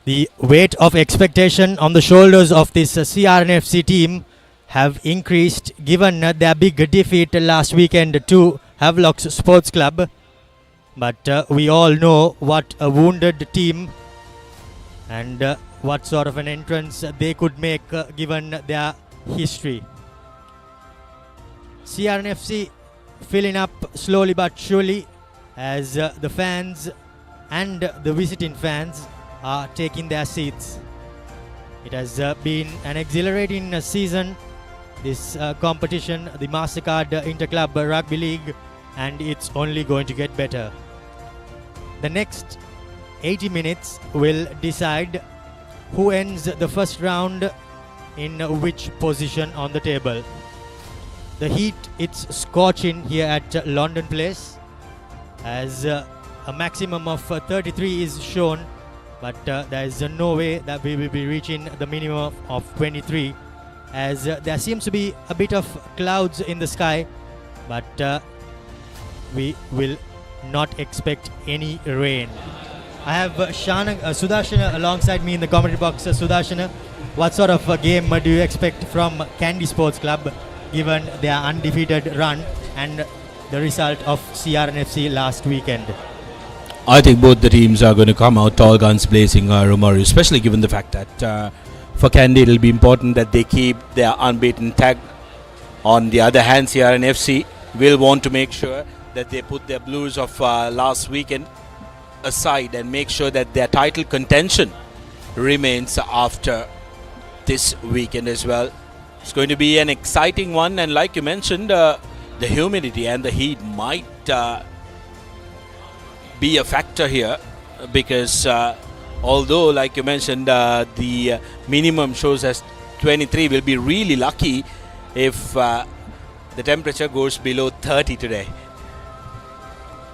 The weight of expectation on the shoulders of this CR&FC team have increased given their big defeat last weekend to Havelock's Sports Club. But we all know what a wounded team and what sort of an entrance they could make given their history. CR&FC filling up slowly but surely as the fans and the visiting fans are taking their seats. It has been an exhilarating season, this competition, the Mastercard Interclub Rugby League, and it's only going to get better. The next 80 minutes will decide who ends the first round in which position on the table. The heat, it's scorching here at Longdon Place as a maximum of 33 is shown, but there is no way that we will be reaching the minimum of 23 as there seems to be a bit of clouds in the sky, but we will not expect any rain. I have Sudarshana alongside me in the commentary box. Sudarshana, what sort of game do you expect from Kandy Sports Club given their undefeated run and the result of CR&FC last weekend? I think both the teams are going to come out tall guns blazing, Romario, especially given the fact that for Kandy it will be important that they keep their unbeaten tag. On the other hand, CR&FC will want to make sure that they put their blues of last weekend aside and make sure that their title contention remains after this weekend as well. It's going to be an exciting one, and like you mentioned, the humidity and the heat might be a factor here because although like you mentioned the minimum shows as 23, will be really lucky if the temperature goes below 30 today.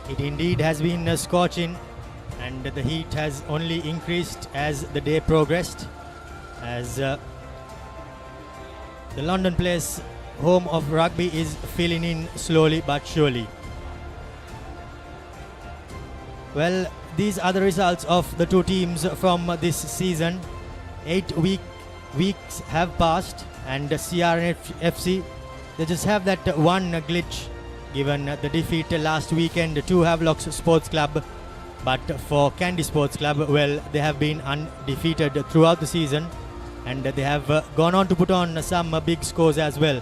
It indeed has been scorching, and the heat has only increased as the day progressed, as the Longdon Place, home of rugby, is filling in slowly but surely. Well, these are the results of the two teams from this season. 8 weeks have passed, and CR&FC, they just have that one glitch given the defeat last weekend to Havelock's Sports Club. But for Kandy Sports Club, well, they have been undefeated throughout the season, and they have gone on to put on some big scores as well.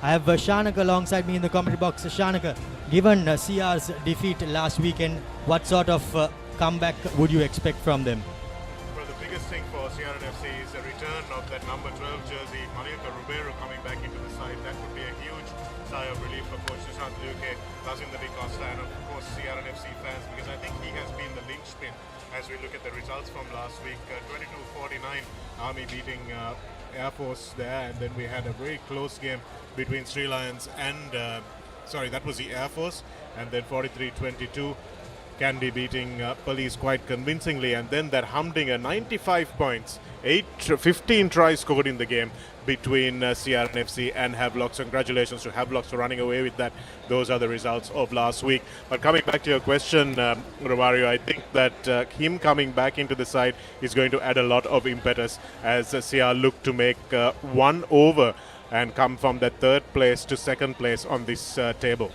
I have Shanaka alongside me in the commentary box. Shanaka, given CR's defeat last weekend, what sort of comeback would you expect from them? Well, the biggest thing for CR&FC is the return of that number 12 jersey, Mariuka Ribeiro, coming back into the side. That would be a huge sigh of relief for Coach Sushant Luke, Lazim the Costa, and of course CR&FC fans, because I think he has been the linchpin as we look at the results from last week. 22-49, Army beating Air Force there, and then we had a very close game between Sri Lions and that was the Air Force, and then 43-22, Kandy beating Police quite convincingly, and then that humdinger 95 points, 15 tries scored in the game between CR&FC and Havelocks. Congratulations to Havelocks for running away with that. Those are the results of last week. But coming back to your question, Romario, I think that him coming back into the side is going to add a lot of impetus as CR look to make one over and come from that third place to second place on this table.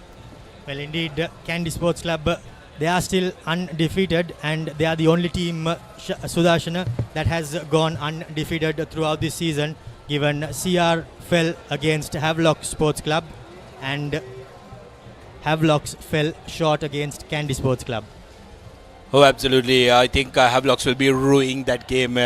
Well, indeed, Kandy Sports Club, they are still undefeated, and they are the only team, Sudarshana, that has gone undefeated throughout this season, given CR fell against Havelock Sports Club and Havelocks fell short against Kandy Sports Club. Oh, absolutely. I think Havelocks will be ruining that game,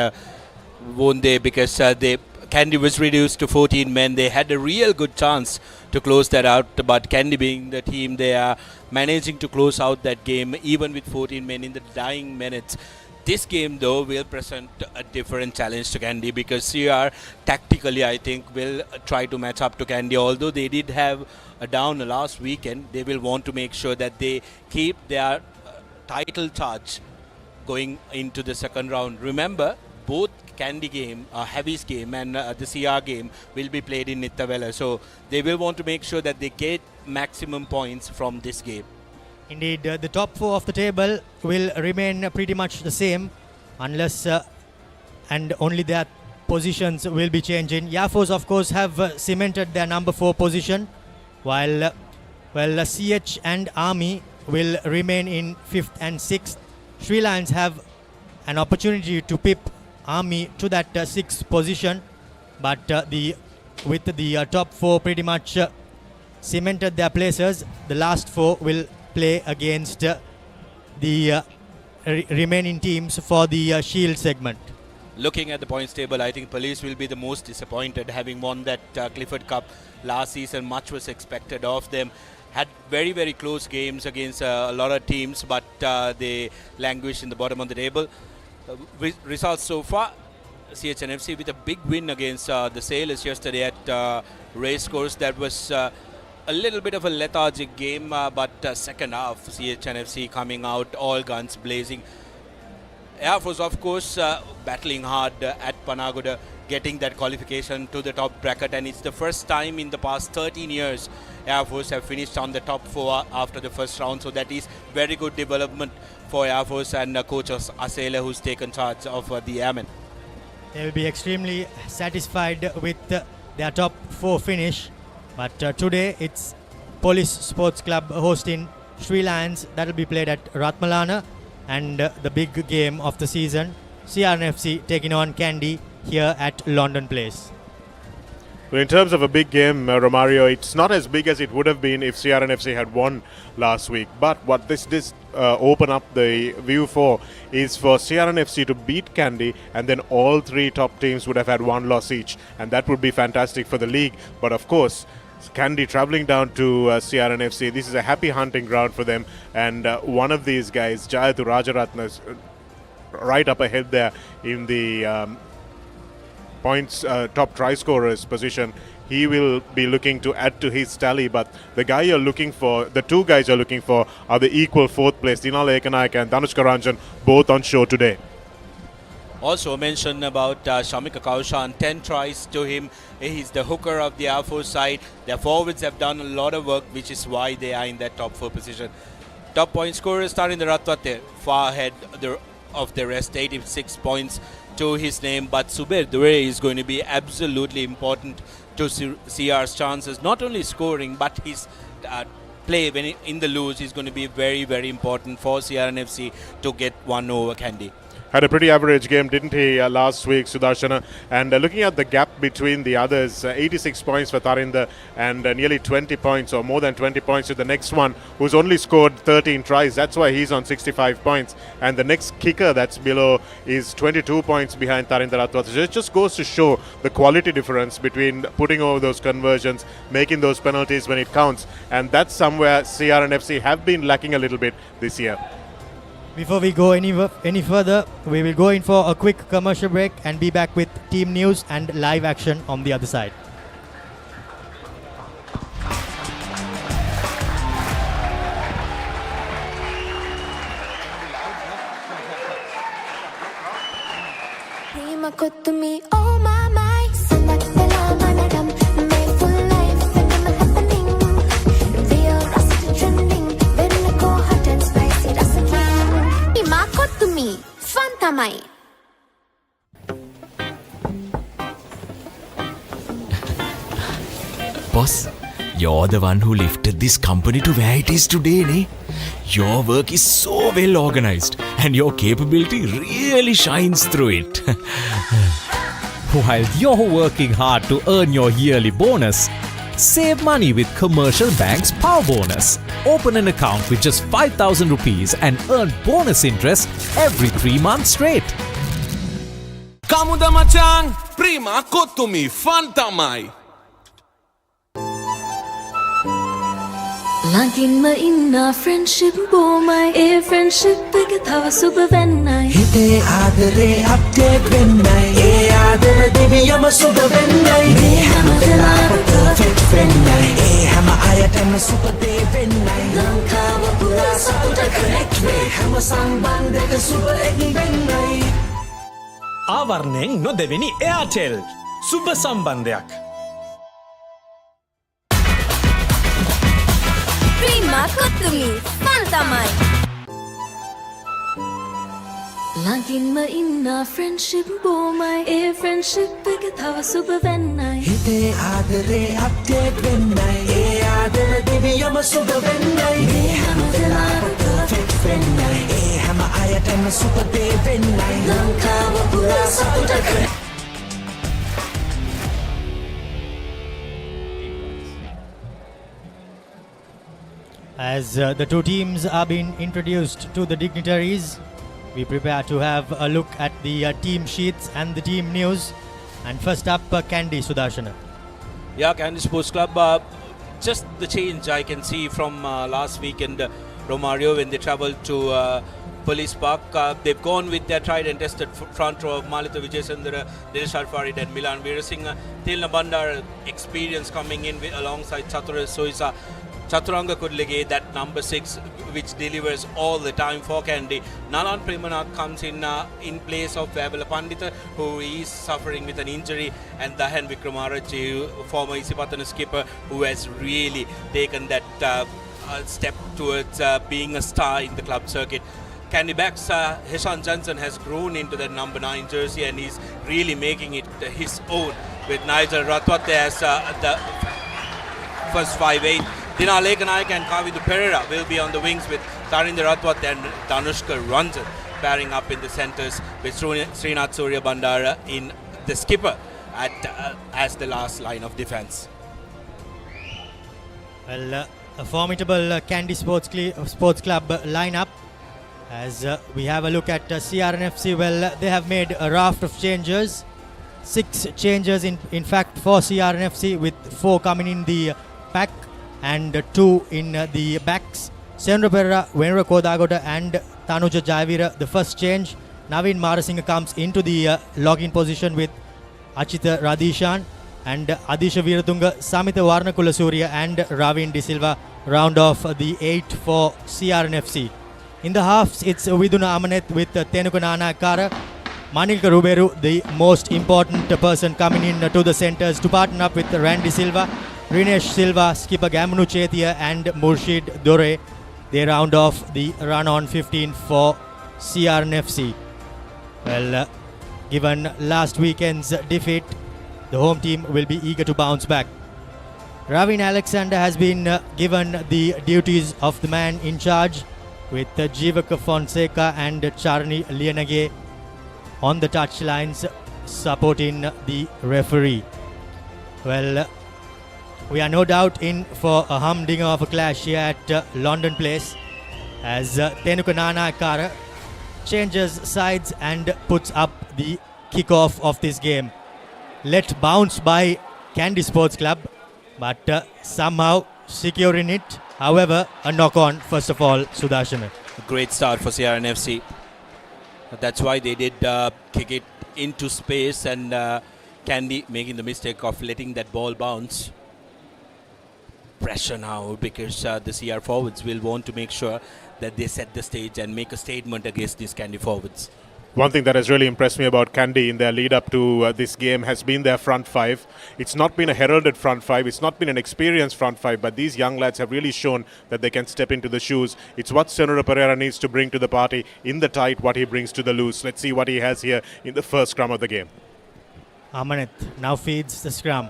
won't they? Because Kandy was reduced to 14 men. They had a real good chance to close that out, but Kandy being the team, they are managing to close out that game even with 14 men in the dying minutes. This game, though, will present a different challenge to Kandy because CR tactically, I think, will try to match up to Kandy. Although they did have a down last weekend, they will want to make sure that they keep their title charge going into the second round. Remember, both Kandy game, Heavy's game and the CR game will be played in Nittavela. So they will want to make sure that they get maximum points from this game. Indeed, the top four of the table will remain pretty much the same unless and only their positions will be changing. Air Force, of course, have cemented their number 4 position, while CH and Army will remain in 5th and 6th. Sri Lions have an opportunity to pip Army to that 6th position, but with the top 4 pretty much cemented their places, the last 4 will play against the remaining teams for the Shield segment. Looking at the points table, I think Police will be the most disappointed, having won that Clifford Cup last season. Much was expected of them. Had very, very close games against a lot of teams, but they languish in the bottom of the table. Results so far: CH&FC with a big win against the Sailors yesterday at Racecourse. That was a little bit of a lethargic game, but second half, CH&FC coming out all guns blazing. Air Force, of course, battling hard at Panagoda, getting that qualification to the top bracket, and it's the first time in the past 13 years Air Force have finished on the top 4 after the first round, so that is very good development for Air Force and coach Asela, who's taken charge of the Airmen. They will be extremely satisfied with their top 4 finish, but today it's Police Sports Club hosting Sri Lions. That will be played at Ratmalana, and the big game of the season, CR&FC taking on Kandy here at Longdon Place. Well, in terms of a big game, Romario, it's not as big as it would have been if CR&FC had won last week. But what this open up the view for is for CR&FC to beat Kandy, and then all 3 top teams would have had 1 loss each, and that would be fantastic for the league. But of course, Kandy travelling down to CR&FC, this is a happy hunting ground for them, and one of these guys, Jayathu Rajaratna, is right up ahead there in the points top try scorers position. He will be looking to add to his tally, but the 2 guys you're looking for are the equal 4th place, Dinala Ekanaik and Dhanushka Ranjan, both on show today. Also mention about Shamika Kaushan, 10 tries to him. He's the hooker of the Air Force side. Their forwards have done a lot of work, which is why they are in that top 4 position. Top point scorers Tarinder Ratwate, far ahead of the rest, 86 points to his name. But Suber Dure is going to be absolutely important to CR's chances, not only scoring, but his play when in the loose is going to be very, very important for CR&FC to get 1 over Kandy. Had a pretty average game, didn't he, last week, Sudarshana? And looking at the gap between the others, 86 points for Tarinder and nearly 20 points or more than 20 points to the next one, who's only scored 13 tries. That's why he's on 65 points. And the next kicker that's below is 22 points behind Tarinder Ratwat. So it just goes to show the quality difference between putting over those conversions, making those penalties when it counts. And that's somewhere CR&FC have been lacking a little bit this year. Before we go any further, we will go in for a quick commercial break and be back with team news and live action on the other side. Oh my, my, full life, happening. Real rusty trending, very go hot and spicy, that's a me, fun tamai. Boss, you're the one who lifted this company to where it is today, ne? Your work is so well organized and your capability really shines through it. While you're working hard to earn your yearly bonus, save money with Commercial Bank's Power Bonus. Open an account with just 5,000 rupees and earn bonus interest every 3 months straight. Kamuda machang, prima kotumi, fantamai. Lagin ma inna friendship bo my a friendship එක තව සුබ වෙන්නයි හිතේ ආදරේ update වෙන්නයි ඒ ආදර දෙවියම සුබ වෙන්නයි මේ හැම වෙලාවෙම perfect වෙන්නයි ඒ හැම අයටම සුබ දේ වෙන්නයි ලංකාව පුරා සතුට connect වේ හැම සම්බන්ධයක සුබ එක් වෙන්නයි ආවරණයෙන් නොදෙවෙනි Airtel සුබ සම්බන්ධයක් Prima kotumi, fun tamai. ළඟින්ම ඉන්න friendship බොමයි ඒ friendship එක තව සුබ වෙන්නයි හිතේ ආදරේ අප්ඩේට් වෙන්නයි ඒ ආදර දිවියම සුබ වෙන්නයි මේ හැම වෙලාවෙම perfect වෙන්නයි ඒ හැම අයටම සුබ දේ වෙන්නයි ලංකාව පුරා සතුටක As the two teams are being introduced to the dignitaries, we prepare to have a look at the team sheets and the team news. And first up, Kandy Sudarshana. Yeah, Kandy Sports Club, just the change I can see from last weekend, Romario, when they travelled to Police Park. They've gone with their tried and tested front row of Malita Vijayasundara, Dilshad Farid and Milan Veerasinghe. Tilna Bandar experience coming in alongside Chatura Soisa. Chaturanga Kudlige, that number 6, which delivers all the time for Kandy. Nalan Premanath comes in place of Vabala Pandita, who is suffering with an injury, and Dahan Vikramaraj, former Isipatana skipper, who has really taken that step towards being a star in the club circuit. Kandy backs Heshan Johnson has grown into that number 9 jersey, and he's really making it his own, with Nigel Ratwate as the first 5'8". Dina Lekanaik and Kavidu Pereira will be on the wings, with Tarinder Ratwat and Danushka Ranjan pairing up in the centres, with Srinath Surya Bandara in the skipper as the last line of defence. Well, a formidable Kandy Sports Club lineup. As we have a look at CR&FC, well, they have made a raft of changes. 6 changes in fact for CR&FC, with 4 coming in the pack and 2 in the backs. Senra Perera, Venra Kodagota and Tanuja Jayavira, the first change. Naveen Marasinghe comes into the login position with Achita Radishan, and Adisha Veeratunga, Samitha Warnakulasuriya and Ravin De Silva round off the 8 for CR&FC. In the halves, it's Viduna Amanet with Tenukanana Kara. Manilka Ruberu, the most important person coming in to the centres to partner up with Randy Silva. Rinesh Silva, skipper Gamunu Chetia and Murshid Dore. They round off the run on 15 for CR&FC. Well, given last weekend's defeat, the home team will be eager to bounce back. Ravin Alexander has been given the duties of the man in charge, with Jivaka Fonseca and Charni Lianage on the touchlines supporting the referee. Well, we are no doubt in for a humdinger of a clash here at Longdon Place, as Tenukanana Kara changes sides and puts up the kickoff of this game. Let bounce by Kandy Sports Club, but somehow securing it. However, a knock-on first of all, Sudarshana. A great start for CR&FC. That's why they did kick it into space, and Kandy making the mistake of letting that ball bounce. Pressure now, because the CR forwards will want to make sure that they set the stage and make a statement against these Kandy forwards. One thing that has really impressed me about Kandy in their lead up to this game has been their front 5. It's not been a heralded front 5, it's not been an experienced front 5, but these young lads have really shown that they can step into the shoes. It's what Senra Perera needs to bring to the party in the tight, what he brings to the loose. Let's see what he has here in the first scrum of the game. Amanet now feeds the scrum.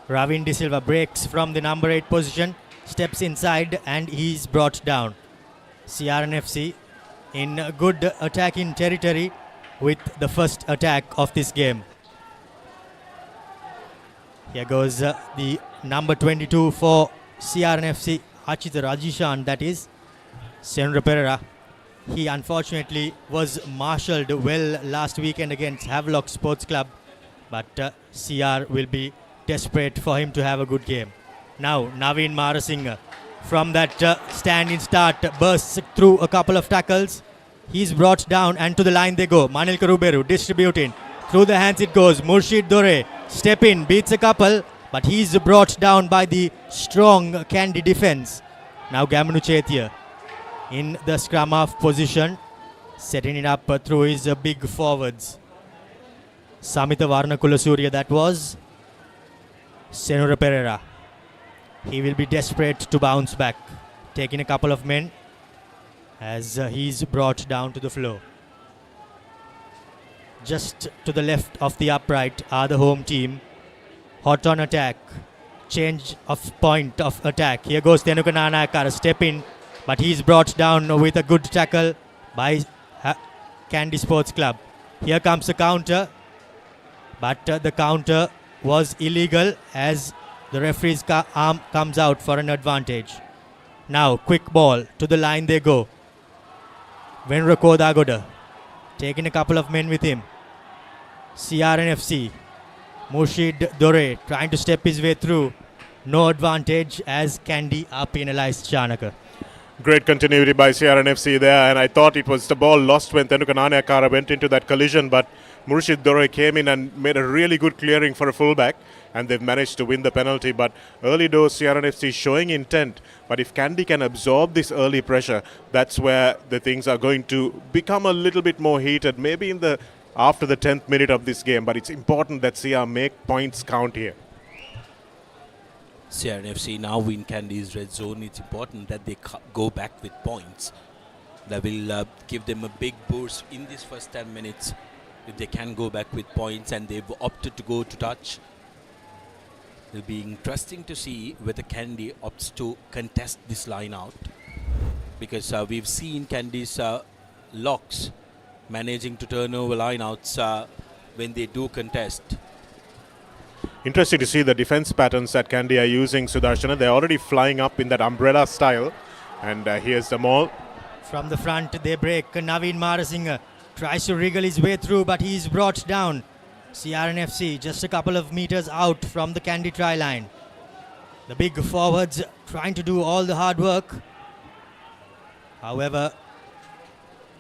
Ravin De Silva breaks from the number 8 position, steps inside, and he's brought down. CR&FC in good attacking territory with the first attack of this game. Here goes the number 22 for CR&FC, Achita Rajishan, that is Senra Perera. He unfortunately was marshalled well last weekend against Havelock Sports Club, but CR will be desperate for him to have a good game. Now Naveen Marasinghe from that stand-in start bursts through a couple of tackles. He's brought down, and to the line they go. Manilka Ruberu distributing. Through the hands it goes. Murshid Dore step in, beats a couple, but he's brought down by the strong Kandy defense. Now Gamanu Chetia in the scrum half position, setting it up through his big forwards. Samitha Varnakulasuriya, that was. Senra Perera. He will be desperate to bounce back, taking a couple of men as he's brought down to the floor. Just to the left of the upright are the home team. Hot on attack. Change of point of attack. Here goes Tenuka Nanayakara, step in, but he's brought down with a good tackle by Kandy Sports Club. Here comes a counter, but the counter was illegal as the referee's arm comes out for an advantage. Now, quick ball, to the line they go. Venra Kodagoda taking a couple of men with him. CR&FC. Murshid Dore trying to step his way through. No advantage as Kandy are penalised, Shanaka. Great continuity by CR&FC there, and I thought it was the ball lost when Tenuka Nanayakara went into that collision, but Murshid Dore came in and made a really good clearing for a fullback, and they've managed to win the penalty. But early doors, CR&FC showing intent, but if Kandy can absorb this early pressure, that's where the things are going to become a little bit more heated, maybe after the 10th minute of this game. But it's important that CR make points count here. CR&FC now in Kandy's red zone. It's important that they go back with points. That will give them a big boost in this first 10 minutes if they can go back with points, and they've opted to go to touch. It'll be interesting to see whether Kandy opts to contest this line out, because we've seen Kandy's locks managing to turn over line outs when they do contest. Interesting to see the defense patterns that Kandy are using, Sudarshana. They're already flying up in that umbrella style. And here's the maul. From the front, they break. Naveen Marasinghe tries to wriggle his way through, but he's brought down. CR&FC just a couple of meters out from the Kandy try line. The big forwards trying to do all the hard work. However,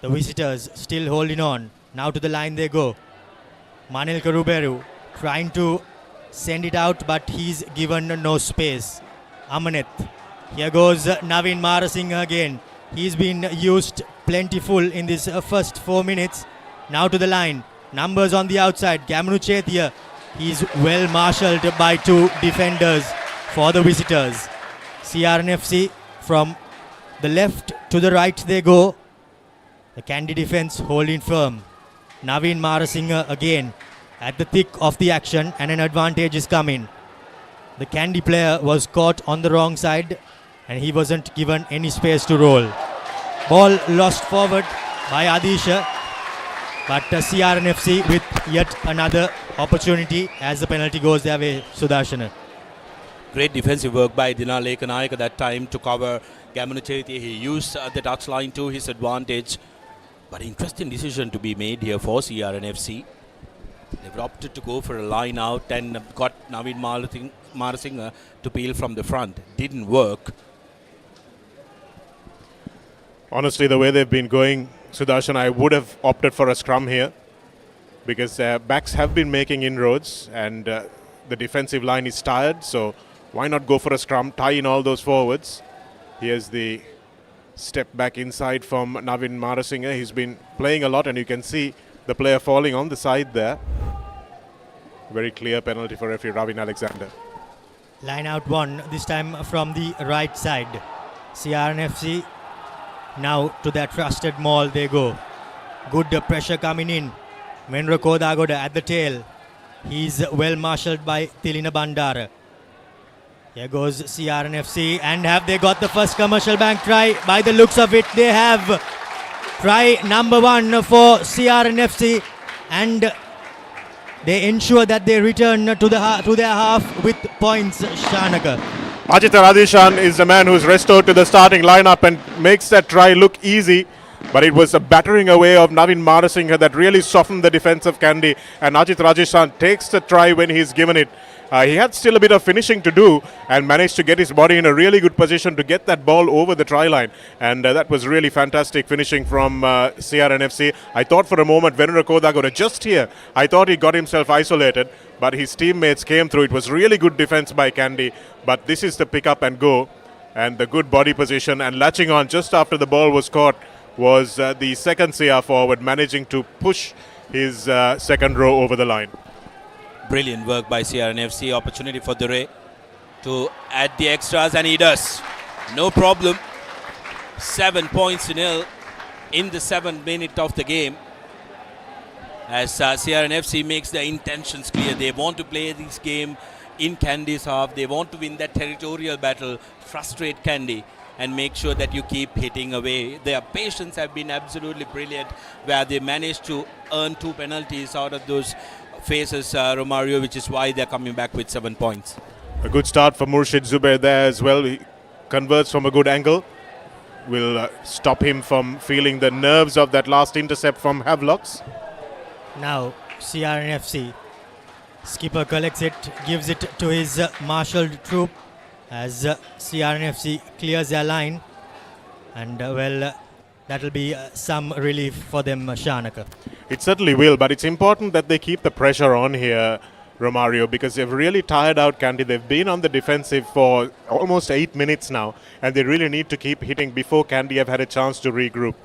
the visitors still holding on. Now to the line they go. Manilka Ruberu trying to send it out, but he's given no space. Amaneth. Here goes Naveen Marasinghe again. He's been used plentiful in this first 4 minutes. Now to the line. Numbers on the outside. Gamanu Chetia. He's well marshalled by two defenders for the visitors. CR&FC from the left to the right they go. The Kandy defense holding firm. Naveen Marasinghe again at the thick of the action, and an advantage is coming. The Kandy player was caught on the wrong side and he wasn't given any space to roll. Ball lost forward by Adisha, but CR&FC with yet another opportunity as the penalty goes their way, Sudarshana. Great defensive work by Dinal Lekanayak at that time to cover Gamanu Chetia. He used the touchline to his advantage. But interesting decision to be made here for CR&FC. They've opted to go for a line out and got Naveen Marasinghe to peel from the front. Didn't work. Honestly, the way they've been going, Sudarshan, I would have opted for a scrum here, because backs have been making inroads and the defensive line is tired. So why not go for a scrum, tie in all those forwards. Here's the step back inside from Naveen Marasinghe. He's been playing a lot, and you can see the player falling on the side there. Very clear penalty for referee Ravin Alexander. Line out one, this time from the right side. CR&FC now to their trusted maul they go. Good pressure coming in. Venra Kodagoda at the tail. He's well marshalled by Tilina Bandara. Here goes CR&FC, and have they got the first commercial bank try? By the looks of it, they have. Try number 1 for CR&FC, and they ensure that they return to their half with points, Shanaka. Ajita Radishan is the man who's restored to the starting lineup and makes that try look easy. But it was a battering away of Naveen Marasinghe that really softened the defense of Kandy. And Ajit Rajeshan takes the try when he's given it. He had still a bit of finishing to do and managed to get his body in a really good position to get that ball over the try line. And that was really fantastic finishing from CR&FC. I thought for a moment Venra Kodagoda just here, I thought he got himself isolated, but his teammates came through. It was really good defense by Kandy. But this is the pick up and go. And the good body position and latching on just after the ball was caught was the second CR forward, managing to push his second row over the line. Brilliant work by CR&FC. Opportunity for Dure to add the extras, and he does. No problem. 7 points to nil in the 7th minute of the game. as CR&FC makes their intentions clear. They want to play this game in Kandy's half. They want to win that territorial battle, frustrate Kandy, and make sure that you keep hitting away. Their patience have been absolutely brilliant, where they managed to earn 2 penalties out of those phases, Romario, which is why they're coming back with 7 points. A good start for Murshid Zubair there as well. He converts from a good angle. Will stop him from feeling the nerves of that last intercept from Havelocks. Now CR&FC. Skipper collects it, gives it to his marshaled troop as CR&FC clears their line. And that'll be some relief for them, Shanaka. It certainly will, but it's important that they keep the pressure on here, Romario, because they've really tired out Kandy. They've been on the defensive for almost 8 minutes now, and they really need to keep hitting before Kandy have had a chance to regroup.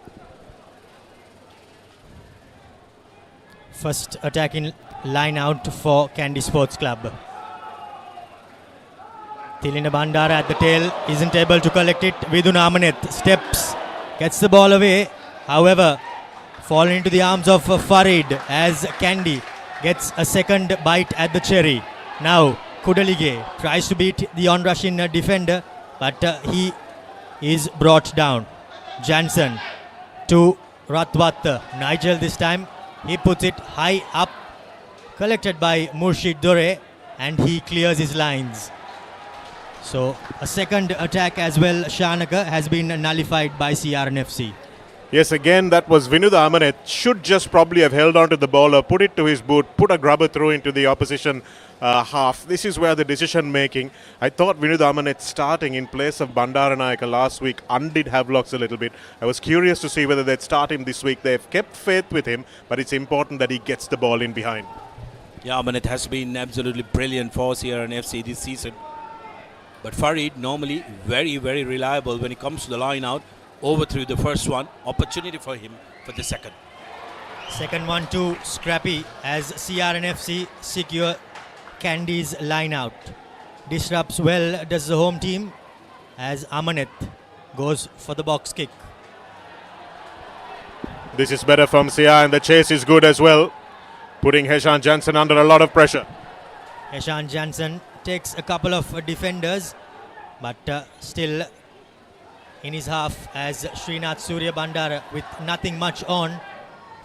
First attacking line out for Kandy Sports Club. Tilina Bandara at the tail, isn't able to collect it. Vidun Amaneth steps, gets the ball away. However, falling into the arms of Farid as Kandy gets a second bite at the cherry. Now Kudalige tries to beat the on-rushing defender, but he is brought down. Jansen to Ratwat. Nigel this time. He puts it high up, collected by Murshid Dore, and he clears his lines. So a second attack as well, Shanaka, has been nullified by CR&FC. Yes, again, that was Vinud Amaneth. Should just probably have held on to the ball or put it to his boot, put a grubber throw into the opposition half. This is where the decision making. I thought Vinud Amaneth starting in place of Bandaranayaka last week undid Havelocks a little bit. I was curious to see whether they'd start him this week. They've kept faith with him, but it's important that he gets the ball in behind. Yeah, Amaneth has been absolutely brilliant for CR&FC this season. But Farid normally very, very reliable when it comes to the line out. Overthrew the first one. Opportunity for him for the second. Second one too scrappy as CR&FC secure Kandy's line out. Disrupts well does the home team as Amaneth goes for the box kick. This is better from Sia, and the chase is good as well, putting Heshan Jansen under a lot of pressure. Heshan Jansen takes a couple of defenders, but still in his half as Srinath Surya Bandara with nothing much on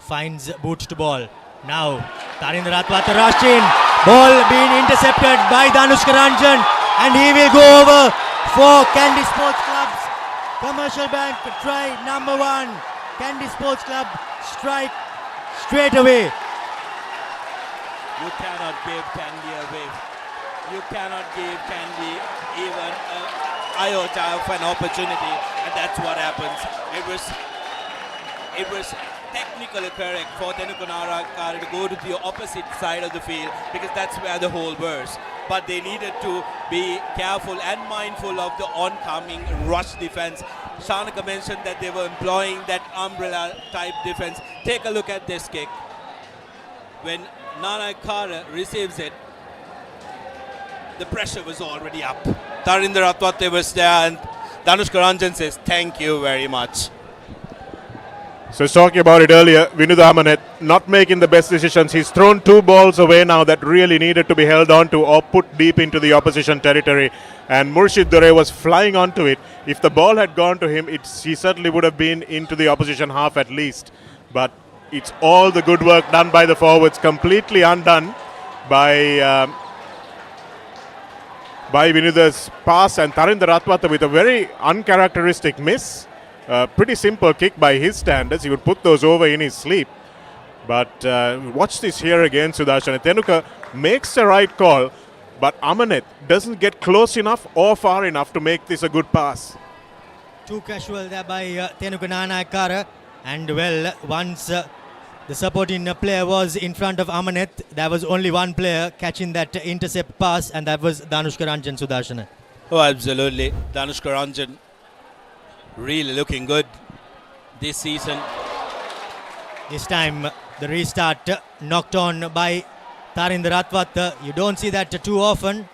finds boot to ball. Now Tarindra Ratwat rushed in, ball being intercepted by Danushka Ranjan, and he will go over for Kandy Sports Club's Commercial Bank try number 1. Kandy Sports Club strike straight away. You cannot give Kandy away. You cannot give Kandy even an iota of an opportunity, and that's what happens. It was technically correct for Tenukanara to go to the opposite side of the field because that's where the hole was. But they needed to be careful and mindful of the oncoming rush defense. Shanaka mentioned that they were employing that umbrella type defense. Take a look at this kick. When Nanakara receives it, the pressure was already up. Tarindra Ratwate was there, and Danushka Ranjan says, thank you very much. So talking about it earlier, Vinud Amaneth not making the best decisions. He's thrown 2 balls away now that really needed to be held on to or put deep into the opposition territory. And Murshid Dore was flying onto it. If the ball had gone to him, he certainly would have been into the opposition half at least. But it's all the good work done by the forwards, completely undone by Vinuda's pass, and Tarindra Ratwata with a very uncharacteristic miss. Pretty simple kick by his standards. He would put those over in his sleep. But watch this here again, Sudarshan. Tenuka makes the right call, but Amaneth doesn't get close enough or far enough to make this a good pass. Too casual there by Tenuka Nanakara. And well, once the supporting player was in front of Amaneth, there was only one player catching that intercept pass, and that was Danushka Ranjan, Sudarshana. Oh, absolutely. Danushka Ranjan really looking good this season. This time the restart knocked on by Tarindra Ratwat. You don't see that too often,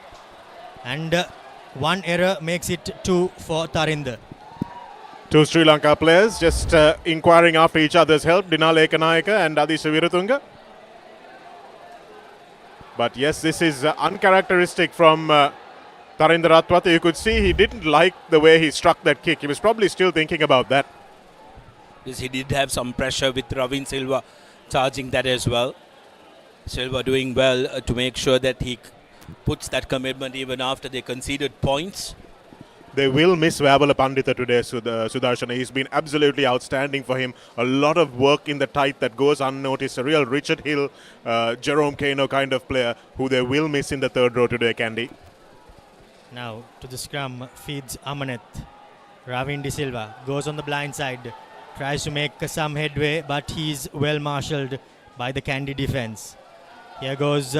and one error makes it 2 for Tarindra. 2 Sri Lanka players just inquiring after each other's help. Dinal Ekanayaka and Adi Saviratunga. But yes, this is uncharacteristic from Tarinder Atwate. You could see he didn't like the way he struck that kick. He was probably still thinking about that. Yes, he did have some pressure with Ravin Silva charging that as well. Silva doing well to make sure that he puts that commitment even after they conceded points. They will miss Vabala Pandita today, Sudarshana. He's been absolutely outstanding for him. A lot of work in the tight that goes unnoticed. A real Richard Hill, Jerome Kano kind of player who they will miss in the third row today, Kandy. Now to the scrum feeds Amanat. Ravin De Silva goes on the blind side. Tries to make some headway, but he's well marshalled by the Kandy defense. Here goes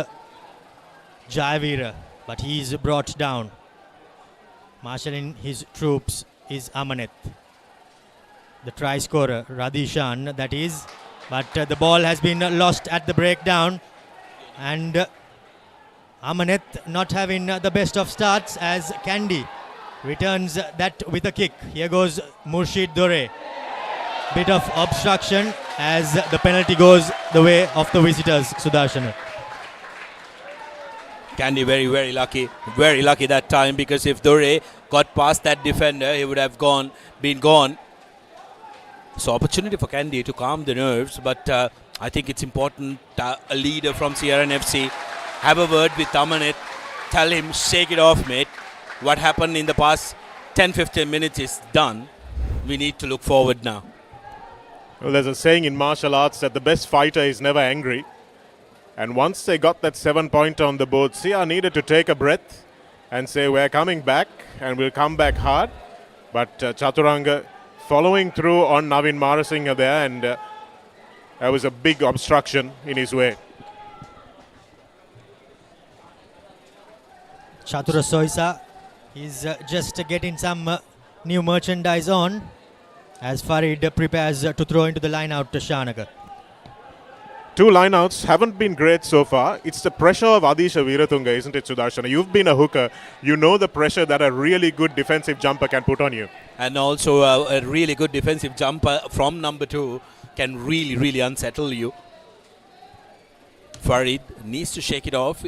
Jayavira, but he's brought down. Marshalling his troops is Amanat. The try scorer, Radishan, that is. But the ball has been lost at the breakdown. And Amanat not having the best of starts as Kandy returns that with a kick. Here goes Murshid Dore. Bit of obstruction as the penalty goes the way of the visitors, Sudarshana. Kandy very lucky that time, because if Dore got past that defender, he would have been gone. So opportunity for Kandy to calm the nerves, but I think it's important a leader from CR&FC have a word with Amanat, tell him shake it off, mate. What happened in the past 10-15 minutes is done. We need to look forward now. Well, there's a saying in martial arts that the best fighter is never angry. And once they got that 7-pointer on the board, CR needed to take a breath and say, we're coming back and we'll come back hard. But Chaturanga following through on Navin Marasinghe there, and there was a big obstruction in his way. Chatura Soisa is just getting some new merchandise on as Farid prepares to throw into the line out to Shanaka. Two lineouts haven't been great so far. It's the pressure of Adisha Veeratunga, isn't it, Sudarshana? You've been a hooker. You know the pressure that a really good defensive jumper can put on you. And also a really good defensive jumper from number 2 can really unsettle you. Farid needs to shake it off.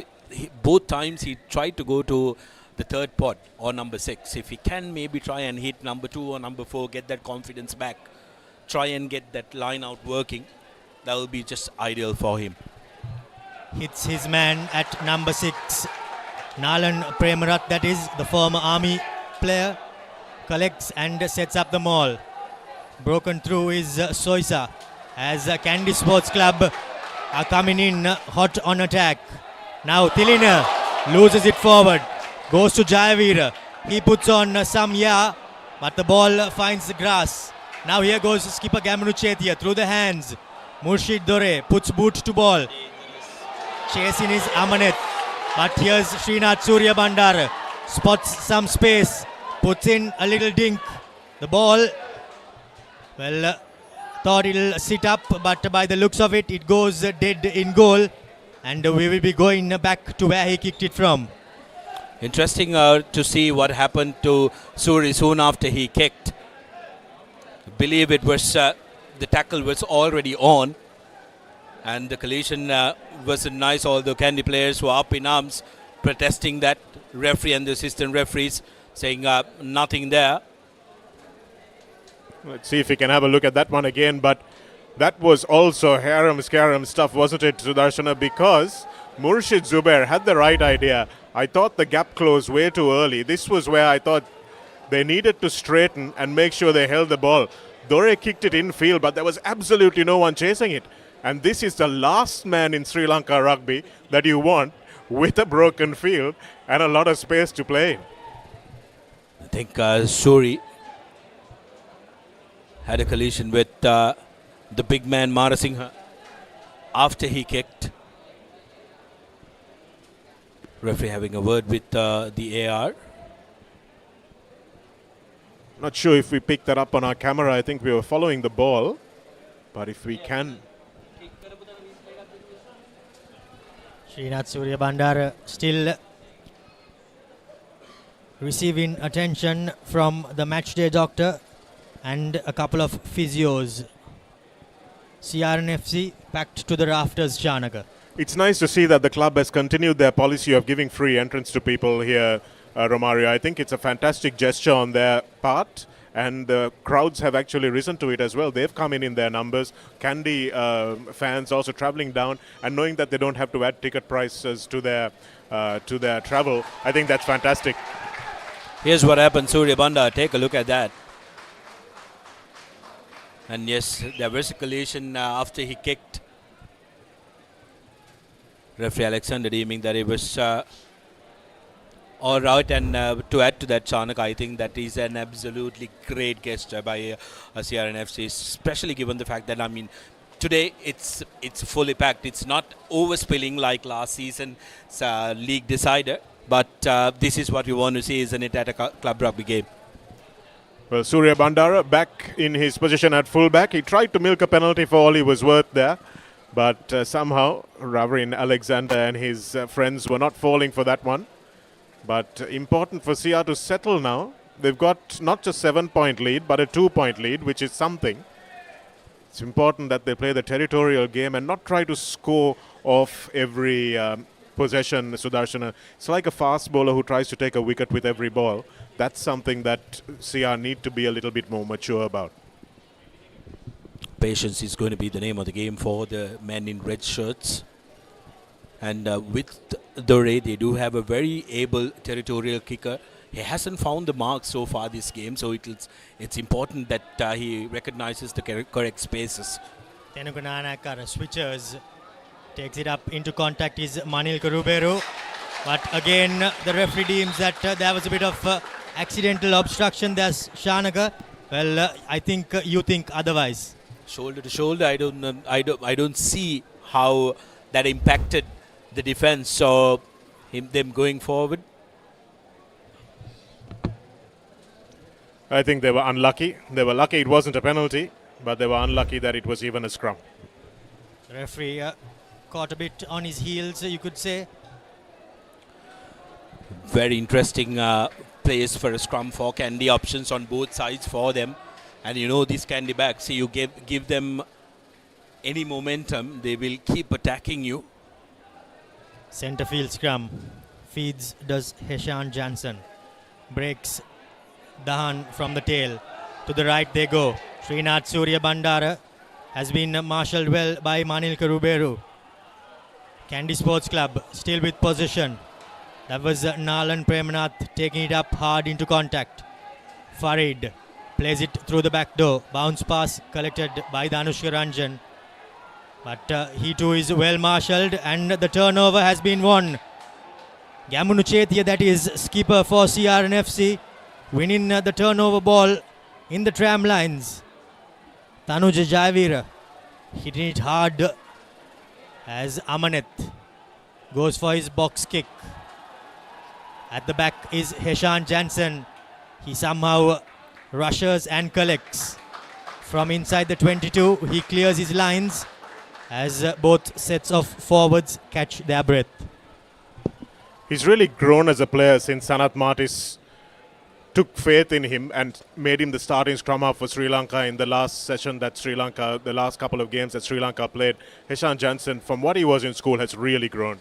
Both times he tried to go to the third pot or number 6. If he can maybe try and hit number 2 or number 4, get that confidence back, try and get that line out working, that will be just ideal for him. Hits his man at number 6. Nalan Premarat, that is the former army player, collects and sets up the maul. Broken through is Soisa as Kandy Sports Club are coming in hot on attack. Now Tilina loses it forward, goes to Jayavira. He puts on some but the ball finds the grass. Now here goes skipper Gamanu Chetia through the hands. Murshid Dore puts boot to ball. Chasing is Amanat. But here's Srinath Surya Bandara. Spots some space. Puts in a little dink. The ball, well, thought it'll sit up, but by the looks of it, it goes dead in goal. And we will be going back to where he kicked it from. Interesting to see what happened to Suri soon after he kicked. I believe it was the tackle was already on, and the collision wasn't nice. Although Kandy players were up in arms protesting that, referee and the assistant referees saying nothing there. Let's see if we can have a look at that one again. But that was also harem-scarum stuff, wasn't it, Sudarshana? Because Murshid Zubair had the right idea. I thought the gap closed way too early. This was where I thought they needed to straighten and make sure they held the ball. Dore kicked it infield, but there was absolutely no one chasing it. And this is the last man in Sri Lanka rugby that you want with a broken field and a lot of space to play. I think Suri had a collision with the big man Marasinghe after he kicked. Referee having a word with the AR. Not sure if we picked that up on our camera. I think we were following the ball. But if we can. Srinath Surya Bandara still receiving attention from the matchday doctor and a couple of physios. CR&FC packed to the rafters, Chanaka. It's nice to see that the club has continued their policy of giving free entrance to people here, Romario. I think it's a fantastic gesture on their part, and the crowds have actually risen to it as well. They've come in their numbers. Kandy fans also travelling down, and knowing that they don't have to add ticket prices to their travel, I think that's fantastic. Here's what happened, Surya Bandar. Take a look at that. And yes, there was a collision after he kicked. Referee Alexander deeming that it was all right. And to add to that, Chanak, I think that is an absolutely great gesture by CR&FC, especially given the fact that, I mean, today it's fully packed. It's not overspilling like last season's league decider. But this is what you want to see, isn't it, at a club rugby game? Well, Surya Bandara back in his position at fullback. He tried to milk a penalty for all he was worth there. But somehow, Ravrin Alexander and his friends were not falling for that one. But important for CR to settle now. They've got not just 7-point lead, but a 2-point lead, which is something. It's important that they play the territorial game and not try to score off every possession, Sudarshana. It's like a fast bowler who tries to take a wicket with every ball. That's something that CR need to be a little bit more mature about. Patience is going to be the name of the game for the men in red shirts. And with Dore, they do have a very able territorial kicker. He hasn't found the mark so far this game, so it's important that he recognizes the correct spaces. Tenugunanakara switchers. Takes it up into contact is Manilka Ruberu. But again, the referee deems that there was a bit of accidental obstruction. There's Shanaka. Well, I think you think otherwise. Shoulder to shoulder, I don't see how that impacted the defense. So them going forward. I think they were unlucky. They were lucky it wasn't a penalty, but they were unlucky that it was even a scrum. The referee caught a bit on his heels, you could say. Very interesting place for a scrum for Kandy. Options on both sides for them. And you know these Kandy backs, so you give them any momentum, they will keep attacking you. Centre field scrum. Feeds does Heshan Jansen. Breaks Dahan from the tail. To the right they go. Srinath Surya Bandara has been marshalled well by Manilka Ruberu. Kandy Sports Club still with possession. That was Nalan Premanath taking it up hard into contact. Farid plays it through the back door. Bounce pass collected by Dhanushka Ranjan. But he too is well marshalled and the turnover has been won. Gamunu Chetia, that is skipper for CR&FC, winning the turnover ball in the tram lines. Tanuja Jayavira hitting it hard as Amaneth goes for his box kick. At the back is Heshan Jansen. He somehow rushes and collects. From inside the 22, he clears his lines as both sets of forwards catch their breath. He's really grown as a player since Sanath Martis took faith in him and made him the starting scrum half for Sri Lanka in the last session that the last couple of games that Sri Lanka played. Heshan Jansen, from what he was in school, has really grown.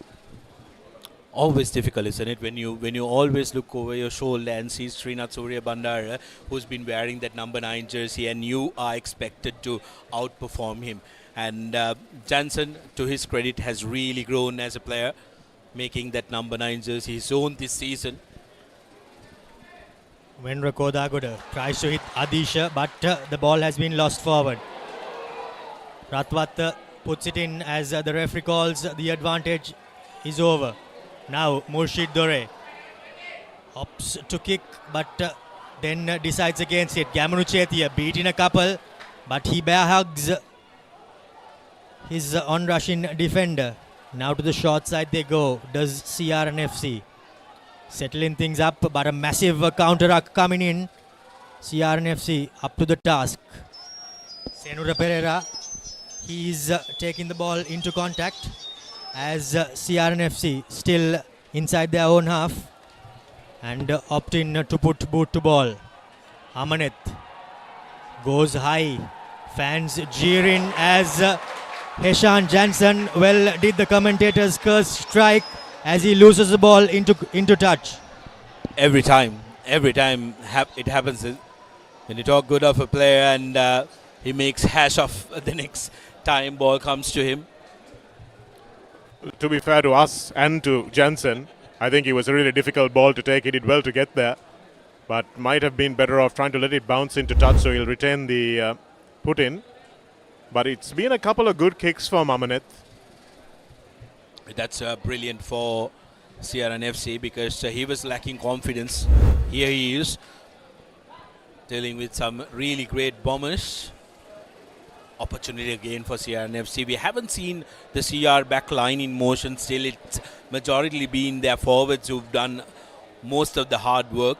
Always difficult, isn't it, when you always look over your shoulder and see Srinath Surya Bandara, who's been wearing that number 9 jersey, and you are expected to outperform him. And Jansen, to his credit, has really grown as a player, making that number 9 jersey his own this season. Venra Kodagoda tries to hit Adisha, but the ball has been lost forward. Ratwat puts it in as the referee calls the advantage is over. Now Murshid Dore opts to kick, but then decides against it. Gamunu Chetia beating a couple, but he bear hugs his on-rushing defender. Now to the short side they go. Does CR&FC settling things up, but a massive counter-ruck coming in. CR&FC up to the task. Senura Pereira, he's taking the ball into contact as CR&FC still inside their own half and opting to put boot to ball. Amaneth goes high. Fans jeering as Heshan Jansen, well, did the commentators curse strike as he loses the ball into touch. Every time it happens. When you talk good of a player and he makes hash of the next time ball comes to him. To be fair to us and to Jensen, I think it was a really difficult ball to take. He did well to get there, but might have been better off trying to let it bounce into touch so he'll retain the put in. But it's been a couple of good kicks for Amaneth. That's brilliant for CR&FC because he was lacking confidence. Here he is dealing with some really great bombers. Opportunity again for CR&FC. We haven't seen the CR back line in motion still. It's majority been their forwards who've done most of the hard work.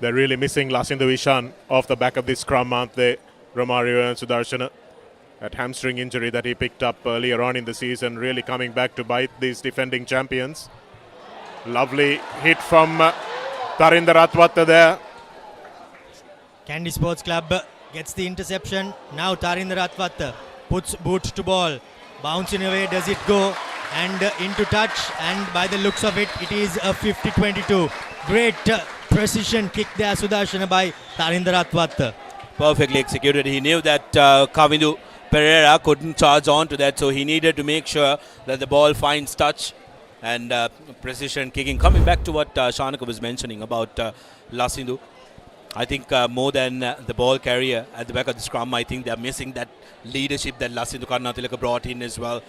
They're really missing Lasindu Ishan off the back of this scrum, aren't they? Romario and Sudarshana. That hamstring injury that he picked up earlier on in the season really coming back to bite these defending champions. Lovely hit from Tarinder Atwatta there. Kandy Sports Club gets the interception. Now Tarinder Atwatta puts boot to ball. Bouncing away, does it go? And into touch. And by the looks of it, it is a 50-22. Great precision kick there, Sudarshana, by Tarinder Atwatta. Perfectly executed. He knew that Kavindu Pereira couldn't charge on to that, so he needed to make sure that the ball finds touch and precision kicking. Coming back to what Shanaka was mentioning about Lasindu, I think more than the ball carrier at the back of the scrum, I think they're missing that leadership that Lasindu Karnatilaka brought in as well.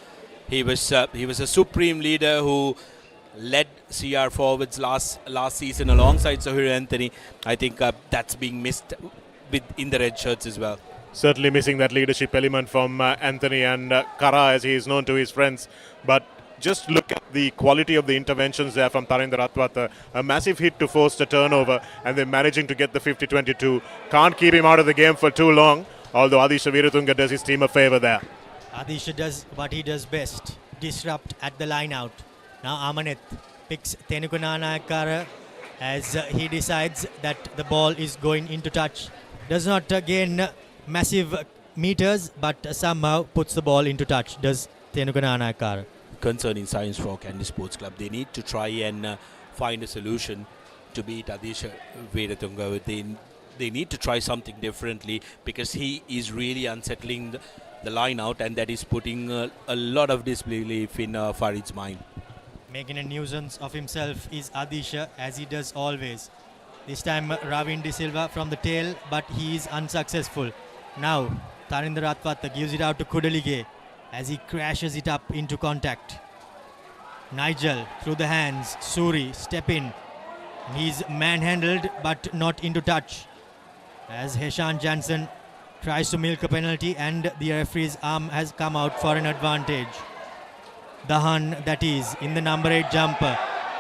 He was a supreme leader who led CR forwards last season alongside Sohir Anthony. I think that's being missed in the red shirts as well. Certainly missing that leadership element from Anthony and Kara, as he is known to his friends. But just look at the quality of the interventions there from Tarinder Atwatta. A massive hit to force the turnover and then managing to get the 50-22. Can't keep him out of the game for too long, although Adisha Veeratunga does his team a favour there. Adisha does what he does best, disrupt at the line out. Now Amaneth picks Tenukunanayakara as he decides that the ball is going into touch. Does not gain massive meters, but somehow puts the ball into touch, does Tenukunanayakara. Concerning signs for Kandy Sports Club. They need to try and find a solution to beat Adisha Veeratunga. They need to try something differently because he is really unsettling the line out, and that is putting a lot of disbelief in Farid's mind. Making a nuisance of himself is Adisha, as he does always. This time Ravin De Silva from the tail, but he is unsuccessful. Now Tarinder Atwatta gives it out to Kudalige as he crashes it up into contact. Nigel through the hands. Suri step in. He's manhandled but not into touch as Heshan Jansen tries to milk a penalty, and the referee's arm has come out for an advantage. Dahan, that is, in the number 8 jumper.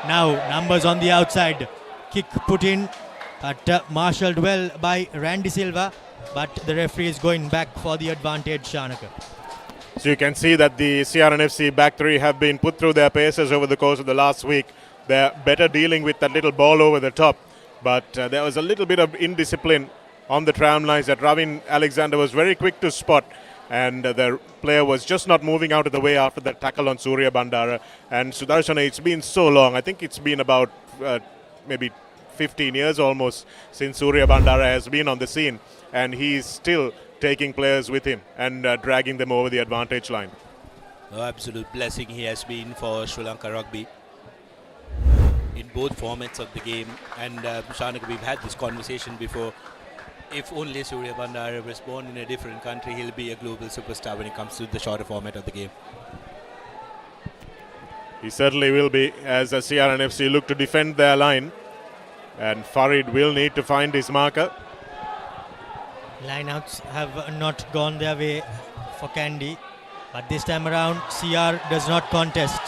Now numbers on the outside. Kick put in, but marshalled well by Randy Silva, but the referee is going back for the advantage, Shanaka. So you can see that the CR&FC back three have been put through their paces over the course of the last week. They're better dealing with that little ball over the top, but there was a little bit of indiscipline on the tram lines that Ravin Alexander was very quick to spot, and the player was just not moving out of the way after that tackle on Surya Bandara. And Sudarshana, it's been so long. I think it's been about maybe 15 years almost since Surya Bandara has been on the scene, and he's still taking players with him and dragging them over the advantage line. No, absolute blessing he has been for Sri Lanka Rugby in both formats of the game. And Shanaka, we've had this conversation before. If only Surya Bandara was born in a different country, he'll be a global superstar when it comes to the shorter format of the game. He certainly will be, as a CR&FC look to defend their line. And Farid will need to find his marker. Lineouts have not gone their way for Kandy, but this time around CR does not contest.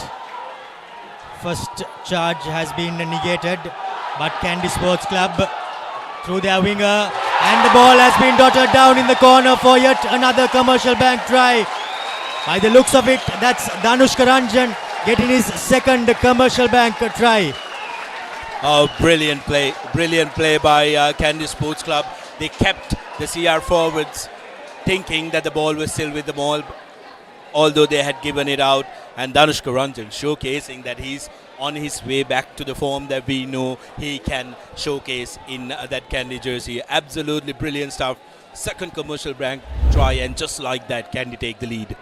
First charge has been negated, but Kandy Sports Club through their winger, and the ball has been dotted down in the corner for yet another commercial bank try. By the looks of it, that's Danush Karanjan getting his second commercial bank try. Oh, brilliant play by Kandy Sports Club. They kept the CR forwards thinking that the ball was still with the ball, although they had given it out. And Danushka Ranjan showcasing that he's on his way back to the form that we know he can showcase in that Kandy jersey. Absolutely brilliant stuff. Second commercial bank try, and just like that, Kandy take the lead.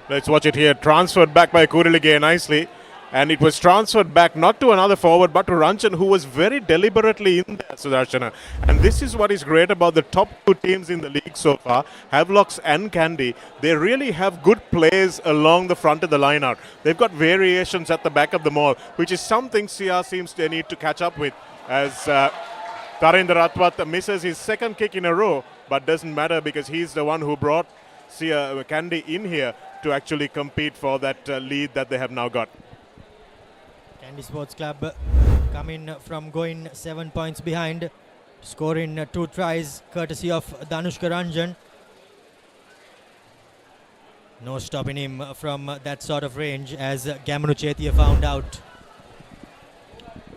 Let's watch it here. Transferred back by Kurilige nicely. And it was transferred back not to another forward but to Ranjan, who was very deliberately in there, Sudarshana. And this is what is great about the top two teams in the league so far, Havelocks and Kandy. They really have good players along the front of the line out. They've got variations at the back of the mall, which is something CR seems to need to catch up with, as Tarinder Ratwat misses his second kick in a row, but doesn't matter because he's the one who brought Kandy in here to actually compete for that lead that they have now got. Kandy Sports Club coming from going 7 points behind, scoring 2 tries courtesy of Danushka Ranjan. No stopping him from that sort of range, as Gamanu Chetia found out.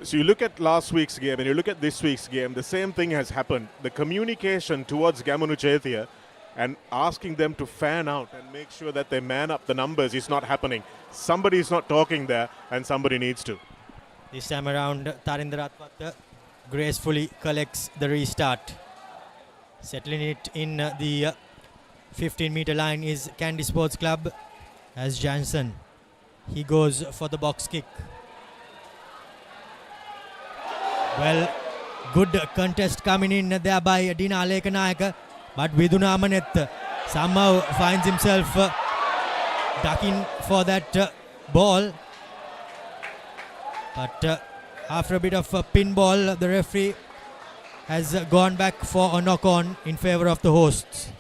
So you look at last week's game and you look at this week's game, the same thing has happened. The communication towards Gamanu Chetia and asking them to fan out and make sure that they man up the numbers is not happening. Somebody is not talking there, and somebody needs to. This time around, Tarinder Ratwat gracefully collects the restart. Settling it in the 15-meter line is Kandy Sports Club, as Jansen. He goes for the box kick. Well, good contest coming in there by Dina Alekanayaka. But Viduna Amanet somehow finds himself ducking for that ball. But after a bit of a pinball, the referee has gone back for a knock-on in favor of the hosts.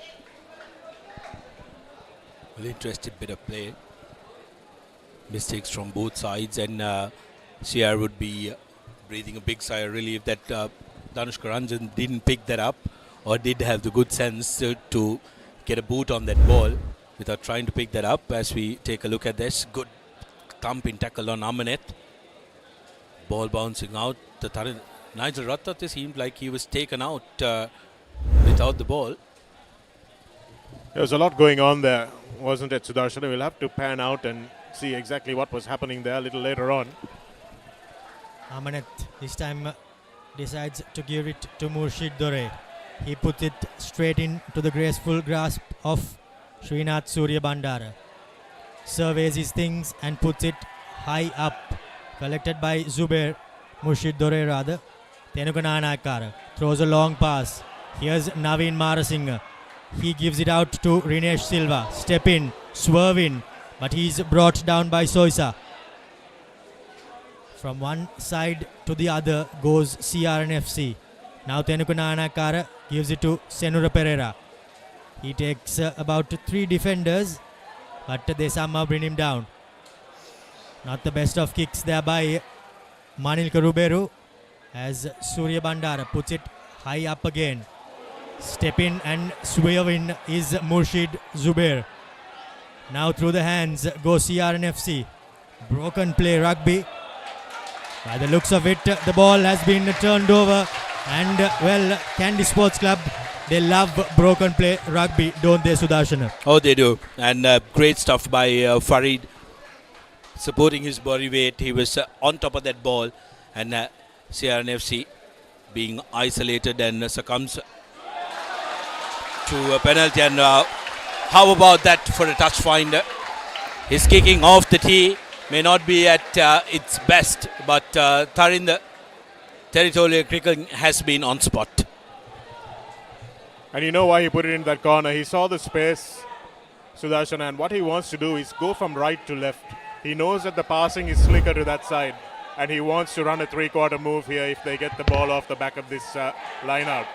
Well, interesting bit of play. Mistakes from both sides, and CR would be breathing a big sigh of relief that Danushka Ranjan didn't pick that up, or did have the good sense to get a boot on that ball without trying to pick that up. As we take a look at this, good thumping tackle on Amanet. Ball bouncing out. Nigel Rattat seemed like he was taken out without the ball. There was a lot going on there, wasn't it, Sudarshan? We'll have to pan out and see exactly what was happening there a little later on. Amanet this time decides to give it to Murshid Dore. He puts it straight into the graceful grasp of Srinath Surya Bandara. Surveys his things and puts it high up. Collected by Zubair, Murshid Dore rather. Tenuka Nanakara throws a long pass. Here's Naveen Marasinghe. He gives it out to Rinesh Silva. Step in, swerve in, but he's brought down by Soisa. From one side to the other goes CR&FC. Now Tenuka Nanakara gives it to Senura Pereira. He takes about 3 defenders, but they somehow bring him down. Not the best of kicks there by Manilka Ruberu, as Surya Bandara puts it high up again. Step in and swerve in is Murshid Zubair. Now through the hands go CR&FC. Broken play Rugby. By the looks of it, the ball has been turned over. And well, Kandy Sports Club, they love broken play Rugby, don't they, Sudarshana? Oh, they do. And great stuff by Farid. Supporting his body weight, he was on top of that ball. And CR&FC being isolated and succumbs to a penalty. And how about that for a touch finder? His kicking off the tee may not be at its best, but Tarinder territorial cricket has been on spot. And you know why he put it in that corner. He saw the space, Sudarshan, and what he wants to do is go from right to left. He knows that the passing is slicker to that side, and he wants to run a 3-quarter move here if they get the ball off the back of this line out.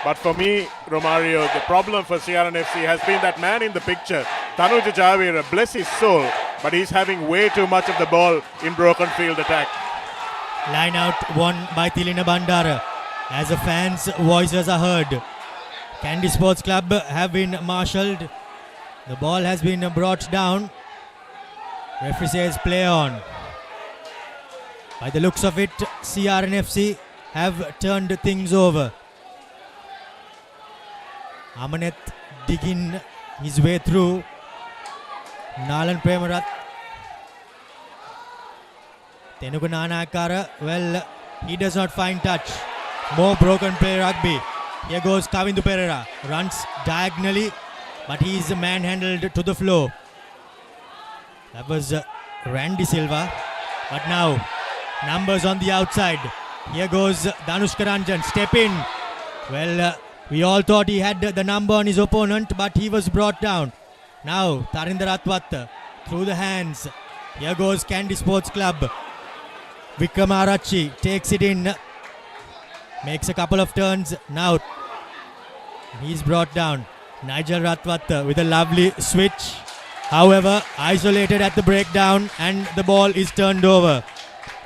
But for me, Romario, the problem for CR&FC has been that man in the picture, Tanuja Javira, bless his soul, but he's having way too much of the ball in broken field attack. Line out won by Tilina Bandara as the fans' voices are heard. Kandy Sports Club have been marshalled. The ball has been brought down. Referee says play on. By the looks of it, CR&FC have turned things over. Amanet digging his way through. Nalan Premarath. Tenugu Nanakara, well, he does not find touch. More broken play rugby. Here goes Kavindu Pereira. Runs diagonally, but he is manhandled to the floor. That was Randy Silva. But now, numbers on the outside. Here goes Danushka Ranjan. Step in. Well, we all thought he had the number on his opponent, but he was brought down. Now, Tarinder Atwat through the hands. Here goes Kandy Sports Club. Vikramarachi takes it in. Makes a couple of turns. Now, he's brought down. Nigel Ratwat with a lovely switch. However, isolated at the breakdown and the ball is turned over.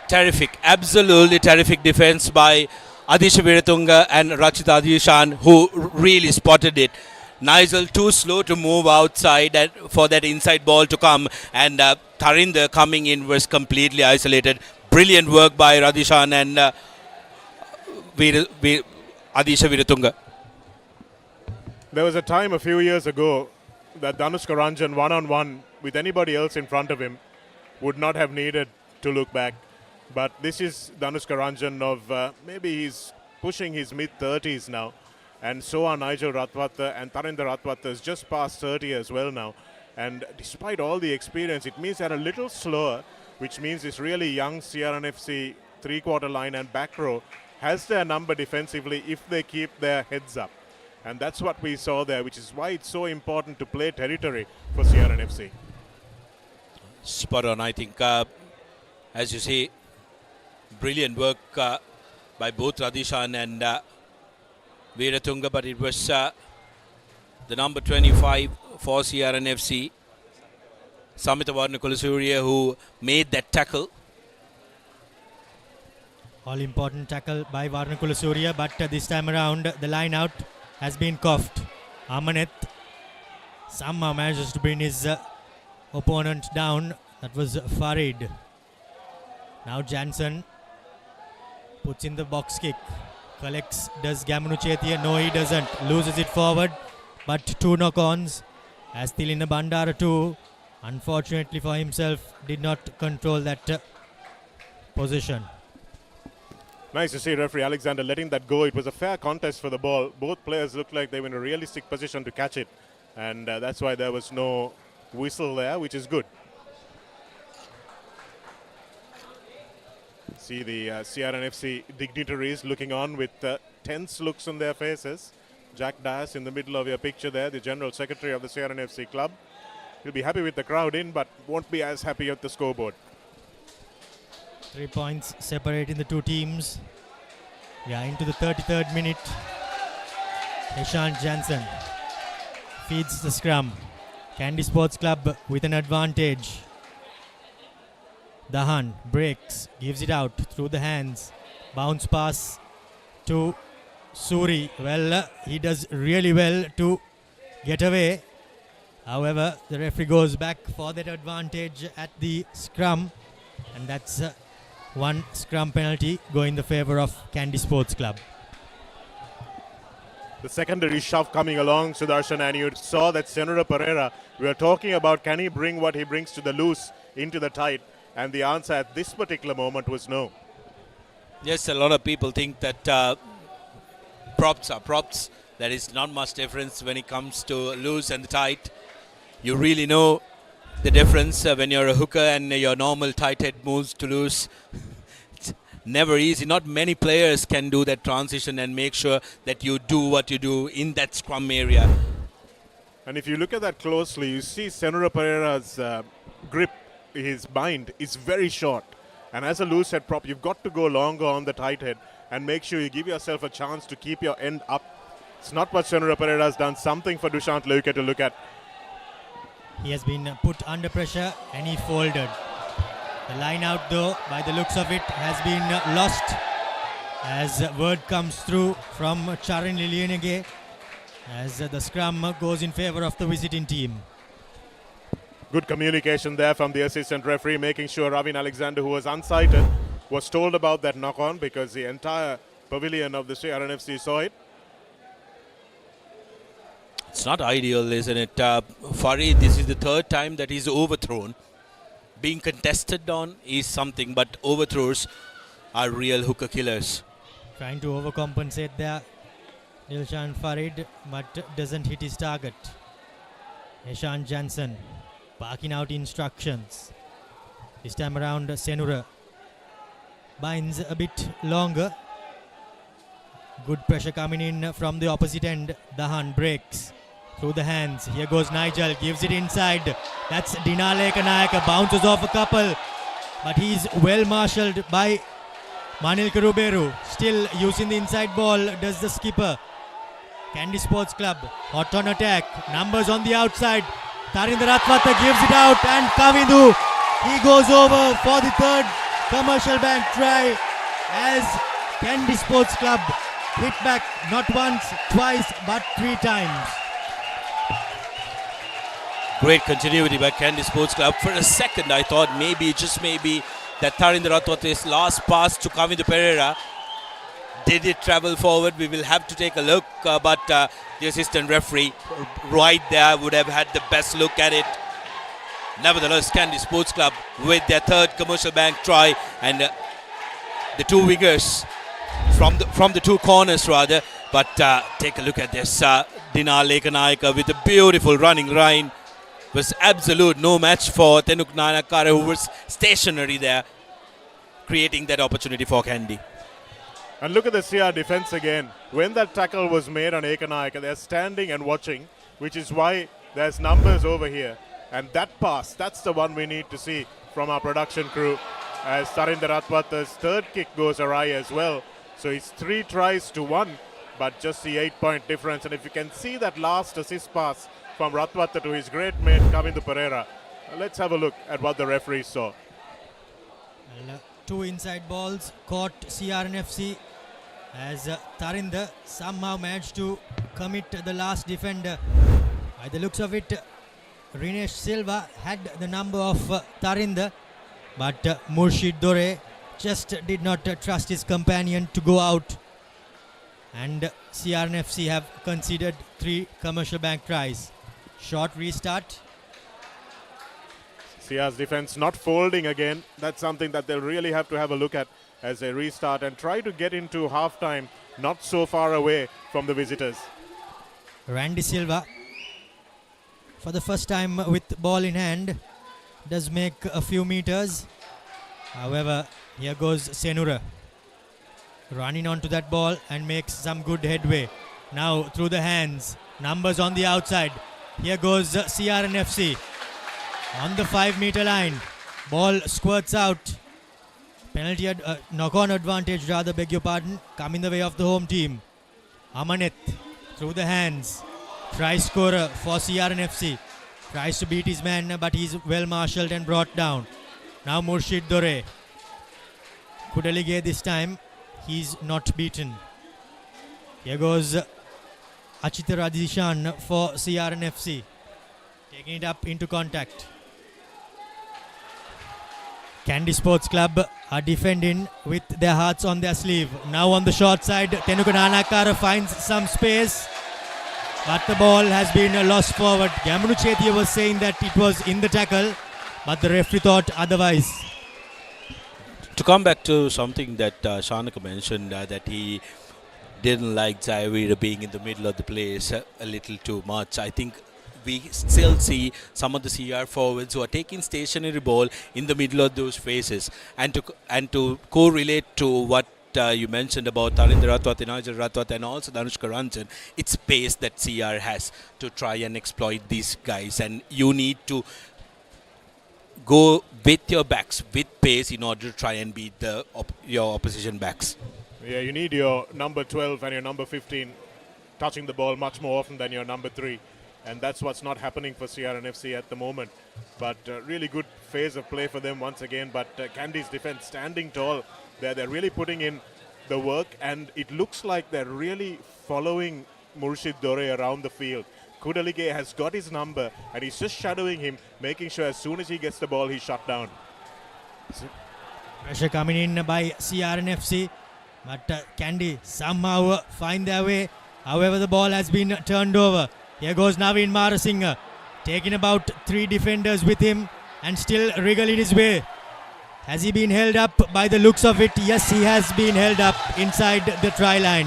Terrific, absolutely terrific defense by Adisha Viratunga and Rachita Adishan, who really spotted it. Nigel too slow to move outside and for that inside ball to come, and Tarinder coming in was completely isolated. Brilliant work by Radishan and Adisha Viratunga. There was a time a few years ago that Danushka Ranjan one-on-one with anybody else in front of him would not have needed to look back. But this is Danushka Ranjan of maybe he's pushing his mid-30s now. And so are Nigel Ratwata, and Tarinder Ratwata is just past 30 as well now. And despite all the experience, it means they're a little slower, which means this really young CR&FC three-quarter line and back row has their number defensively if they keep their heads up. And that's what we saw there, which is why it's so important to play territory for CR&FC. Spot on, I think. As you say, brilliant work by both Radishan and Viratunga, but it was the number 25 for CR&FC, Samita Varnakulasuriya, who made that tackle. All important tackle by Varnakulasuriya, but this time around the line out has been coughed. Amanet somehow manages to bring his opponent down. That was Farid. Now Jansen puts in the box kick. Collects, does Gamanu Chetia? No, he doesn't. Loses it forward, but two knock-ons. As Tilina Bandara too, unfortunately for himself, did not control that position. Nice to see referee Alexander letting that go. It was a fair contest for the ball. Both players looked like they were in a realistic position to catch it. And that's why there was no whistle there, which is good. See the CR&FC dignitaries looking on with tense looks on their faces. Jack Dias in the middle of your picture there, the General Secretary of the CR&FC club. He'll be happy with the crowd in, but won't be as happy at the scoreboard. 3 points separating the two teams. We are into the 33rd minute. Heshant Jansen feeds the scrum. Kandy Sports Club with an advantage. Dahan breaks, gives it out through the hands. Bounce pass to Suri. Well, he does really well to get away. However, the referee goes back for that advantage at the scrum. And that's one scrum penalty going in the favour of Kandy Sports Club. The secondary shove coming along, Sudarshan, and you saw that Senora Pereira, we were talking about can he bring what he brings to the loose into the tight, and the answer at this particular moment was no. Yes, a lot of people think that props are props. There is not much difference when it comes to loose and the tight. You really know the difference when you're a hooker and your normal tight head moves to loose. It's never easy. Not many players can do that transition and make sure that you do what you do in that scrum area. And if you look at that closely, you see Senora Pereira's grip, his bind is very short. And as a loose head prop, you've got to go longer on the tight head and make sure you give yourself a chance to keep your end up. It's not what Senora Pereira has done. Something for Dushant Leuke to look at. He has been put under pressure and he folded. The line out though, by the looks of it, has been lost as word comes through from Charan Lilienege as the scrum goes in favour of the visiting team. Good communication there from the assistant referee, making sure Ravin Alexander, who was unsighted, was told about that knock-on because the entire pavilion of the CR&FC saw it. It's not ideal, isn't it? Farid, this is the third time that he's overthrown. Being contested on is something, but overthrows are real hooker killers. Trying to overcompensate there, Dilshan Farid, but doesn't hit his target. Ishan Jansen barking out instructions. This time around, Senura binds a bit longer. Good pressure coming in from the opposite end. Dahan breaks through the hands. Here goes Nigel, gives it inside. That's Dinale Kanayaka, bounces off a couple, but he's well marshalled by Manilka Ruberu. Still using the inside ball, does the skipper. Kandy Sports Club, hot on attack. Numbers on the outside. Tarinder Ratwata gives it out, and Kavindu, he goes over for the third commercial bank try as Kandy Sports Club hit back not once, twice, but 3 times. Great continuity by Kandy Sports Club. For a second, I thought maybe, just maybe, that Tarinder Ratwate's last pass to Kavindu Pereira, did it travel forward? We will have to take a look, but the assistant referee right there would have had the best look at it. Nevertheless, Kandy Sports Club with their third commercial bank try, and the two wingers from the two corners rather. But take a look at this. Dinar Lekanayaka with a beautiful running line. Was absolute no match for Tenuk Nanakara, who was stationary there, creating that opportunity for Kandy. And look at the CR defense again. When that tackle was made on Ekanayaka, they're standing and watching, which is why there's numbers over here. And that pass, that's the one we need to see from our production crew, as Tarinder Ratwata's third kick goes awry as well. So it's 3 tries to 1, but just the 8-point difference. And if you can see that last assist pass from Ratwata to his great mate Kavindu Pereira, let's have a look at what the referee saw. Well, 2 inside balls caught CR&FC as Tarinder somehow managed to commit the last defender. By the looks of it, Rinesh Silva had the number of Tarinder, but Murshid Dore just did not trust his companion to go out. And CR&FC have conceded 3 commercial bank tries. Short restart. CR's defense not folding again. That's something that they'll really have to have a look at as they restart and try to get into halftime not so far away from the visitors. Randy Silva, for the first time with ball in hand, does make a few meters. However, here goes Senura, running onto that ball and makes some good headway. Now through the hands, numbers on the outside. Here goes CR&FC on the 5-meter line. Ball squirts out. Penalty, knock-on advantage rather, beg your pardon, coming the way of the home team. Amaneth through the hands. Try scorer for CR&FC. Tries to beat his man, but he's well marshalled and brought down. Now Murshid Dore. Kudalige this time, he's not beaten. Here goes Achita Radishan for CR&FC. Taking it up into contact. Kandy Sports Club are defending with their hearts on their sleeve. Now on the short side, Tenuka Nanakara finds some space, but the ball has been lost forward. Gamunu Chetia was saying that it was in the tackle, but the referee thought otherwise. To come back to something that Shanaka mentioned, that he didn't like Zaire being in the middle of the place a little too much. I think we still see some of the CR forwards who are taking stationary ball in the middle of those phases. And to correlate to what you mentioned about Tarinder Ratwat, Nigel Ratwat and also Danushka Ranjan, it's pace that CR has to try and exploit these guys. And you need to go with your backs, with pace, in order to try and beat your opposition backs. Yeah, you need your number 12 and your number 15 touching the ball much more often than your number 3. And that's what's not happening for CR&FC at the moment. But really good phase of play for them once again. But Kandy's defense standing tall. They're really putting in the work. And it looks like they're really following Murshid Dore around the field. Kudalige has got his number and he's just shadowing him, making sure as soon as he gets the ball, he's shut down. Pressure coming in by CR&FC. But Kandy somehow find their way. However, the ball has been turned over. Here goes Naveen Marasinghe, taking about 3 defenders with him and still wriggling his way. Has he been held up by the looks of it? Yes, he has been held up inside the try line.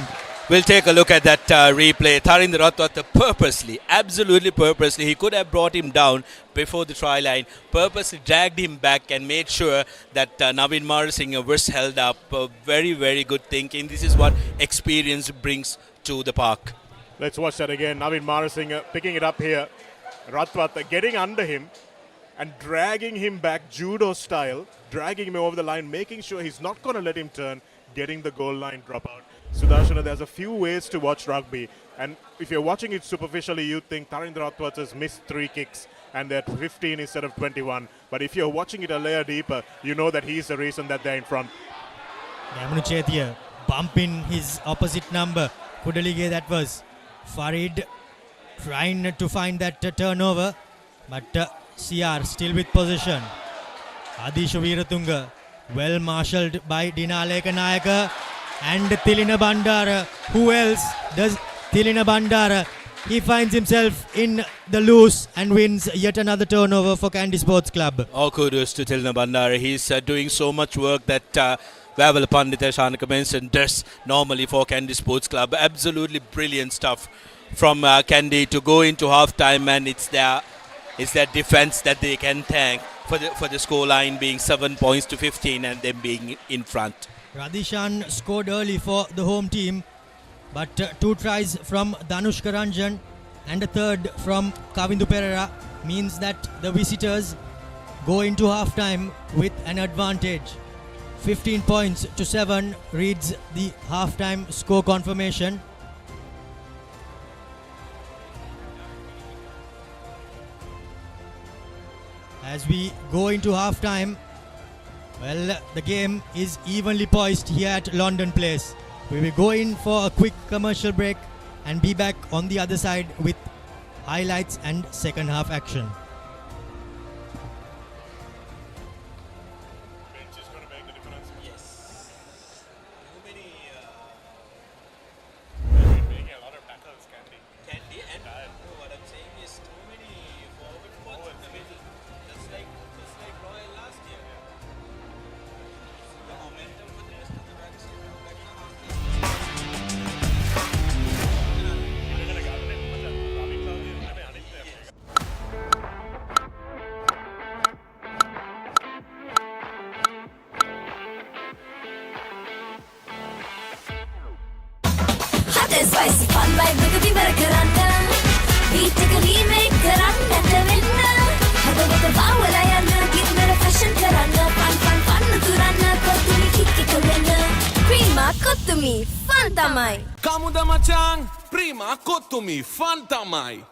We'll take a look at that replay. Tharindra Ratwatha purposely, absolutely purposely, he could have brought him down before the try line, purposely dragged him back and made sure that Naveen Marasinghe was held up. Very, very good thinking. This is what experience brings to the park. Let's watch that again. Naveen Marasinghe picking it up here. Ratwatha getting under him and dragging him back judo style, dragging him over the line, making sure he's not going to let him turn, getting the goal line drop out. Sudarshana, there's a few ways to watch rugby, and if you're watching it superficially, you think Tharindra Ratwatha has missed 3 kicks and they're 15 instead of 21. But if you're watching it a layer deeper, you know that he's the reason that they're in front. Yamunu Chethiya bumping his opposite number. Kudalige, that was. Farid trying to find that turnover, but CR still with possession. Adisha Veeratunga well marshalled by Dinaleka Nayaka and Thilina Bandara. Who else does Thilina Bandara? He finds himself in the loose and wins yet another turnover for Kandy Sports Club. All kudos to Thilina Bandara. He's doing so much work that Vavel Pandita Shanaka mentioned does normally for Kandy Sports Club. Absolutely brilliant stuff from Kandy to go into half-time, and it's their defense that they can thank for the score line being 7 points to 15 and them being in front. Radhishan scored early for the home team, but 2 tries from Danushka Ranjan and a third from Kavindu Perera means that the visitors go into half-time with an advantage. 15 points to 7 reads the half-time score confirmation. As we go into half-time, well, the game is evenly poised here at Longdon Place. We will go in for a quick commercial break and be back on the other side with highlights and second half action. Bench is going to make the difference. Yes. Too many Making a lot of tackles, Kandy. Kandy and what I'm saying is too many forward spots in the middle. Just like Royal last year. The momentum for the rest of the backs is Hot and spicy fun vibe with the Americanana. Beat take a remake, karana, winner. Have a bit of power, I am give me a fashion karana. Fun, turana, kotumi, kick a winner. Prima, kotumi, fantamai. Kamuda machang, prima kottumi, fantamai.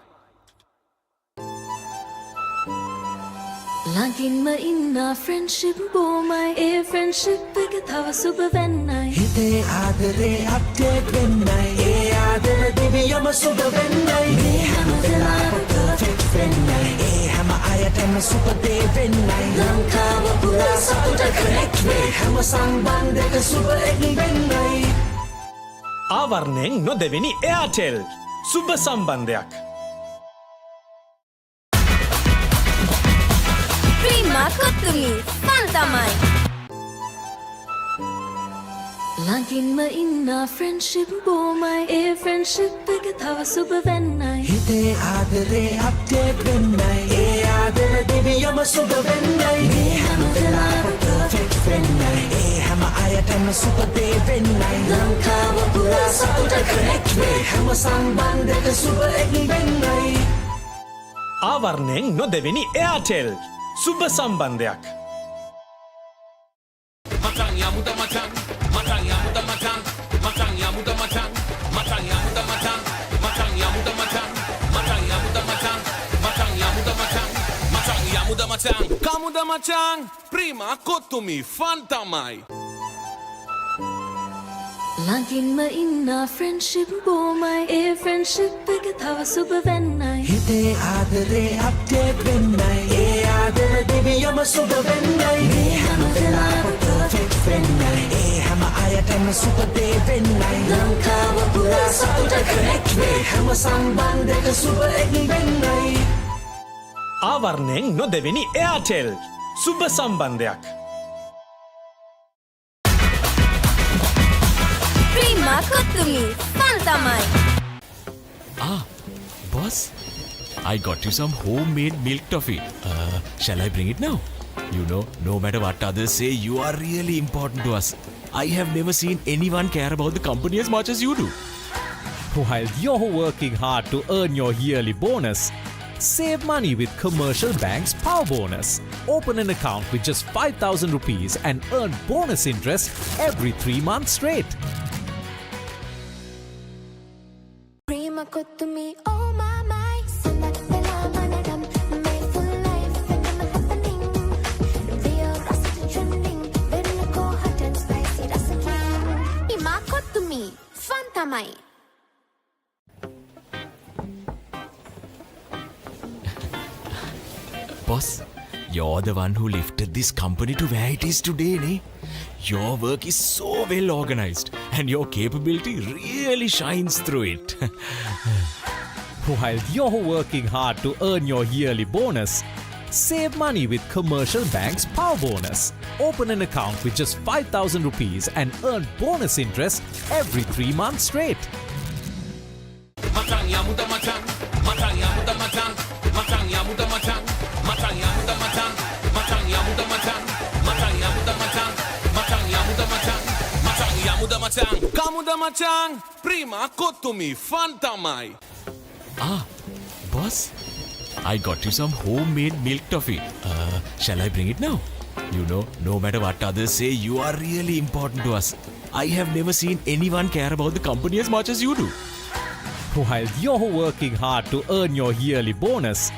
ළඟින්ම ඉන්න friendship බොමයි ඒ friendship එක තව සුබ වෙන්නයි හිතේ ආදරේ update වෙන්නයි ඒ ආදර දෙවියම සුබ වෙන්නයි මේ හැම වෙලාවෙම perfect වෙන්නයි ඒ හැම අයටම සුබ දේ වෙන්නයි ලංකාව පුරා සතුට connect වේ හැම සම්බන්ධයක සුබ එක් වෙන්නයි ආවරණයෙන් නොදෙවෙනි Airtel සුබ සම්බන්ධයක්. Prima kotumi fantamai ළඟින්ම ඉන්න friendship බොමයි ඒ friendship එක තව සුබ වෙන්නයි හිතේ ආදරේ අප්ඩේට් වෙන්නයි ඒ ආදර දෙවියම සුබ වෙන්නයි මේ හැම වෙලාවෙම perfect වෙන්නයි ඒ හැම අයටම සුබ දේ වෙන්නයි ලංකාව පුරා සතුට connect වේ හැම සම්බන්ධයක සුබ එක් වෙන්නයි ආවරණයෙන් නොදෙවෙනි Airtel සුබ සම්බන්ධයක්. Matang yamuda matang, matang yamuda matang, matang yamuda matang, matang yamuda matang, matang yamuda matang, matang yamuda matang, matang yamuda matang, matang yamuda matang. Kamuda matang, prima kottumi, fantamai. ළඟින්ම ඉන්න friendship බොමයි ඒ friendship එක තව සුබ වෙන්නයි හිතේ ආදරේ update වෙන්නයි ඒ ආදර දෙවියම සුබ වෙන්නයි මේ හැම වෙලාවෙම perfect වෙන්නයි ඒ හැම අයට අයටම සුපදේ වෙන්නයි ලංකාව පුරා සතුට කනෙක්ට් වේ හැම සම්බන්ධයක සුබ එක් වෙන්නයි ආවරණයෙන් නොදෙවෙනි එයාටෙල් සුබ සම්බන්ධයක් ප්‍රීමා කොතුමි ෆන් තමයි Ah, boss, I got you some homemade milk toffee. Shall I bring it now? You know, no matter what others say, you are really important to us. I have never seen anyone care about the company as much as you do. While you're working hard to earn your yearly bonus, save money with Commercial Bank's Power Bonus. Open an account with just 5,000 rupees and earn bonus interest every 3 months straight. Prima Kottu Mee oh my my සඳක් වෙලා මනරම් මේ full life එකම happening real rusty trending වෙන්නකෝ hot and spicy recipe Prima Kottu Mee fun තමයි Boss, you're the one who lifted this company to where it is today, ne? Your work is so well organized and your capability really shines through it. While you're working hard to earn your yearly bonus, save money with Commercial Bank's Power Bonus. Open an account with just 5,000 rupees and earn bonus interest every 3 months straight. Matang ya muda matang, matang ya muda matang, matang ya muda matang, matang ya muda matang, matang ya muda matang, matang ya muda matang, matang ya muda matang, matang ya muda matang, kamuda matang, prima kotumi fantamai. Ah, boss, I got you some homemade milk toffee. Shall I bring it now? You know, no matter what others say, you are really important to us. I have never seen anyone care about the company as much as you do. While you're working hard to earn your yearly bonus,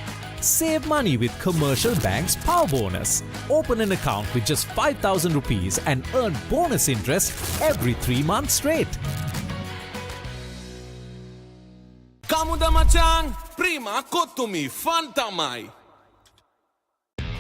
save money with Commercial Bank's Power Bonus. Open an account with just 5,000 rupees and earn bonus interest every 3 months straight. Kamuda matang, prima kotumi fantamai.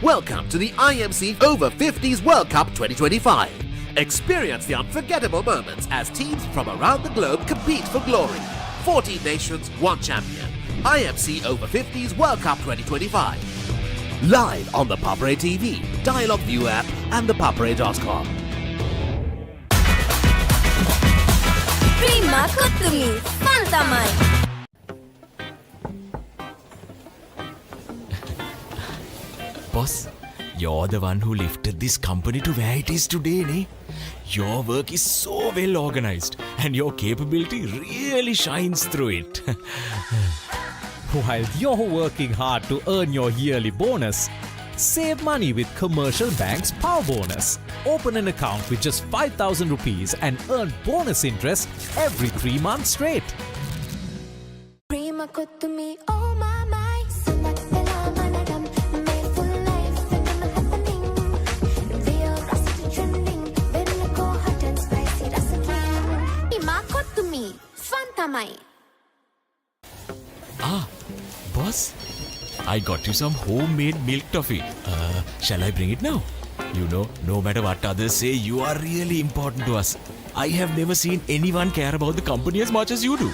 Welcome to the IMC Over 50s World Cup 2025. Experience the unforgettable moments as teams from around the globe compete for glory. 14 nations, 1 champion. IMC Over 50s World Cup 2025. Live on the Papare TV, Dialog ViU App and ThePapare.com. Prima Kottu Mee fun තමයි Boss, you're the one who lifted this company to where it is today, ne? Your work is so well organized and your capability really shines through it. While you're working hard to earn your yearly bonus, save money with Commercial Bank's Power Bonus. Open an account with just 5,000 rupees and earn bonus interest every 3 months straight. Prima Kottu Mee oh my my සඳක් වෙලා මනරම් මේ full life එකම happening real rusty trending වෙන්නකෝ hot and spicy recipe Prima Kottu Mee fun තමයි Ah, boss, I got you some homemade milk toffee. Shall I bring it now? You know, no matter what others say, you are really important to us. I have never seen anyone care about the company as much as you do.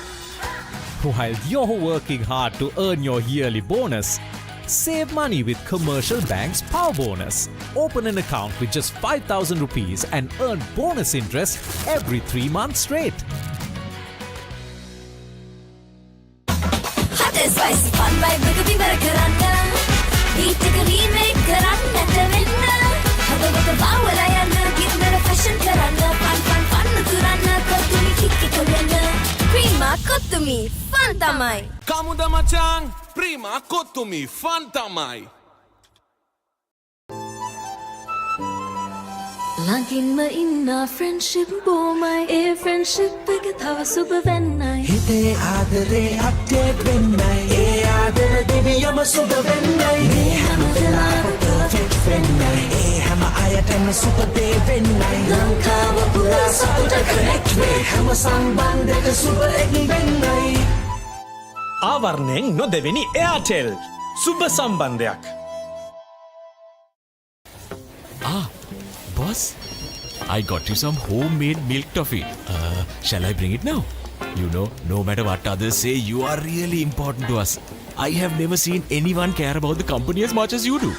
While you're working hard to earn your yearly bonus, save money with Commercial Bank's Power Bonus. Open an account with just 5,000 rupees and earn bonus interest every 3 months straight. hot and spicy fun vibe එක විවර කරන්න beat එක remake කරන්නට වෙන්න හදවත බාවලා යන්න ගින්නර fashion කරන්න fun තුරන්න කොතුමි kick එක වෙන්න ප්‍රීමා කොතුමි ෆන් තමයි Kamuda matang, prima kotumi fantamai. ළඟින්ම ඉන්න friendship බොමයි ඒ friendship එක තව සුබ වෙන්නයි හිතේ ආදරේ අප්ඩේට් වෙන්නයි ඒ ආදර දෙවියම සුබ වෙන්නයි මේ හැම වෙලාවෙම perfect වෙන්නයි ඒ හැම අයටම සුපදේ වෙන්නයි ලංකාව පුරා සතුට connect වේ හැම සම්බන්ධයක සුබ එක් වෙන්නයි ආවරණයෙන් නොදෙවෙනි එයාටෙල් සුබ සම්බන්ධයක් Ah, boss, I got you some homemade milk toffee. Shall I bring it now? You know, no matter what others say, you are really important to us. I have never seen anyone care about the company as much as you do.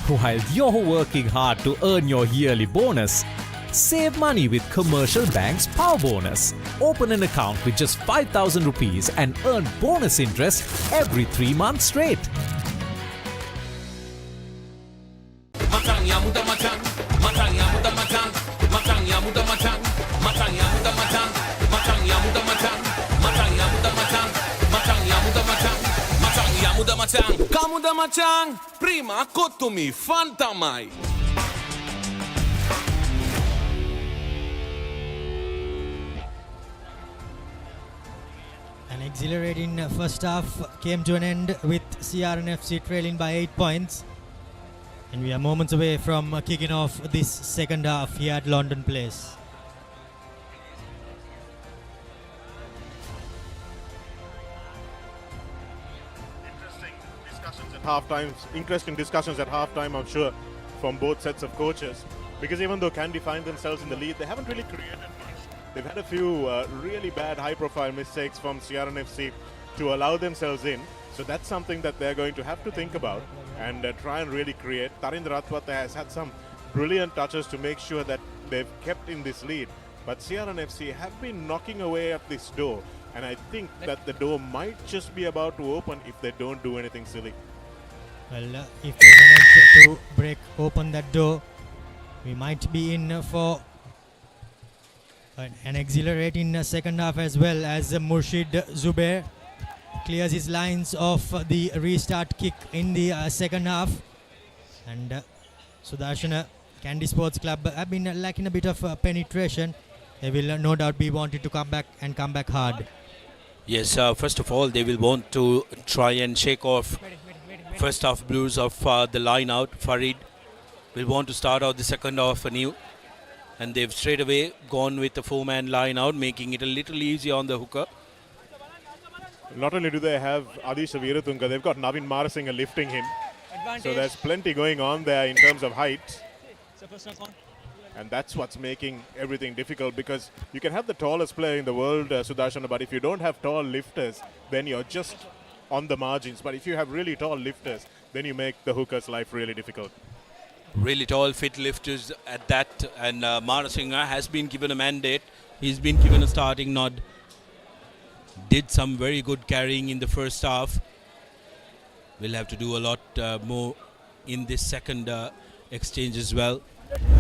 While you're working hard to earn your yearly bonus, save money with Commercial Bank's Power Bonus. Open an account with just 5,000 rupees and earn bonus interest every 3 months straight. Matang ya muda matang, matang ya muda matang, matang ya muda matang, matang ya muda matang, matang ya muda matang, matang ya muda matang, matang ya muda matang, matang ya muda matang, kamuda matang, prima kotumi fantamai. An exhilarating first half came to an end with CR&FC trailing by 8 points. And we are moments away from kicking off this second half here at Longdon Place. Interesting discussions at halftime, I'm sure, from both sets of coaches. Because even though Kandy find themselves in the lead, they haven't really created much. They've had a few really bad high-profile mistakes from CR&FC to allow themselves in. So that's something that they're going to have to think about and try and really create. Tarindra Ratwata has had some brilliant touches to make sure that they've kept in this lead. But CR&FC have been knocking away at this door. And I think that the door might just be about to open if they don't do anything silly. Well, if they manage to break open that door, we might be in for an exhilarating second half as well, as Murshid Zubair clears his lines of the restart kick in the second half. And Sudarshana, Kandy Sports Club have been lacking a bit of penetration. They will no doubt be wanting to come back and come back hard. Yes, first of all, they will want to try and shake off first half blues of the line out. Farid will want to start out the second half anew. And they've straight away gone with the 4-man line out, making it a little easier on the hooker. Not only do they have Adisha Veeratunga, they've got Navin Marasinghe lifting him. So there's plenty going on there in terms of height. And that's what's making everything difficult, because you can have the tallest player in the world, Sudarshana, but if you don't have tall lifters, then you're just on the margins. But if you have really tall lifters, then you make the hooker's life really difficult. Really tall, fit lifters at that. And Marasinghe has been given a mandate. He's been given a starting nod. Did some very good carrying in the first half. We'll have to do a lot more in this second exchange as well.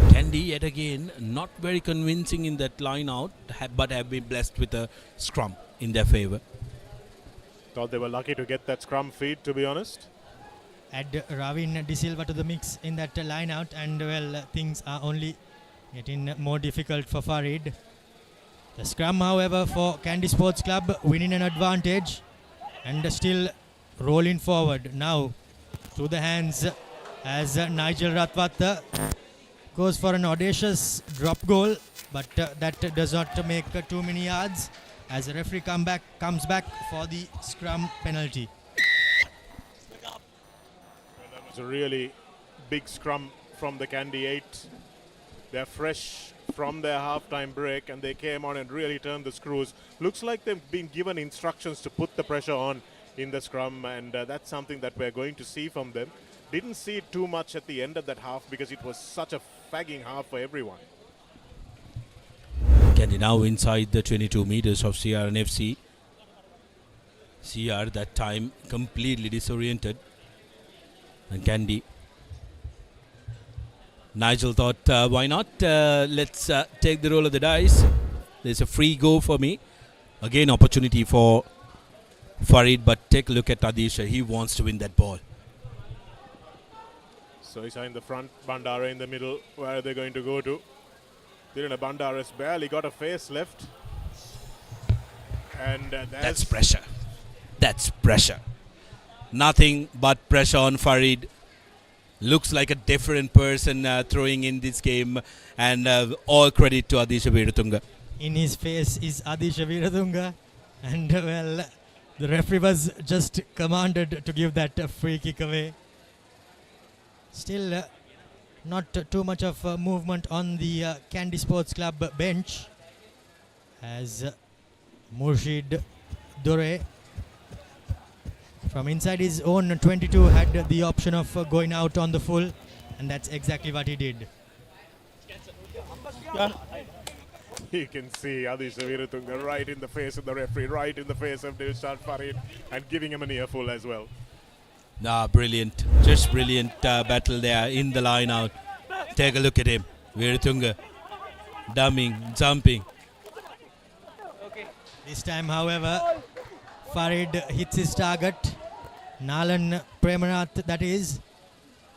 Kandy yet again not very convincing in that line out, but have been blessed with a scrum in their favour. Thought they were lucky to get that scrum feed, to be honest. Add Ravin De Silva to the mix in that line out, and well, things are only getting more difficult for Farid. The scrum, however, for Kandy Sports Club winning an advantage and still rolling forward now through the hands as Nigel Ratwata goes for an audacious drop goal, but that does not make too many yards as the referee comes back for the scrum penalty. Well, that was a really big scrum from the Kandy 8. They're fresh from their half-time break and they came on and really turned the screws. Looks like they've been given instructions to put the pressure on in the scrum, and that's something that we're going to see from them. Didn't see it too much at the end of that half because it was such a fagging half for everyone. Kandy now inside the 22 meters of CR&FC. CR that time completely disoriented. And Kandy. Nigel thought, why not? Let's take the roll of the dice. There's a free go for me. Again, opportunity for Farid, but take a look at Adisha. He wants to win that ball. So he's in the front, Bandara in the middle. Where are they going to go to? Dirana Bandara's barely got a face left. And that's pressure. That's pressure. Nothing but pressure on Farid. Looks like a different person throwing in this game, and all credit to Adisha Veeratunga. In his face is Adisha Veeratunga, and well, the referee was just commanded to give that free kick away. Still, not too much of movement on the Kandy Sports Club bench, as Murshid Dore from inside his own 22 had the option of going out on the full, and that's exactly what he did. You can see Adisha Veeratunga right in the face of the referee, right in the face of Dilshad Farid, and giving him an earful as well. Nah, brilliant. Just brilliant battle there in the line out. Take a look at him. Veeratunga dumbing, jumping. This time, however, Farid hits his target. Nalan Premanath, that is,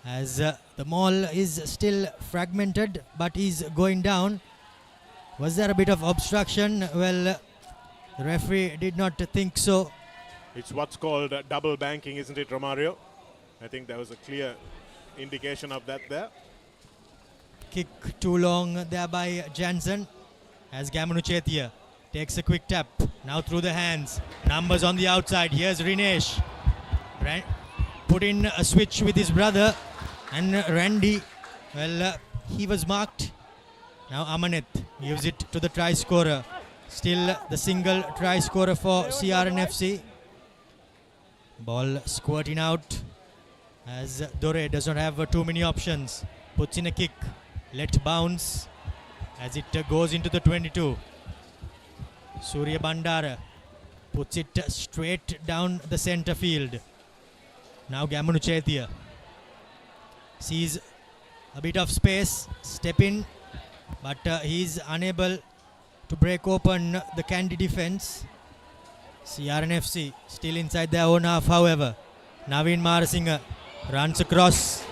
as the maul is still fragmented, but he's going down. Was there a bit of obstruction? Well, the referee did not think so. It's what's called double banking, isn't it, Romario? I think there was a clear indication of that there. Kick too long there by Jansen, as Gamanu Chetia takes a quick tap. Now through the hands. Numbers on the outside. Here's Rinesh. Put in a switch with his brother. And Randy, well, he was marked. Now Amanit gives it to the try scorer. Still the single try scorer for CR&FC. Ball squirting out as Dore does not have too many options. Puts in a kick. Let bounce as it goes into the 22. Surya Bandara puts it straight down the center field. Now Gamanu Chetia sees a bit of space, step in, but he's unable to break open the Kandy defense. CR&FC still inside their own half, however. Naveen Marasinga runs across,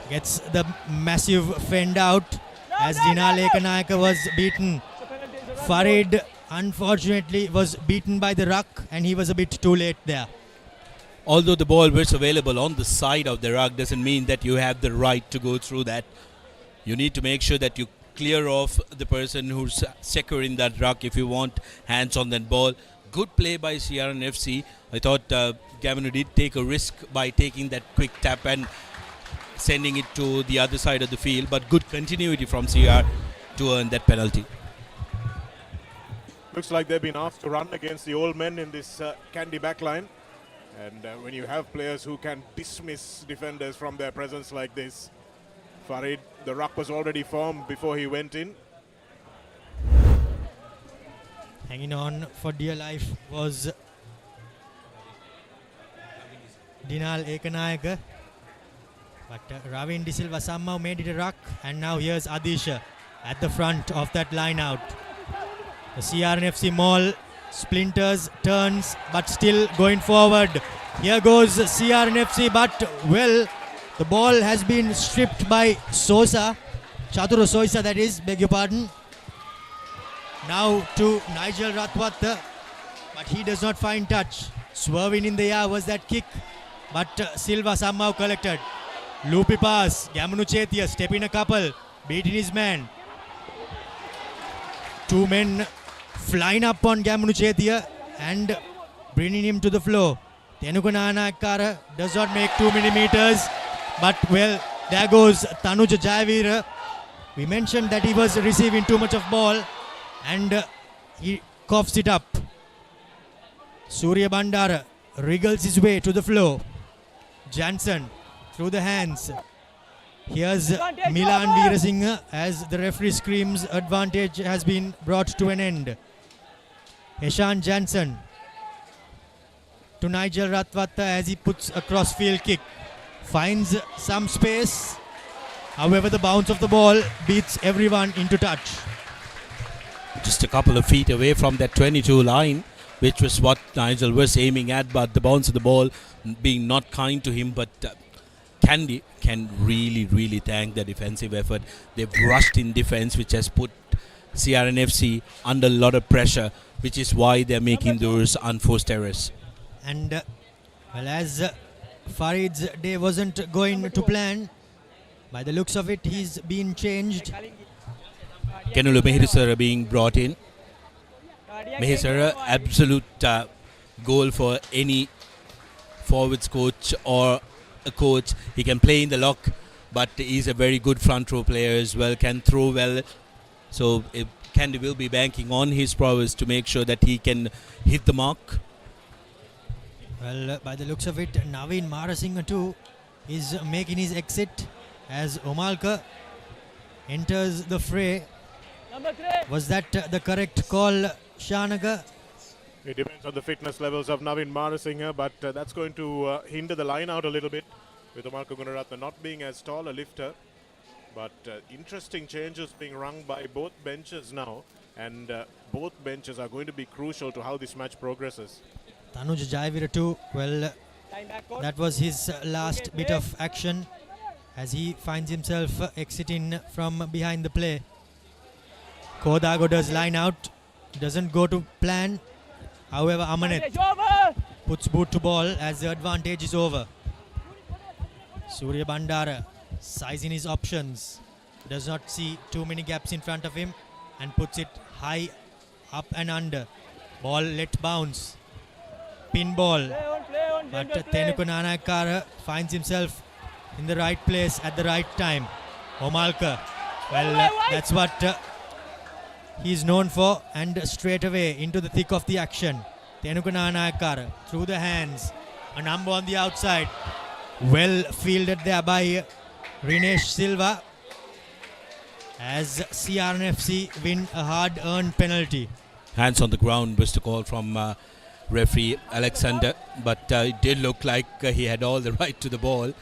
gets the massive fend out as Dinal Ekanayaka was beaten. Farid unfortunately was beaten by the ruck, and he was a bit too late there. Although the ball was available on the side of the ruck, doesn't mean that you have the right to go through that. You need to make sure that you clear off the person who's securing that ruck if you want hands on that ball. Good play by CR&FC. I thought Gamanu did take a risk by taking that quick tap and sending it to the other side of the field, but good continuity from CR to earn that penalty. Looks like they've been asked to run against the old men in this Kandy backline. And when you have players who can dismiss defenders from their presence like this, Farid, the ruck was already formed before he went in. Hanging on for dear life was Dinal Ekanayaka. But Ravin De Silva somehow made it a ruck, and now here's Adisha at the front of that line out. The CR&FC maul splinters, turns, but still going forward. Here goes CR&FC, but well, the ball has been stripped by Sosa. Chaturo Soisa, that is, beg your pardon. Now to Nigel Ratwath, but he does not find touch. Swerving in the air was that kick, but Silva somehow collected. Loopy pass, Gamanu Chetia stepping a couple, beating his man. Two men flying up on Gamanu Chetia and bringing him to the floor. Tenukana Anakara does not make too many meters, but well, there goes Tanuja Jayavira. We mentioned that he was receiving too much of ball, and he coughs it up. Surya Bandara wriggles his way to the floor. Jansen through the hands. Here's Milan Veerasinghe as the referee screams advantage has been brought to an end. Heshan Jansen to Nigel Ratwath as he puts a cross-field kick. Finds some space. However, the bounce of the ball beats everyone into touch. Just a couple of feet away from that 22 line, which was what Nigel was aiming at, but the bounce of the ball being not kind to him. But Kandy can really thank the defensive effort. They've rushed in defense, which has put CR&FC under a lot of pressure, which is why they're making those unforced errors. And well, as Farid's day wasn't going to plan, by the looks of it, he's been changed. Kenulu Mehisara being brought in. Mehisara, absolute goal for any forwards coach or a coach. He can play in the lock, but he's a very good front row player as well, can throw well. So Kandy will be banking on his prowess to make sure that he can hit the mark. Well, by the looks of it, Naveen Marasinghe too is making his exit as Omalka enters the fray. Was that the correct call, Shanaga? It depends on the fitness levels of Naveen Marasinghe, but that's going to hinder the line out a little bit, with Omalka Gunaratne not being as tall a lifter. But interesting changes being rung by both benches now, and both benches are going to be crucial to how this match progresses. Tanuj Jayavira too, well, that was his last bit of action as he finds himself exiting from behind the play. Kodagoda's line out doesn't go to plan. However, Amaneth puts boot to ball as the advantage is over. Surya Bandara sizing his options, does not see too many gaps in front of him and puts it high up and under. Ball let bounce. Pin ball. But Tenuka Nanakara finds himself in the right place at the right time. Omalka, well, that's what he's known for, and straight away into the thick of the action. Tenuka Nanakara through the hands. A number on the outside. Well fielded there by Rinesh Silva as CR&FC win a hard-earned penalty. Hands on the ground was the call from referee Alexander, but it did look like he had all the right to the ball.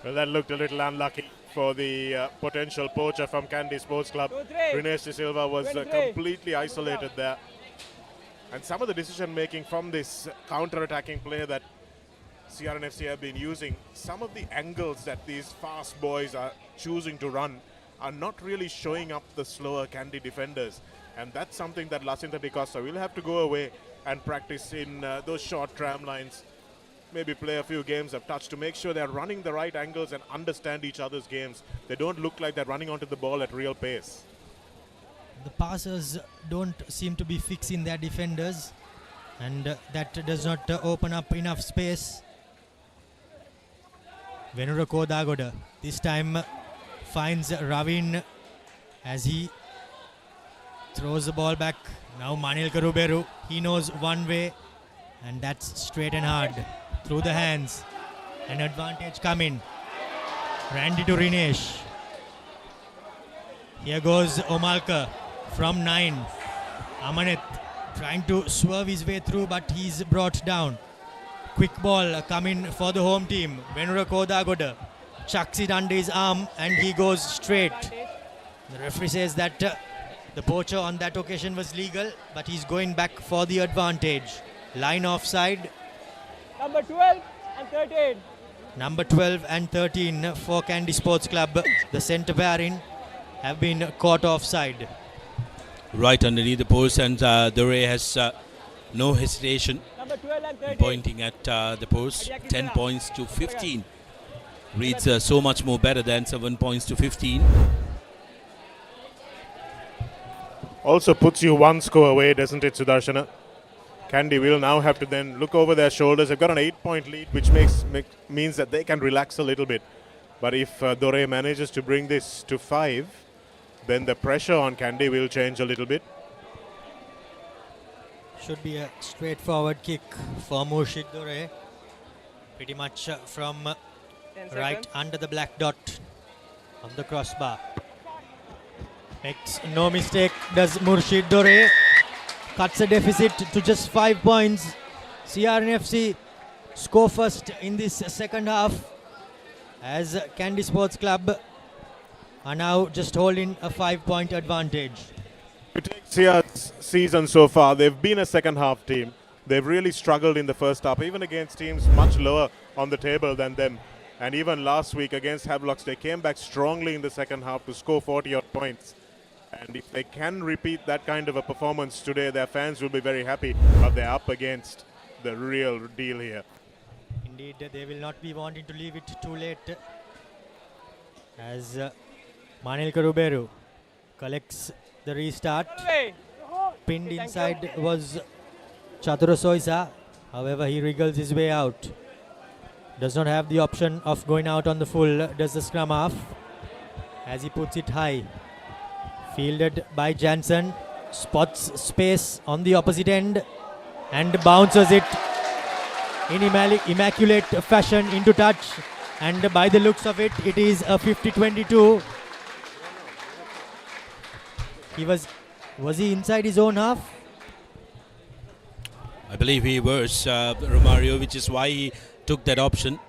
Well, that looked a little unlucky for the potential poacher from Kandy Sports Club. Rinesh De Silva was completely isolated there. And some of the decision making from this counter-attacking play that CR&FC have been using, some of the angles that these fast boys are choosing to run are not really showing up the slower Kandy defenders. And that's something that Lacinta Di Costa will have to go away and practice in those short tram lines. Maybe play a few games of touch to make sure they're running the right angles and understand each other's games. They don't look like they're running onto the ball at real pace. The passers don't seem to be fixing their defenders, and that does not open up enough space. Venura Kodagoda this time finds Ravin as he throws the ball back. Now Manilka Ruberu, he knows one way, and that's straight and hard through the hands. An advantage coming. Randy to Rinesh. Here goes Omalka from 9. Amaneth trying to swerve his way through, but he's brought down. Quick ball coming for the home team. Venura Kodagoda chucks it under his arm and he goes straight. The referee says that the poacher on that occasion was legal, but he's going back for the advantage. Line offside. Number 12 and 13. Number 12 and 13 for Kandy Sports Club. The centre pairing have been caught offside. Right underneath the post, and Dore has no hesitation Number 12 and 13. pointing at the post. 10 points to 15. Reads so much more better than 7 points to 15. Also puts you one score away, doesn't it, Sudarshana? Kandy will now have to then look over their shoulders. They've got an 8-point lead, which means that they can relax a little bit. But if Dore manages to bring this to 5, then the pressure on Kandy will change a little bit. Should be a straightforward kick for Murshid Dore. Pretty much from right under the black dot on the crossbar. Makes no mistake, does Murshid Dore. Cuts a deficit to just 5 points. CR&FC score first in this second half, as Kandy Sports Club are now just holding a 5-point advantage. To take CR's season so far, they've been a second half team. They've really struggled in the first half, even against teams much lower on the table than them. And even last week against Havelocks, they came back strongly in the second half to score 40-odd points. And if they can repeat that kind of a performance today, their fans will be very happy. But they're up against the real deal here. Indeed, they will not be wanting to leave it too late, as Manilka Ruberu collects the restart. Pinned inside was Chatura Soisa. However, he wriggles his way out. Does not have the option of going out on the full, does the scrum half, as he puts it high. Fielded by Jansen, spots space on the opposite end and bounces it in immaculate fashion into touch, and by the looks of it, it is a 50-22. Was he inside his own half? I believe he was, Romario, which is why he took that option.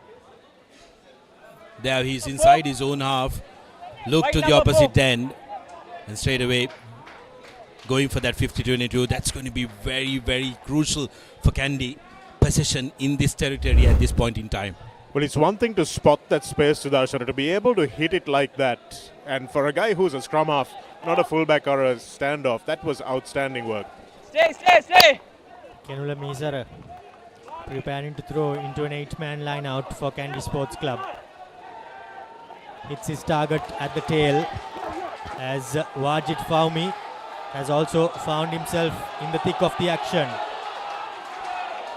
There he's inside his own half, look to the opposite end, and straight away going for that 50-22. That's going to be very, very crucial for Kandy possession in this territory at this point in time. Well, it's one thing to spot that space, Sudarshana, to be able to hit it like that. And for a guy who's a scrum half, not a fullback or a standoff, that was outstanding work. Stay. Kenula Misara preparing to throw into an 8-man line out for Kandy Sports Club. Hits his target at the tail as Wajid Faumi has also found himself in the thick of the action.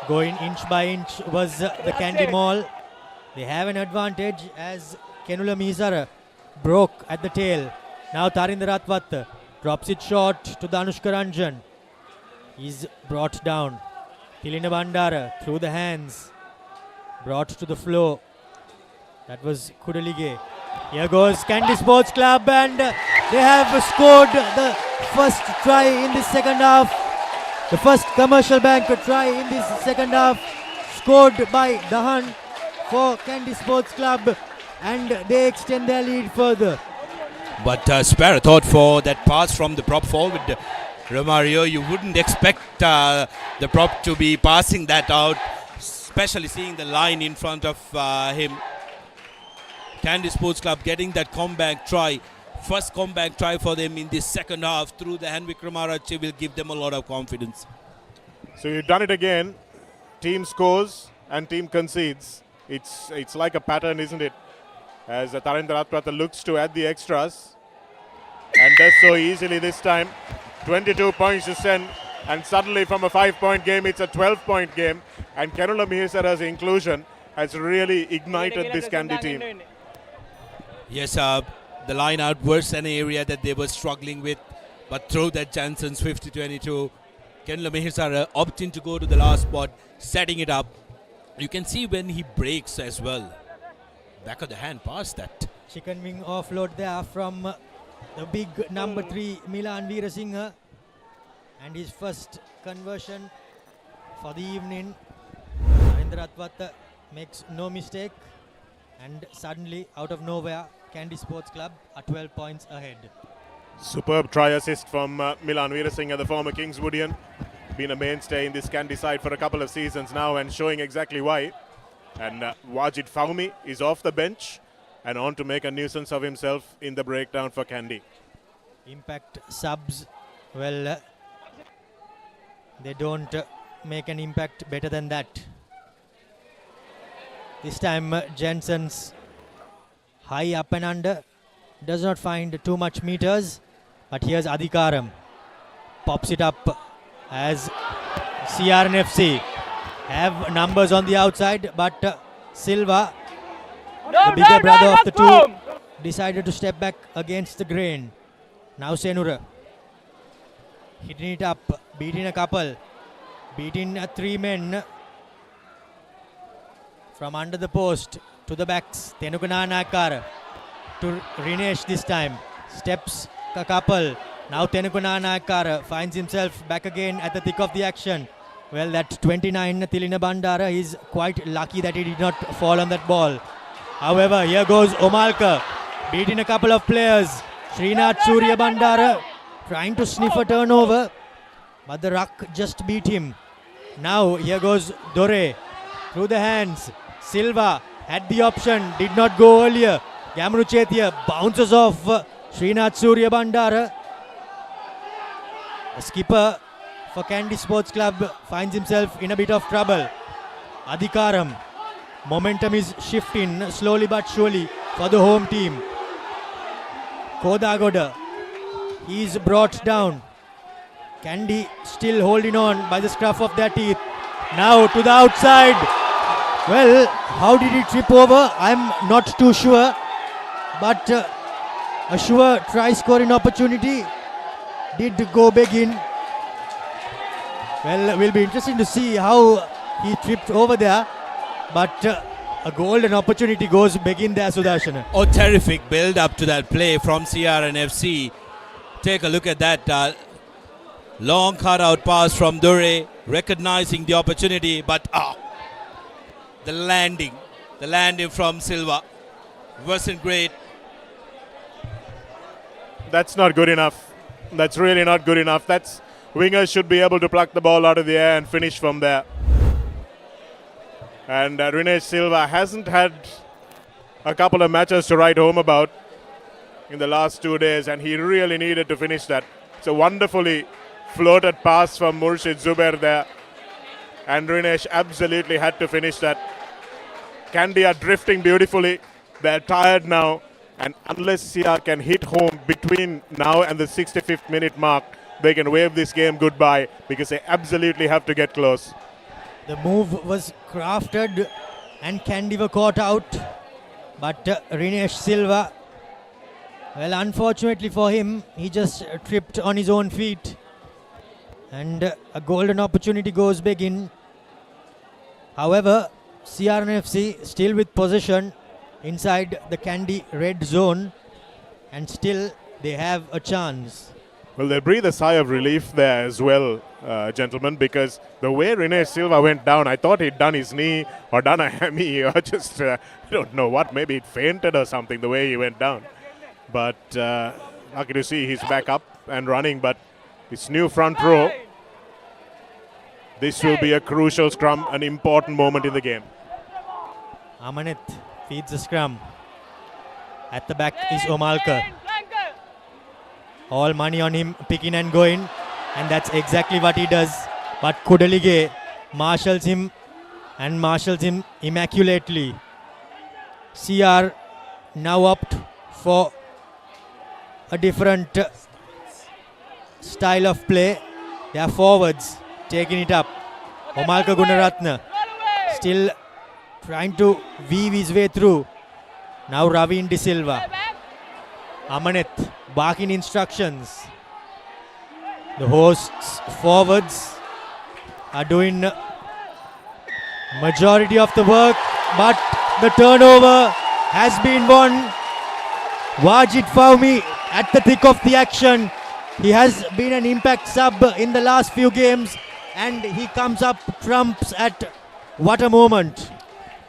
Going inch by inch was the Kandy Mall. They have an advantage as Kenula Misara broke at the tail. Now Tarinder Ratwat drops it short to Danushka Ranjan. He's brought down. Tilina Bandara through the hands. Brought to the floor. That was Kudalige. Here goes Kandy Sports Club, and they have scored the first try in this second half. The first commercial bank try in this second half, scored by Dahan for Kandy Sports Club, and they extend their lead further. But spare a thought for that pass from the prop forward, Romario. You wouldn't expect the prop to be passing that out, especially seeing the line in front of him. Kandy Sports Club getting that comeback try. First comeback try for them in this second half through the Henrik Ramarachi will give them a lot of confidence. So you've done it again. Team scores and team concedes. It's like a pattern, isn't it? As Tarinder Ratwat looks to add the extras and does so easily this time. 22 points to send, and suddenly from a 5-point game it's a 12-point game, and Kenula Mihisara's inclusion has really ignited this Kandy team. Yes, the line out was an area that they were struggling with, but through that Jansen's 50-22, Kenula Mihisara opting to go to the last spot, setting it up. You can see when he breaks as well. Back of the hand past that. Chicken wing offload there from the big number 3 Milan Veerasinghe, and his first conversion for the evening. Narendra Ratwat makes no mistake, and suddenly out of nowhere Kandy Sports Club are 12 points ahead. Superb try assist from Milan Veerasinghe, the former Kingswoodian. Been a mainstay in this Kandy side for a couple of seasons now, and showing exactly why. And Wajid Faumi is off the bench and on to make a nuisance of himself in the breakdown for Kandy. Impact subs, well, they don't make an impact better than that. This time Jensen's high up and under, does not find too much meters, but here's Adhikaram, pops it up as CR&FC have numbers on the outside, but Silva, the bigger brother of the two, decided to step back against the grain. Now Senura hitting it up, beating a couple, beating 3 men from under the post to the backs. Tenukana Nakar to Rinesh this time, steps a couple. Now Tenukana Nakar finds himself back again at the thick of the action. Well, that 29 Tilina Bandara is quite lucky that he did not fall on that ball. However, here goes Omalka, beating a couple of players. Srinath Surya Bandara trying to sniff a turnover, but the ruck just beat him. Now here goes Dore through the hands. Silva had the option, did not go earlier. Gamru Chetia bounces off Srinath Surya Bandara. The skipper for Kandy Sports Club finds himself in a bit of trouble. Adhikaram, momentum is shifting slowly but surely for the home team. Kodagoda, he is brought down. Kandy still holding on by the scruff of their teeth. Now to the outside. Well, how did he trip over? I'm not too sure. But a sure try scoring opportunity did go big in. Well, it will be interesting to see how he tripped over there. But a golden opportunity goes big in there, Sudarshan. Oh, terrific build up to that play from CR&FC. Take a look at that. Long cut out pass from Dure, recognizing the opportunity, but the landing from Silva wasn't great. That's not good enough. That's really not good enough. Wingers should be able to pluck the ball out of the air and finish from there. And Rinesh Silva hasn't had a couple of matches to write home about in the last 2 days, and he really needed to finish that. It's a wonderfully floated pass from Murshid Zubair there, and Rinesh absolutely had to finish that. Kandy are drifting beautifully. They're tired now, and unless CR can hit home between now and the 65th minute mark, they can wave this game goodbye, because they absolutely have to get close. The move was crafted and Kandy were caught out, but Rinesh Silva, well, unfortunately for him, he just tripped on his own feet, and a golden opportunity goes big in. However, CR&FC still with possession inside the Kandy red zone, and still they have a chance. Well, they breathe a sigh of relief there as well, gentlemen, because the way Rinesh Silva went down, I thought he'd done his knee or done a hammy or just, I don't know what, maybe he'd fainted or something the way he went down. But lucky to see he's back up and running, but his new front row, this will be a crucial scrum, an important moment in the game. Amanit feeds the scrum. At the back is Omalkar. All money on him, picking and going, and that's exactly what he does. But Kudalige marshals him immaculately. CR now opt for a different style of play. They are forwards taking it up. Omalkar Gunaratna still trying to weave his way through. Now Ravin De Silva. Amanit barking instructions. The hosts forwards are doing majority of the work, but the turnover has been won. Wajid Fahmy at the thick of the action. He has been an impact sub in the last few games, and he comes up trumps at what a moment.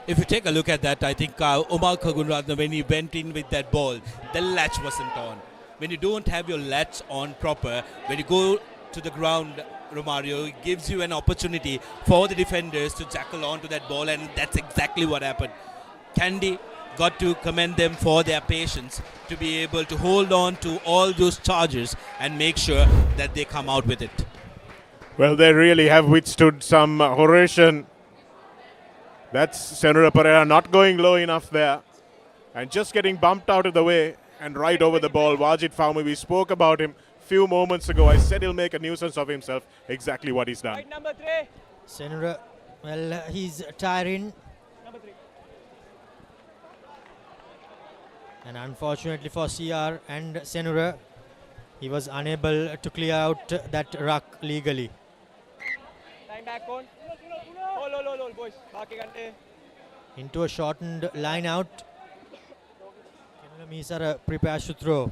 If you take a look at that, I think Omalkar Gunaratne, when he went in with that ball, the latch wasn't on. When you don't have your latch on proper, when you go to the ground, Romario, it gives you an opportunity for the defenders to jackal onto that ball, and that's exactly what happened. Kandy got to commend them for their patience to be able to hold on to all those charges and make sure that they come out with it. Well, they really have withstood some horation. That's Senora Pereira not going low enough there and just getting bumped out of the way and right over the ball. Wajid Fahmy, we spoke about him a few moments ago. I said he'll make a nuisance of himself. Exactly what he's done. Right, number 3. Senora, well, he's tiring. Number 3. And unfortunately for CR and Senora, he was unable to clear out that ruck legally. Time back on. Hold, boys. Into a shortened line out. Misara prepares to throw.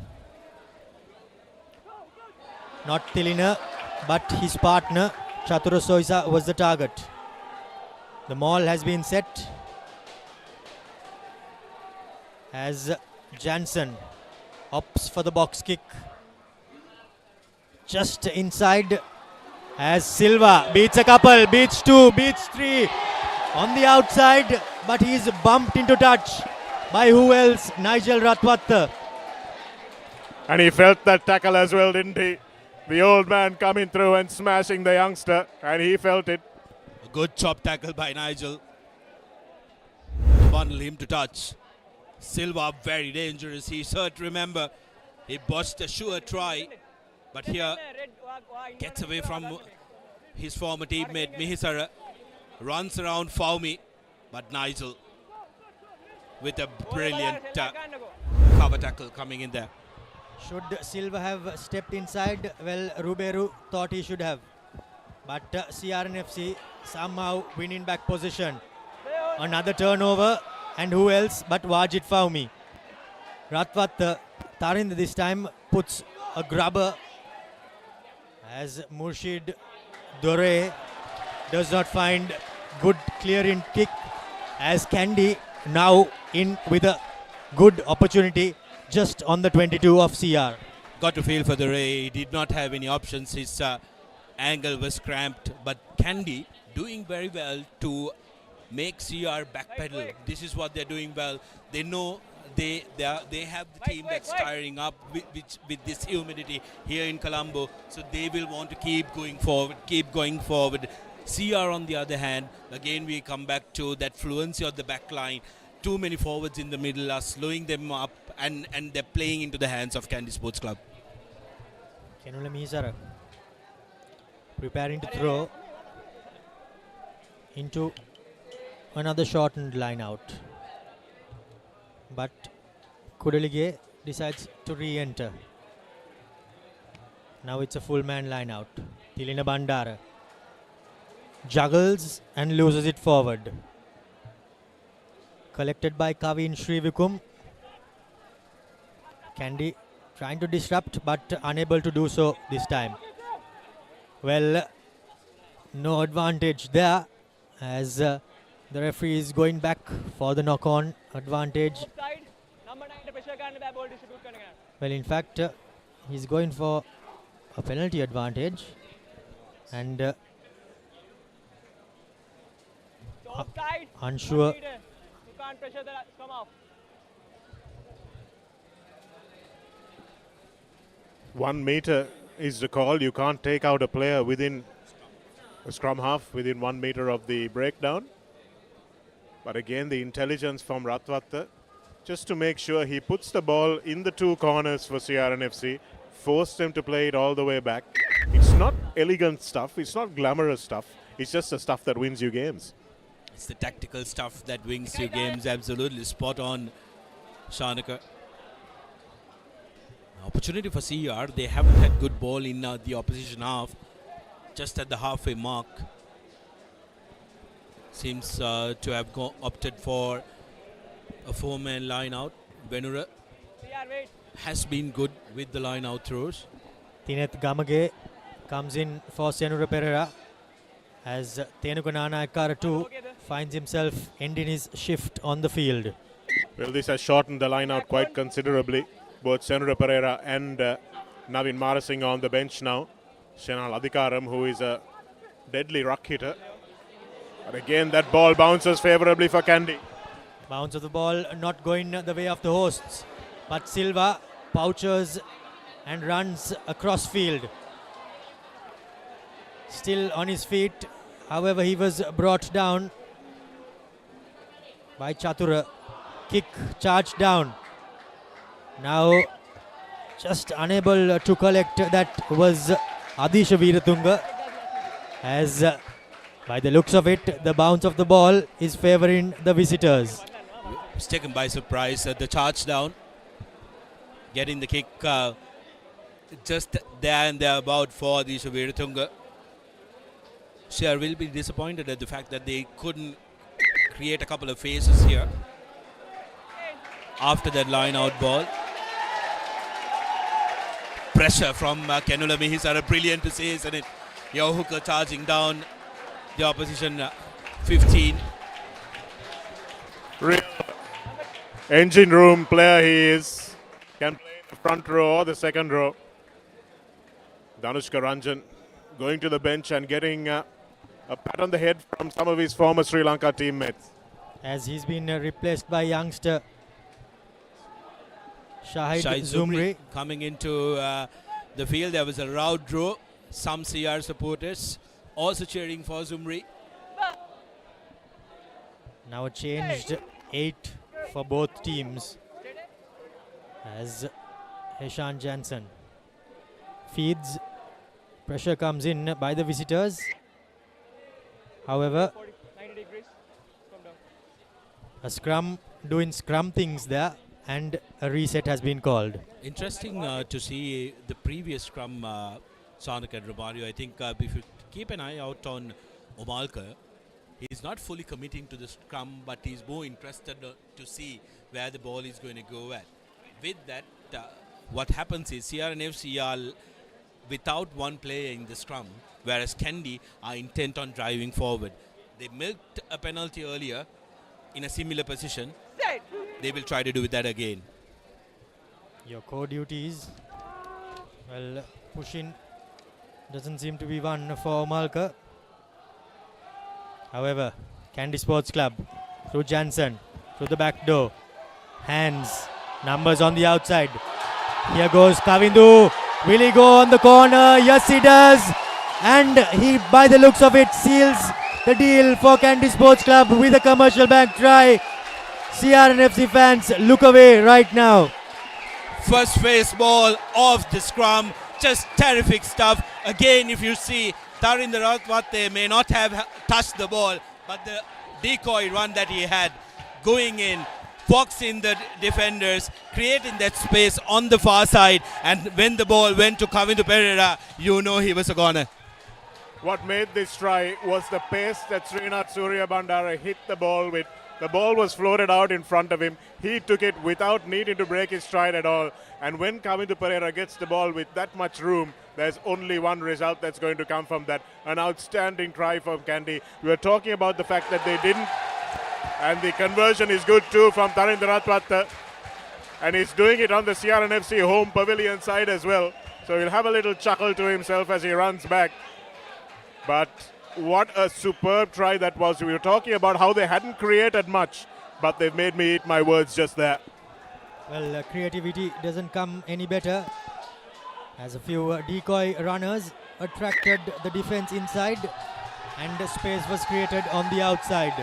Not Tilina, but his partner, Chatura Soisa, was the target. The maul has been set as Jansen opts for the box kick. Just inside as Silva beats a couple, beats 2, beats 3 on the outside, but he's bumped into touch by who else? Nigel Ratwatta. And he felt that tackle as well, didn't he? The old man coming through and smashing the youngster, and he felt it. A good chop tackle by Nigel. Bundle him to touch. Silva very dangerous. He's hurt, remember. He botched a sure try, but here gets away from his former teammate Mihisara. Runs around Fahmy. But Nigel with a brilliant cover tackle coming in there. Should Silva have stepped inside? Well, Ruberu thought he should have. But CR&FC somehow winning back possession. Another turnover, and who else but Wajid Fahmy. Ratwat Tarind this time puts a grubber as Murshid Dore does not find good clearing kick, as Kandy now in with a good opportunity just on the 22 of CR. Got to feel for the Ray. He did not have any options. His angle was cramped, but Kandy doing very well to make CR backpedal. This is what they're doing well. They know they have the team that's tiring up with this humidity here in Colombo, so they will want to keep going forward. CR on the other hand, again we come back to that fluency of the back line. Too many forwards in the middle are slowing them up, and they're playing into the hands of Kandy Sports Club. Kenula Misara preparing to throw into another shortened line out. But Kudalige decides to re-enter. Now it's a full man line out. Tilina Bandara juggles and loses it forward. Collected by Kavin Srivikum. Kandy trying to disrupt but unable to do so this time. Well, no advantage there, as the referee is going back for the knock-on advantage. Well, in fact, he's going for a penalty advantage, and unsure. 1 meter is the call. You can't take out a player within a scrum half, within 1 meter of the breakdown. But again, the intelligence from Ratwat, just to make sure he puts the ball in the two corners for CR&FC, forced them to play it all the way back. It's not elegant stuff, it's not glamorous stuff, it's just the stuff that wins you games. It's the tactical stuff that wins you games. Absolutely spot on, Shanaka. Opportunity for CR. They haven't had good ball in the opposition half. Just at the halfway mark. Seems to have opted for a four-man line out. Venura has been good with the line out throws. Tineth Gamage comes in for Senura Pereira, as Tenukanana Akara 2 finds himself ending his shift on the field. Well, this has shortened the line out quite considerably. Both Senura Pereira and Navin Marasinghe on the bench now. Shenal Adhikaram, who is a deadly ruck hitter. But again, that ball bounces favourably for Kandy. Bounce of the ball not going the way of the hosts, but Silva pouches and runs across field. Still on his feet, however he was brought down by Chatura. Kick charged down. Now just unable to collect, that was Adisha Veeratunga, as by the looks of it, the bounce of the ball is favouring the visitors. Was taken by surprise at the charge down. Getting the kick just there and thereabout for Adisha Veeratunga. CR will be disappointed at the fact that they couldn't create a couple of phases here after that line out ball. Pressure from Kenula Mihisara, brilliant to say, isn't it? Your hooker charging down the opposition 15. Real engine room player he is. Can play in the front row or the second row. Danushka Ranjan going to the bench and getting a pat on the head from some of his former Sri Lanka teammates. As he's been replaced by youngster Shahid Zumri. Coming into the field, there was a loud draw. Some CR supporters also cheering for Zumri. Now a changed 8 for both teams, as Heshan Jansen feeds. Pressure comes in by the visitors. However, A scrum doing scrum things there, and a reset has been called. Interesting to see the previous scrum, Sanak and Romario. I think if you keep an eye out on Omalka, he's not fully committing to the scrum, but he's more interested to see where the ball is going to go at. With that, what happens is CR&FC are without one player in the scrum, whereas Kandy are intent on driving forward. They milked a penalty earlier in a similar position. They will try to do that again. Your core duties, well, pushing doesn't seem to be one for Malka. However, Kandy Sports Club through Jansen, through the back door, hands, numbers on the outside. Here goes Kavindu. Will he go on the corner? Yes, he does. And he, by the looks of it, seals the deal for Kandy Sports Club with a commercial bank try. CR&FC fans look away right now. First phase ball of the scrum, just terrific stuff. Again, if you see, Tarinder Ratwate may not have touched the ball, but the decoy run that he had going in, boxing the defenders, creating that space on the far side, and when the ball went to Kavindu Pereira, you know he was a goner. What made this try was the pace that Srinath Surya Bandara hit the ball with. The ball was floated out in front of him. He took it without needing to break his stride at all. And when Kavindu Pereira gets the ball with that much room, there's only one result that's going to come from that. An outstanding try from Kandy. We were talking about the fact that they didn't. And the conversion is good too from Tarinder Ratwate. And he's doing it on the CR&FC home pavilion side as well. So he'll have a little chuckle to himself as he runs back. But what a superb try that was. We were talking about how they hadn't created much, but they've made me eat my words just there. Well, creativity doesn't come any better, as a few decoy runners attracted the defense inside and space was created on the outside.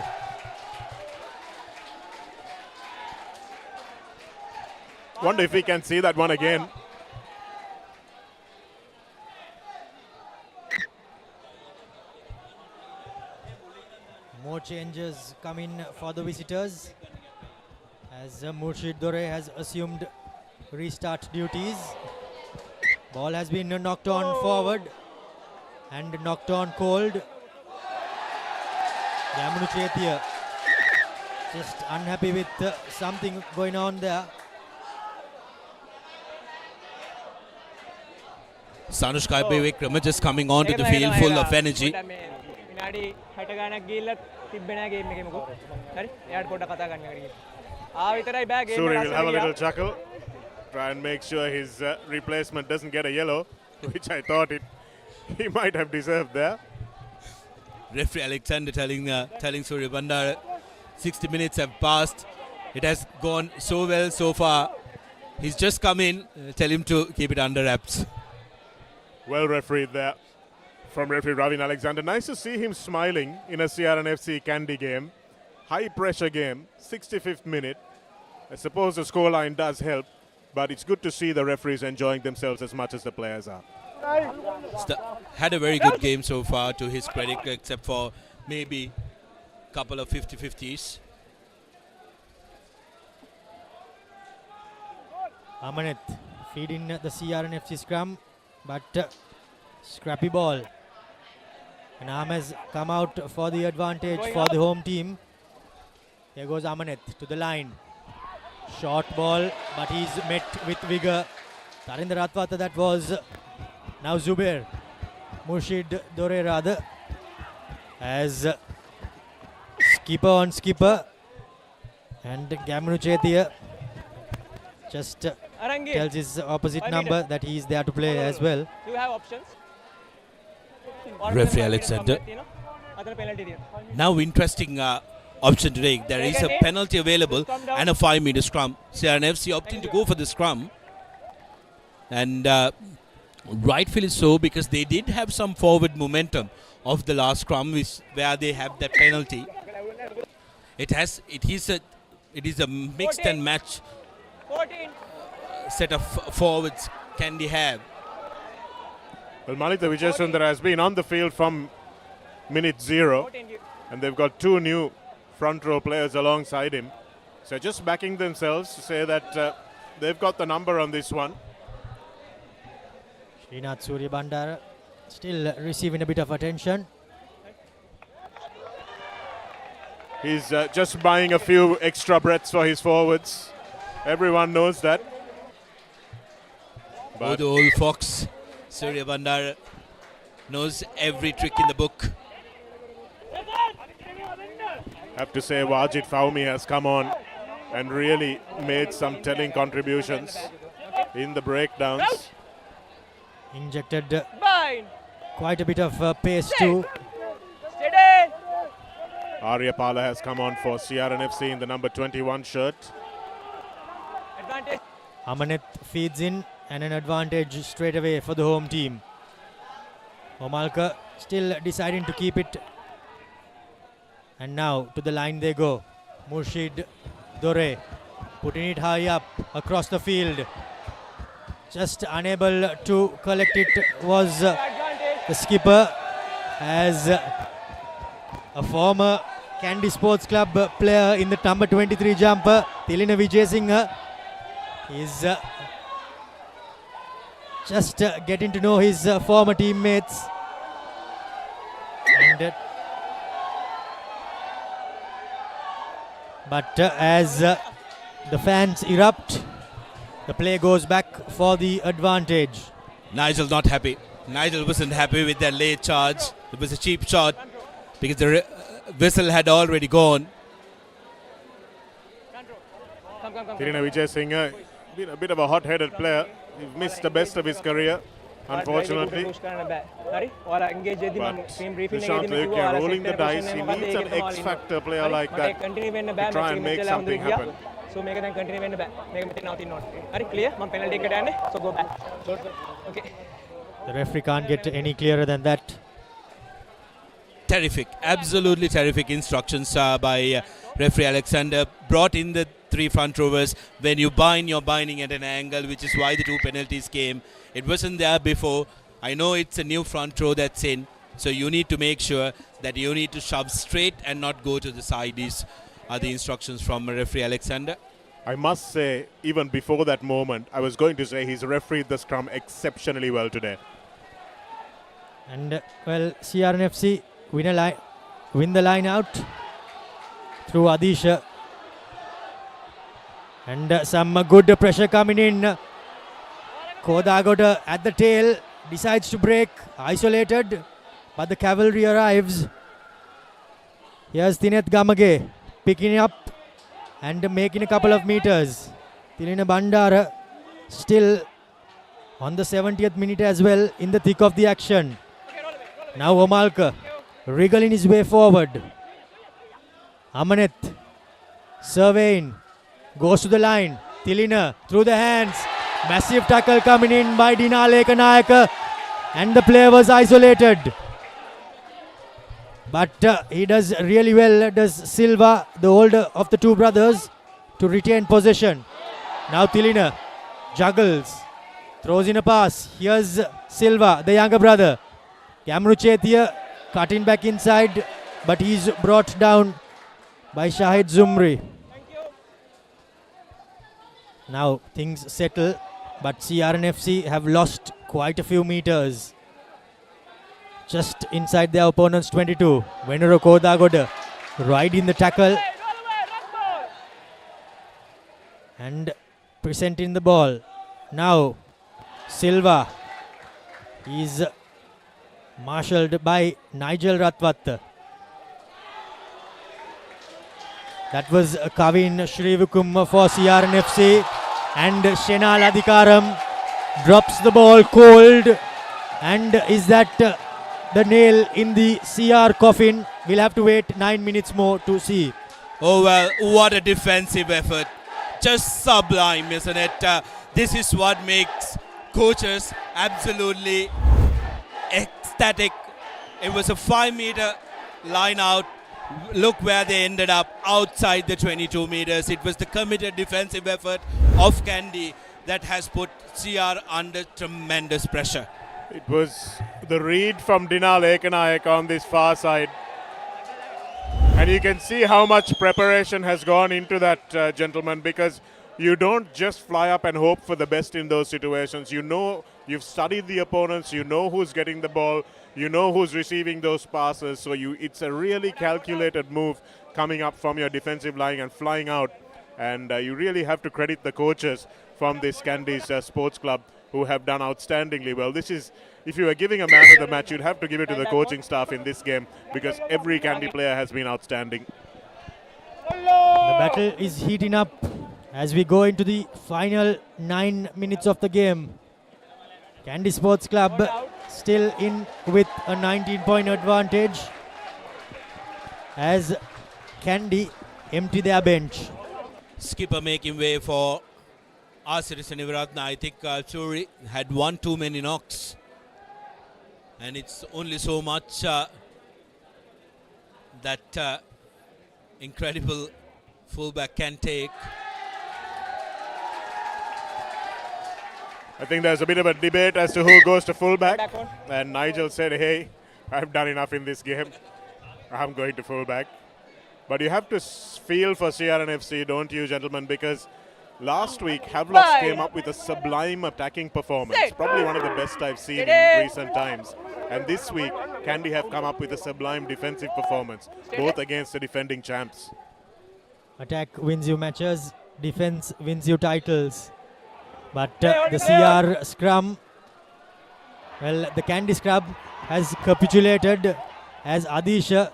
Wonder if we can see that one again. More changes come in for the visitors, as Murshid Dore has assumed restart duties. Ball has been knocked on forward and knocked on cold. Yamunu Chetia just unhappy with something going on there. Sanushka Bevikrama just coming onto the field full of energy. විනාඩි 60 ගණක් ගිහිල්ලා තිබ්බේ නෑ game එකේ මොකෝ. හරි? එයාට පොඩ්ඩක් කතා ගන්න කරගිය. විතරයි බෑ game Suri will have a little chuckle. Try and make sure his replacement doesn't get a yellow, which I thought he might have deserved there. Referee Alexander telling Surya Bandara, 60 minutes have passed. It has gone so well so far. He's just come in. Tell him to keep it under wraps. Well refereed there from referee Ravin Alexander. Nice to see him smiling in a CR&FC Kandy game. High pressure game, 65th minute. I suppose the scoreline does help, but it's good to see the referees enjoying themselves as much as the players are. Had a very good game so far, to his credit, except for maybe a couple of 50-50s. Amaneth feeding the CR&FC scrum, but scrappy ball. And Arm has come out for the advantage for the home team. Here goes Amaneth to the line. Short ball, but he's met with vigor. Tarinder Ratwate that was. Now Zubair. Murshid Dore rather. As skipper on skipper. And Gamunu Chetia just tells his opposite number that he is there to play as well. You have options. Referee Alexander. Now interesting option today. There is a penalty available and a 5-meter scrum. CR&FC opting to go for the scrum. And rightfully so, because they did have some forward momentum of the last scrum, where they have that penalty. It is a mixed and match set of forwards Kandy have. Well, Malita Vijayasundara has been on the field from minute 0, and they've got 2 new front row players alongside him. So just backing themselves to say that they've got the number on this one. Srinath Surya Bandara still receiving a bit of attention. He's just buying a few extra breaths for his forwards. Everyone knows that. Oh, the old fox, Surya Bandara, knows every trick in the book. Have to say Wajid Fahmy has come on and really made some telling contributions in the breakdowns. Injected quite a bit of pace too. Arya Pala has come on for CR&FC in the number 21 shirt. Amaneth feeds in and an advantage straight away for the home team. Omalka still deciding to keep it. And now to the line they go. Murshid Dore putting it high up across the field. Just unable to collect it was the skipper, as a former Kandy Sports Club player in the number 23 jumper, Tilina Vijay is just getting to know his former teammates. And but as the fans erupt, the play goes back for the advantage. Nigel not happy. Nigel wasn't happy with that late charge. It was a cheap shot because the whistle had already gone. Tilina Vijay Singh, been a bit of a hot-headed player. He's missed the best of his career, unfortunately. But Prashant Leukia rolling the dice. He needs an X-factor player like that to try and make something happen. So make it continue when the back. Make it now not. Are you clear? My penalty get so go back. Okay. The referee can't get any clearer than that. Terrific, absolutely terrific instructions by referee Alexander. Brought in the three front rowers. When you bind, you're binding at an angle, which is why the two penalties came. It wasn't there before. I know it's a new front row that's in, so you need to make sure that you need to shove straight and not go to the side. These are the instructions from referee Alexander. I must say, even before that moment, I was going to say he's refereed the scrum exceptionally well today. And well, CR&FC win the line out through Adisha. And some good pressure coming in. Kodagoda at the tail decides to break, isolated, but the cavalry arrives. Here's Tinet Gamage picking up and making a couple of meters. Tilina Bandara still on the 70th minute as well, in the thick of the action. Now Omalka wriggling his way forward. Amaneth surveying, goes to the line. Tilina through the hands. Massive tackle coming in by Dina Lekanayaka, and the player was isolated. But he does really well, does Silva, the older of the two brothers, to retain possession. Now Tilina juggles, throws in a pass. Here's Silva, the younger brother. Kamru Chetia cutting back inside, but he's brought down by Shahid Zumri. Now things settle, but CR&FC have lost quite a few meters. Just inside their opponent's 22. Venuro Kodagoda riding the tackle and presenting the ball. Now Silva is marshalled by Nigel Ratwat. That was Kavin Shrivikum for CR&FC, and Shenal Adhikaram drops the ball cold. And is that the nail in the CR coffin? We'll have to wait 9 minutes more to see. Oh well, what a defensive effort. Just sublime, isn't it? This is what makes coaches absolutely ecstatic. It was a 5-meter line out. Look where they ended up, outside the 22 meters. It was the committed defensive effort of Kandy that has put CR under tremendous pressure. It was the read from Dina Lekanayaka on this far side. And you can see how much preparation has gone into that, gentlemen, because you don't just fly up and hope for the best in those situations. You know, you've studied the opponents, you know who's getting the ball, you know who's receiving those passes. So it's a really calculated move coming up from your defensive line and flying out. And you really have to credit the coaches from this Kandy's sports club who have done outstandingly well. This is, if you were giving a man of the match, you'd have to give it to the coaching staff in this game because every Kandy player has been outstanding. The battle is heating up as we go into the final 9 minutes of the game. Kandy Sports Club still in with a 19-point advantage as Kandy empty their bench. Skipper making way for Asiri Senivaratna. I think Suri had one too many knocks. And it's only so much that incredible fullback can take. I think there's a bit of a debate as to who goes to fullback. And Nigel said, hey, I've done enough in this game. I'm going to fullback. But you have to feel for CR&FC, don't you, gentlemen? Because last week, Havelock came up with a sublime attacking performance. Probably one of the best I've seen in recent times. And this week, Kandy have come up with a sublime defensive performance, both against the defending champs. Attack wins you matches, defense wins you titles. But the CR scrum, well, the Kandy scrum has capitulated as Adisha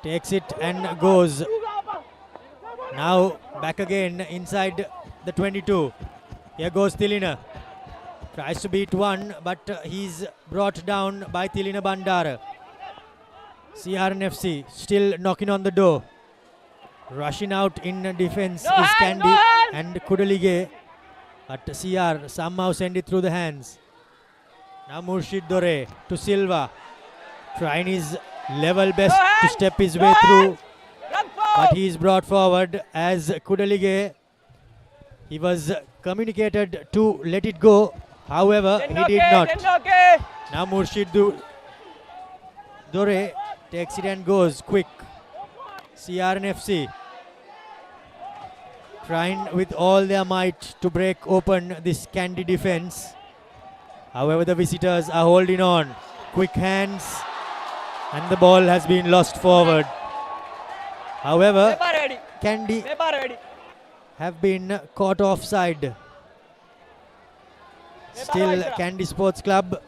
takes it and goes. Now back again inside the 22. Here goes Tilina. Tries to beat one, but he's brought down by Tilina Bandara. CR&FC still knocking on the door. Rushing out in defense is Kandy and Kudalige. But CR somehow send it through the hands. Now Murshid Dore to Silva. Trying his level best to step his way through. But he is brought forward as Kudalige. He was communicated to let it go. However, he did not. Now Murshid Dore takes it and goes quick. CR&FC trying with all their might to break open this Kandy defense. However, the visitors are holding on. Quick hands. And the ball has been lost forward. However, Kandy have been caught offside. Still, Kandy Sports Club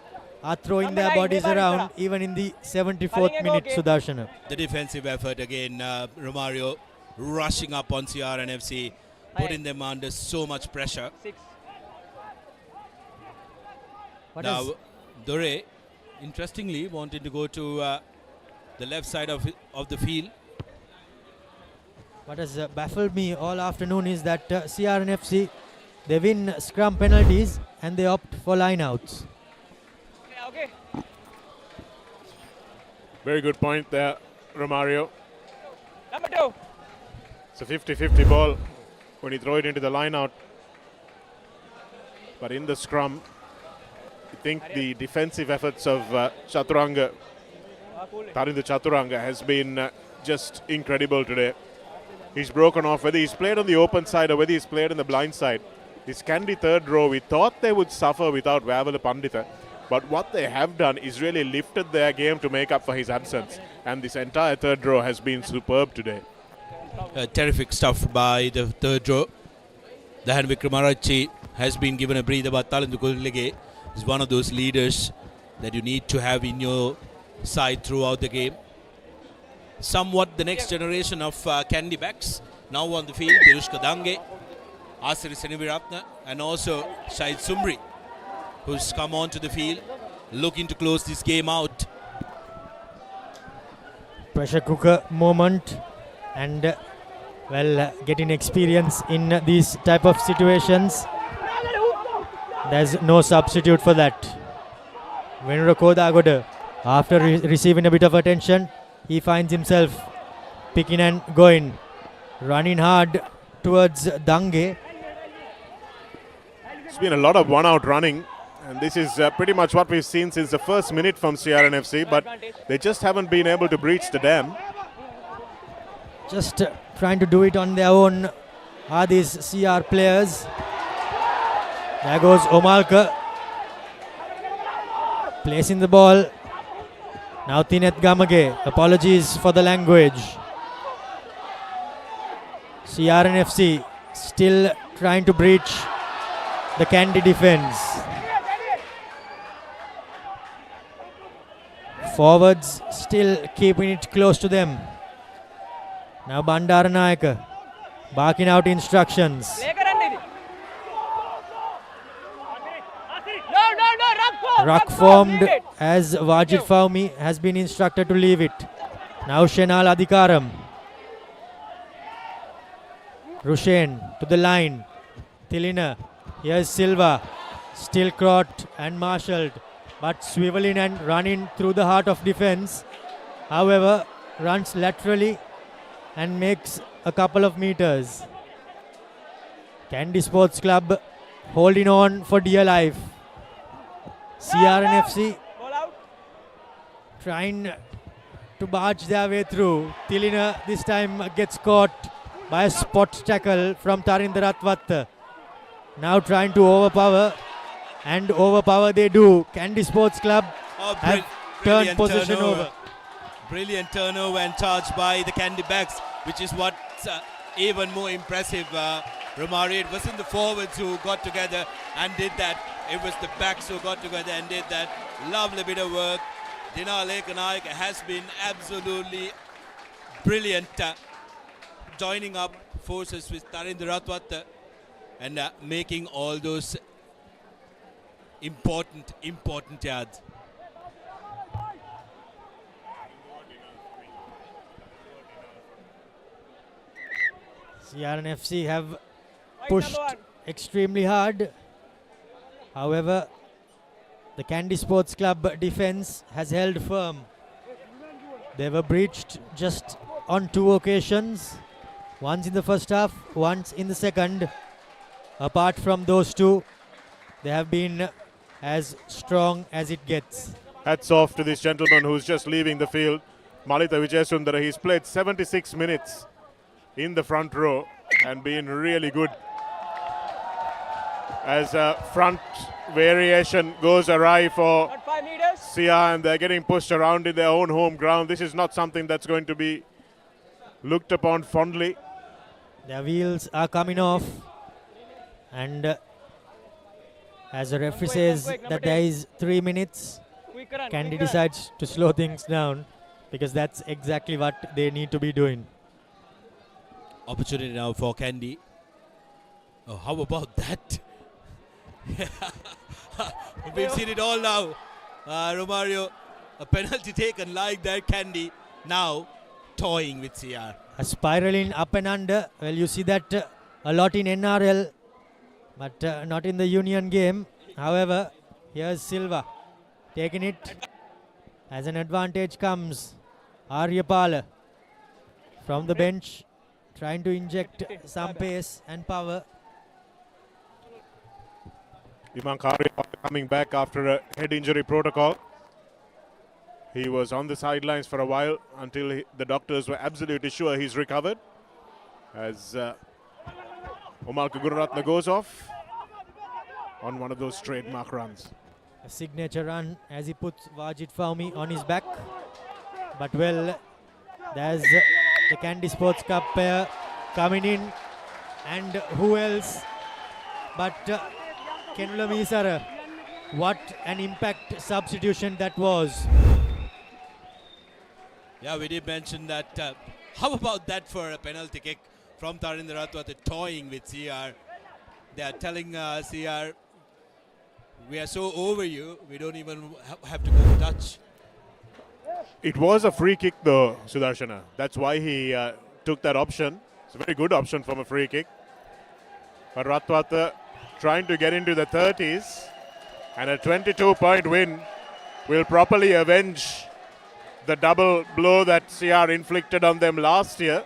are throwing their bodies around even in the 74th minute, Sudarshana. The defensive effort again, Romario rushing up on CR&FC, putting them under so much pressure. Now, Dore, interestingly, wanted to go to the left side of the field. What has baffled me all afternoon is that CR&FC, they win scrum penalties and they opt for lineouts. Very good point there, Romario. Number 2. It's a 50-50 ball when you throw it into the lineout. But in the scrum, I think the defensive efforts of Chaturanga, Tarindu Chaturanga, has been just incredible today. He's broken off, whether he's played on the open side or whether he's played on the blind side. This Kandy third row, we thought they would suffer without Vavala Pandita. But what they have done is really lifted their game to make up for his absence. And this entire third row has been superb today. Terrific stuff by the third row. Dahan Vikramarachi has been given a breather, but Talindu Kudalige is one of those leaders that you need to have in your side throughout the game. Somewhat the next generation of Kandy backs now on the field. Dirushka Dange, Asiri Seniviratna, and also Shahid Sumri, who's come onto the field looking to close this game out. Pressure cooker moment and getting experience in these type of situations. There's no substitute for that. Venura Kodagoda, after receiving a bit of attention, he finds himself picking and going, running hard towards Dange. It's been a lot of one-out running And this is pretty much what we've seen since the first minute from CR&FC, but they just haven't been able to breach the dam. Just trying to do it on their own are these CR players. There goes Omalka. Placing the ball. Now Tinet Gamage. Apologies for the language. CR&FC still trying to breach the Kandy defense. Forwards still keeping it close to them. Now Bandaranayaka barking out instructions. Ruck formed as Wajid Fawmi has been instructed to leave it. Now Shenal Adhikaram. Rushen to the line. Tilina. Here's Silva. Still caught and marshalled, but swiveling and running through the heart of defense. However, runs laterally and makes a couple of meters. Kandy Sports Club holding on for dear life. CR&FC trying to barge their way through. Tilina this time gets caught by a spot tackle from Tarinder Ratwatta. Now trying to overpower, and overpower they do. Kandy Sports Club have turned possession over. Brilliant turnover and charge by the Kandy backs, which is what's even more impressive. Romario, it wasn't the forwards who got together and did that. It was the backs who got together and did that. Lovely bit of work. Dina Lekanaik has been absolutely brilliant, joining up forces with Tarinder Ratwatta and making all those important yards. CR&FC have pushed extremely hard. However, the Kandy Sports Club defense has held firm. They were breached just on 2 occasions. Once in the first half, once in the second. Apart from those 2, they have been as strong as it gets. Hats off to this gentleman who's just leaving the field, Malita Vijayasundara. He's played 76 minutes in the front row and been really good. As a front variation goes awry for CR, and they're getting pushed around in their own home ground. This is not something that's going to be looked upon fondly. Their wheels are coming off, and as the referee says that there is 3 minutes, Kandy decides to slow things down, because that's exactly what they need to be doing. Opportunity now for Kandy. Oh, how about that? We've seen it all now. Romario, a penalty taken like that. Kandy now toying with CR. A spiraling up and under. Well, you see that a lot in NRL, but not in the Union game. However, here's Silva taking it. As an advantage comes Aryapala from the bench, trying to inject some pace and power. Iman Kari coming back after a head injury protocol. He was on the sidelines for a while until the doctors were absolutely sure he's recovered. As Omalka Gunaratna goes off on one of those trademark runs. A signature run as he puts Wajid Fawmi on his back. But well, there's the Kandy Sports Cup pair coming in. And who else but Kenula Misara. What an impact substitution that was. Yeah, we did mention that. How about that for a penalty kick from Tarinder Ratwatta toying with CR? They are telling CR, we are so over you, we don't even have to go to touch. It was a free kick though, Sudarshana. That's why he took that option. It's a very good option from a free kick. But Ratwatta trying to get into the 30s, and a 22-point win will properly avenge the double blow that CR inflicted on them last year.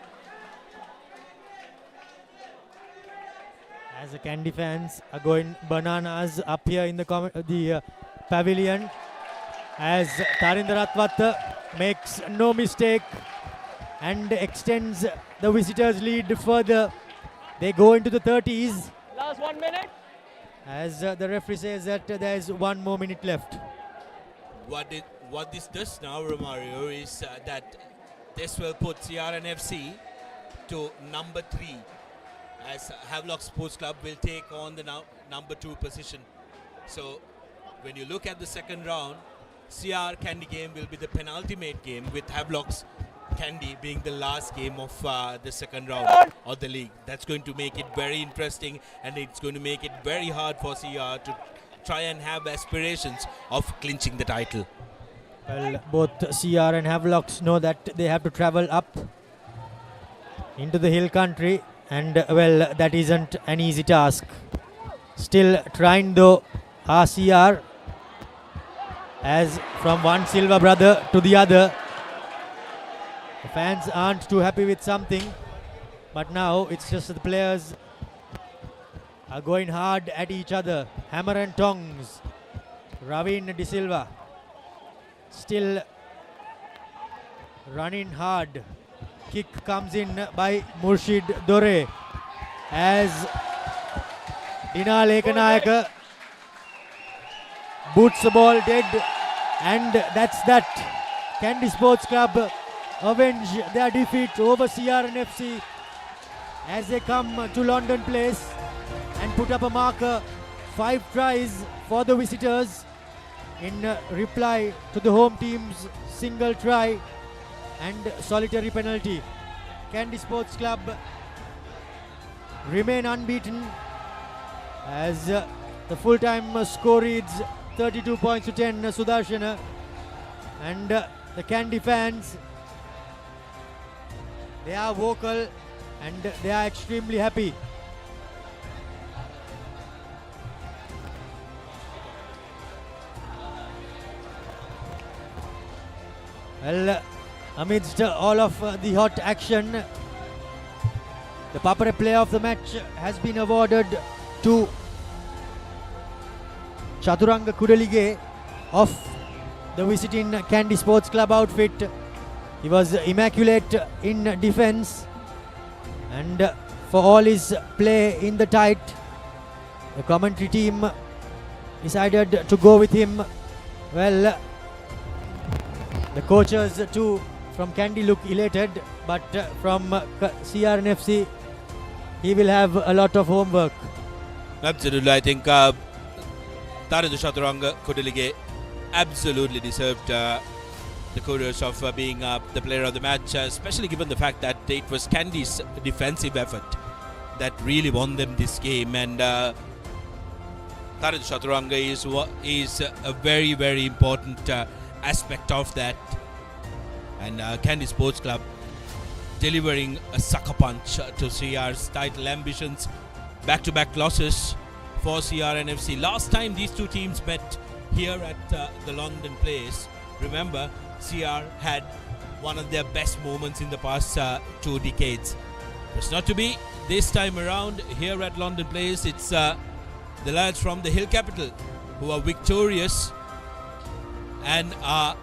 As the Kandy fans are going bananas up here in the pavilion, as Tarinder Ratwat makes no mistake and extends the visitors' lead further. They go into the 30s. Last 1 minute. As the referee says that there is 1 more minute left. What this does now, Romario, is that this will put CR&FC to number 3, as Havelock Sports Club will take on the number 2 position. So when you look at the second round, CR Kandy game will be the penultimate game, with Havelock's Kandy being the last game of the second round of the league. That's going to make it very interesting, and it's going to make it very hard for CR to try and have aspirations of clinching the title. Well, both CR and Havelocks know that they have to travel up into the hill country, and well, that isn't an easy task. Still trying though, CR, as from one Silva brother to the other. The fans aren't too happy with something, but now it's just the players are going hard at each other. Hammer and tongs. Ravin De Silva still running hard. Kick comes in by Murshid Dore, as Dina Lekanayaka boots the ball dead, and that's that. Kandy Sports Club avenge their defeat over CR&FC as they come to Longdon Place and put up a marker. 5 tries for the visitors in reply to the home team's single try and solitary penalty. Kandy Sports Club remain unbeaten, as the full-time score reads 32 points to 10, Sudarshana, and the Kandy fans, they are vocal and they are extremely happy. Well, amidst all of the hot action, the Papare player of the match has been awarded to Chaturanga Kudalige of the visiting Kandy Sports Club outfit. He was immaculate in defense, and for all his play in the tight, the commentary team decided to go with him. Well, the coaches too from Kandy look elated, but from CR&FC, he will have a lot of homework. Absolutely, I think Tarandu Chaturanga Kudalige absolutely deserved the kudos of being the player of the match, especially given the fact that it was Kandy's defensive effort that really won them this game, and Tarandu Chaturanga is a very, very important aspect of that, and Kandy Sports Club delivering a sucker punch to CR's title ambitions. Back-to-back losses for CR&FC. Last time these two teams met here at the Longdon Place, remember, CR had one of their best moments in the past 2 decades. It's not to be. This time around here at Longdon Place, it's the lads from the Hill Capital who are victorious and are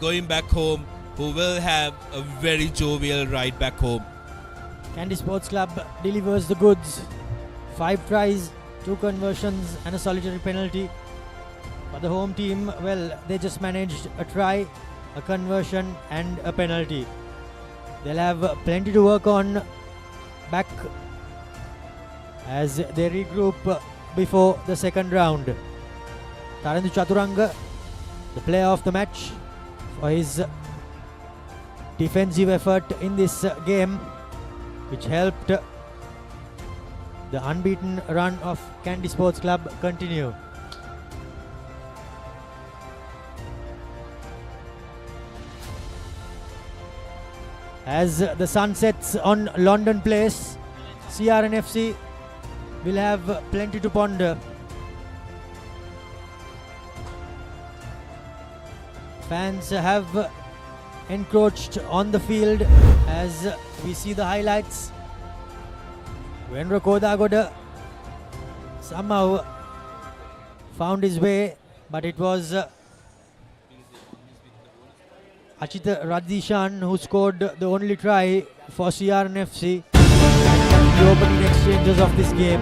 going back home, who will have a very jovial ride back home. Kandy Sports Club delivers the goods. 5 tries, 2 conversions and a solitary penalty. For the home team, well, they just managed a try, a conversion and a penalty. They'll have plenty to work on back as they regroup before the second round. Tarandu Chaturanga, the player of the match, for his defensive effort in this game, which helped the unbeaten run of Kandy Sports Club continue. As the sun sets on Longdon Place, CR&FC will have plenty to ponder. Fans have encroached on the field as we see the highlights. Wenra Kodagoda somehow found his way, but it was Achita Radishan who scored the only try for CR&FC and the opening exchanges of this game.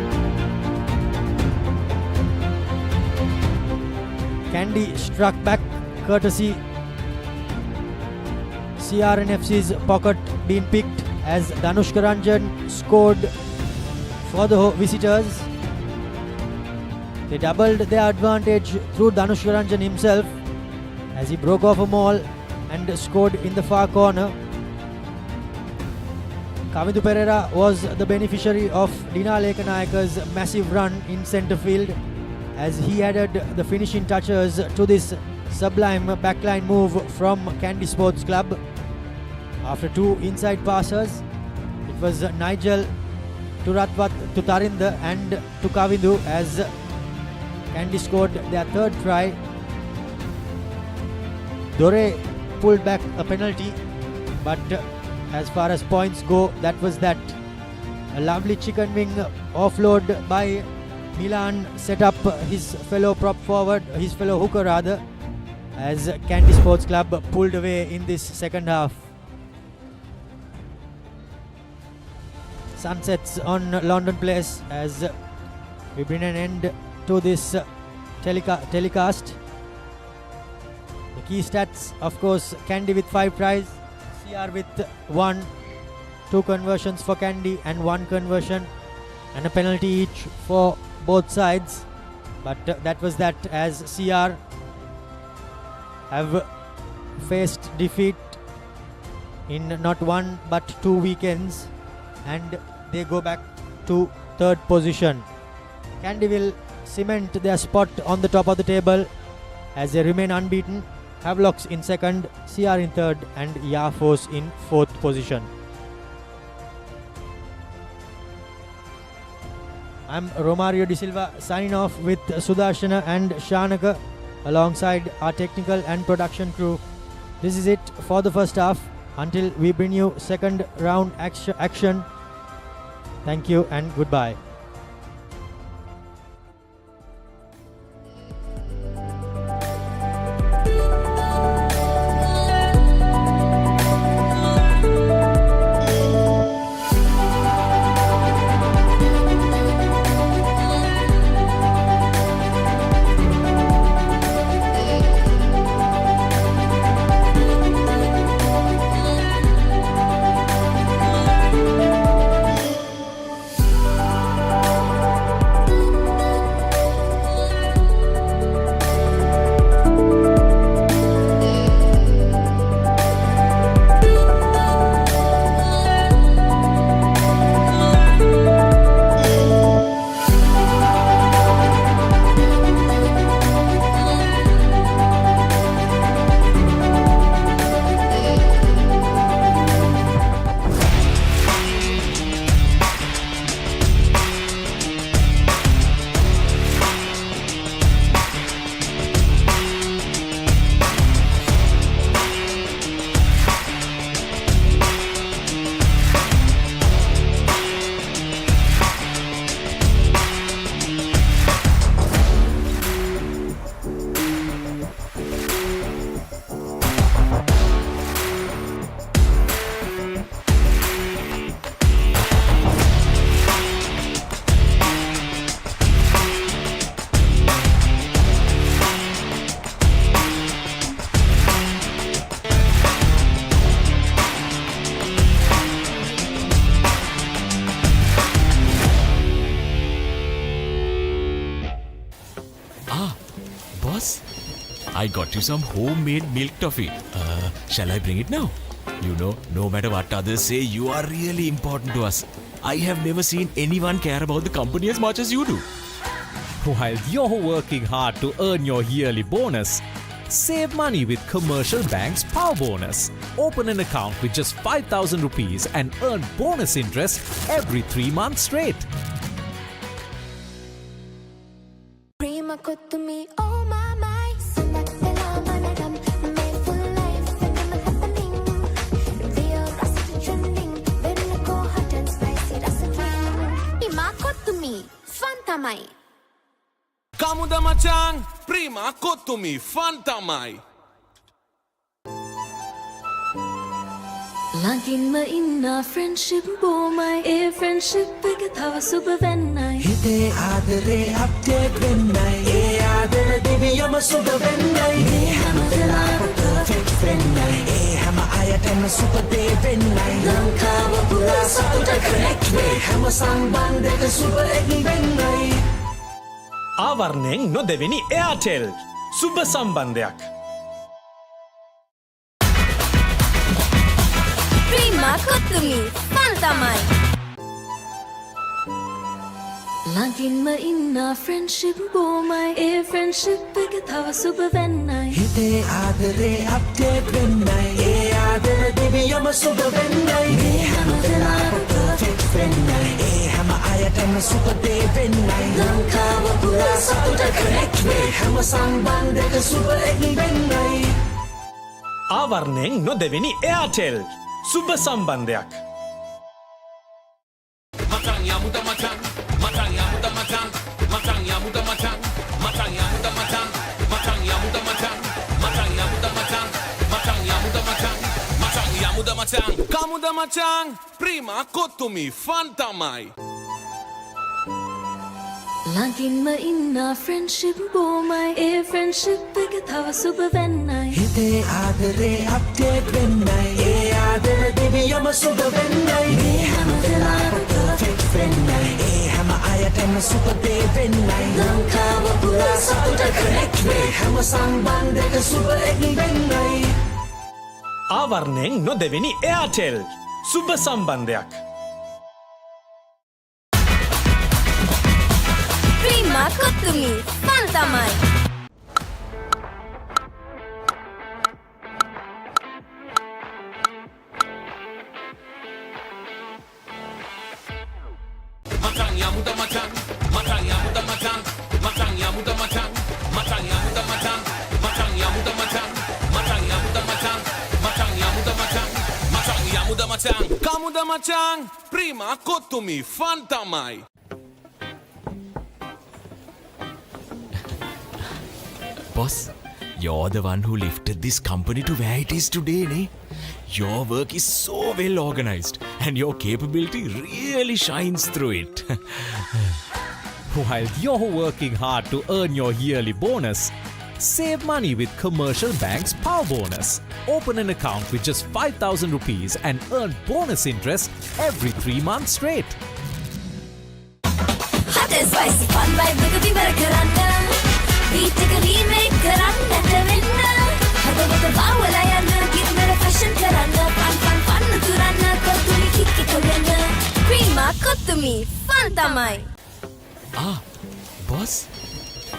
Kandy struck back courtesy CR&FC's pocket being picked as Danushka Ranjan scored for the visitors. They doubled their advantage through Danushka Ranjan himself as he broke off a maul and scored in the far corner. Kavindu Pereira was the beneficiary of Dina Lekanayaka's massive run in centre field as he added the finishing touches to this sublime backline move from Kandy Sports Club. After two inside passes, it was Nigel to Ratvat, to Tarinda and to Kavindu as Kandy scored their third try. Dore pulled back a penalty, but as far as points go, that was that. A lovely chicken wing offload by Milan set up his fellow prop forward, his fellow hooker rather, as Kandy Sports Club pulled away in this second half. Sunsets on Longdon Place as we bring an end to this telecast. The key stats, of course, Kandy with 5 tries, CR with 1, 2 conversions for Kandy and 1 conversion and a penalty each for both sides. But that was that, as CR have faced defeat in not one but 2 weekends and they go back to 3rd position. Kandy will cement their spot on the top of the table as they remain unbeaten. Havelocks in 2nd, CR in 3rd and Yafos in 4th position. I'm Romario De Silva signing off with Sudarshana and Shanaka alongside our technical and production crew. This is it for the first half. Until we bring you second round action. Thank you and goodbye. I got you some homemade milk toffee. Shall I bring it now? You know, no matter what others say, you are really important to us. I have never seen anyone care about the company as much as you do. While you're working hard to earn your yearly bonus, save money with Commercial Bank's Power Bonus. Open an account with just 5,000 rupees and earn bonus interest every 3 months straight. Prima to me, oh my. Sunat vela manadam, may full life when I'm happening. Real rasa trending, when I go hot and spicy rasa. Ima to me, fun tamai. Kamuda machang, prima kottumi, fantamai. ළඟින්ම ඉන්න friendship බොමයි ඒ friendship එක තව සුබ වෙන්නයි හිතේ ආදරේ update වෙන්නයි ඒ ආදර දෙවියම සුබ වෙන්නයි මේ හැම වෙලාවෙම perfect වෙන්නයි ඒ හැම අයටම සුබ දේ වෙන්නයි ලංකාව පුරා සතුට connect වේ හැම සම්බන්ධයක සුබ එළි වෙන්නයි ආවරණයෙන් නොදෙවෙනි එයාටෙල් සුබ සම්බන්ධයක්. ප්‍රීමා කොතුමි ෆන් තමයි ළඟින්ම ඉන්න friendship බොමයි ඒ friendship එක තව සුබ වෙන්නයි හිතේ ආදරේ අප්ඩේට් වෙන්නයි ඒ ආදර දෙවියම සුබ වෙන්නයි මේ හැම වෙලාවෙම perfect වෙන්නයි ඒ හැම අයටම සුබ දේ වෙන්නයි ලංකාව පුරා සතුට connect වේ හැම සම්බන්ධයක සුබ එළි වෙන්නයි ආවරණයෙන් නොදෙවෙනි එයාටෙල් සුබ සම්බන්ධයක්. Matang ya muda matang, matang ya muda matang, matang ya muda matang, matang ya muda matang, matang ya muda matang, matang ya muda matang, matang ya muda matang, matang ya muda matang. Kamuda matang, prima kottumi, fantamai. ළඟින්ම ඉන්න friendship බොමයි ඒ friendship එක තව සුබ වෙන්නයි හිතේ ආදරේ update වෙන්නයි ඒ ආදර දෙවියම සුබ වෙන්නයි මේ හැම වෙලාවෙම perfect වෙන්නයි ඒ හැම අයටම සුබ දේ වෙන්නයි ලංකාව පුරා සතුට connect වේ හැම සම්බන්ධයක සුබ එළි වෙන්නයි ආවරණයෙන් නොදෙවෙනි එයාටෙල් සුබ සම්බන්ධයක්. ප්‍රීමා කොතුමි ෆන් තමයි Matang ya muda matang, matang ya muda matang, matang ya muda matang, matang ya muda matang, matang ya muda matang, matang ya muda matang, matang ya muda matang, matang ya muda matang. Kamuda matang, prima kottumi, fantamai. Boss, you're the one who lifted this company to where it is today, ne? Your work is so well organized and your capability really shines through it. While you're working hard to earn your yearly bonus, save money with Commercial Bank's Power Bonus. Open an account with just 5,000 rupees and earn bonus interest every 3 months straight. hot and spicy fun vibe එක විවර කරන්න beat එක remake කරන්නට වෙන්න හදවත බවලා යන්න ගින්නර fashion කරන්න fun තුරන්න කොතුමි kick එක වෙන්න ප්‍රීමා කොතුමි ෆන් තමයි Ah, boss,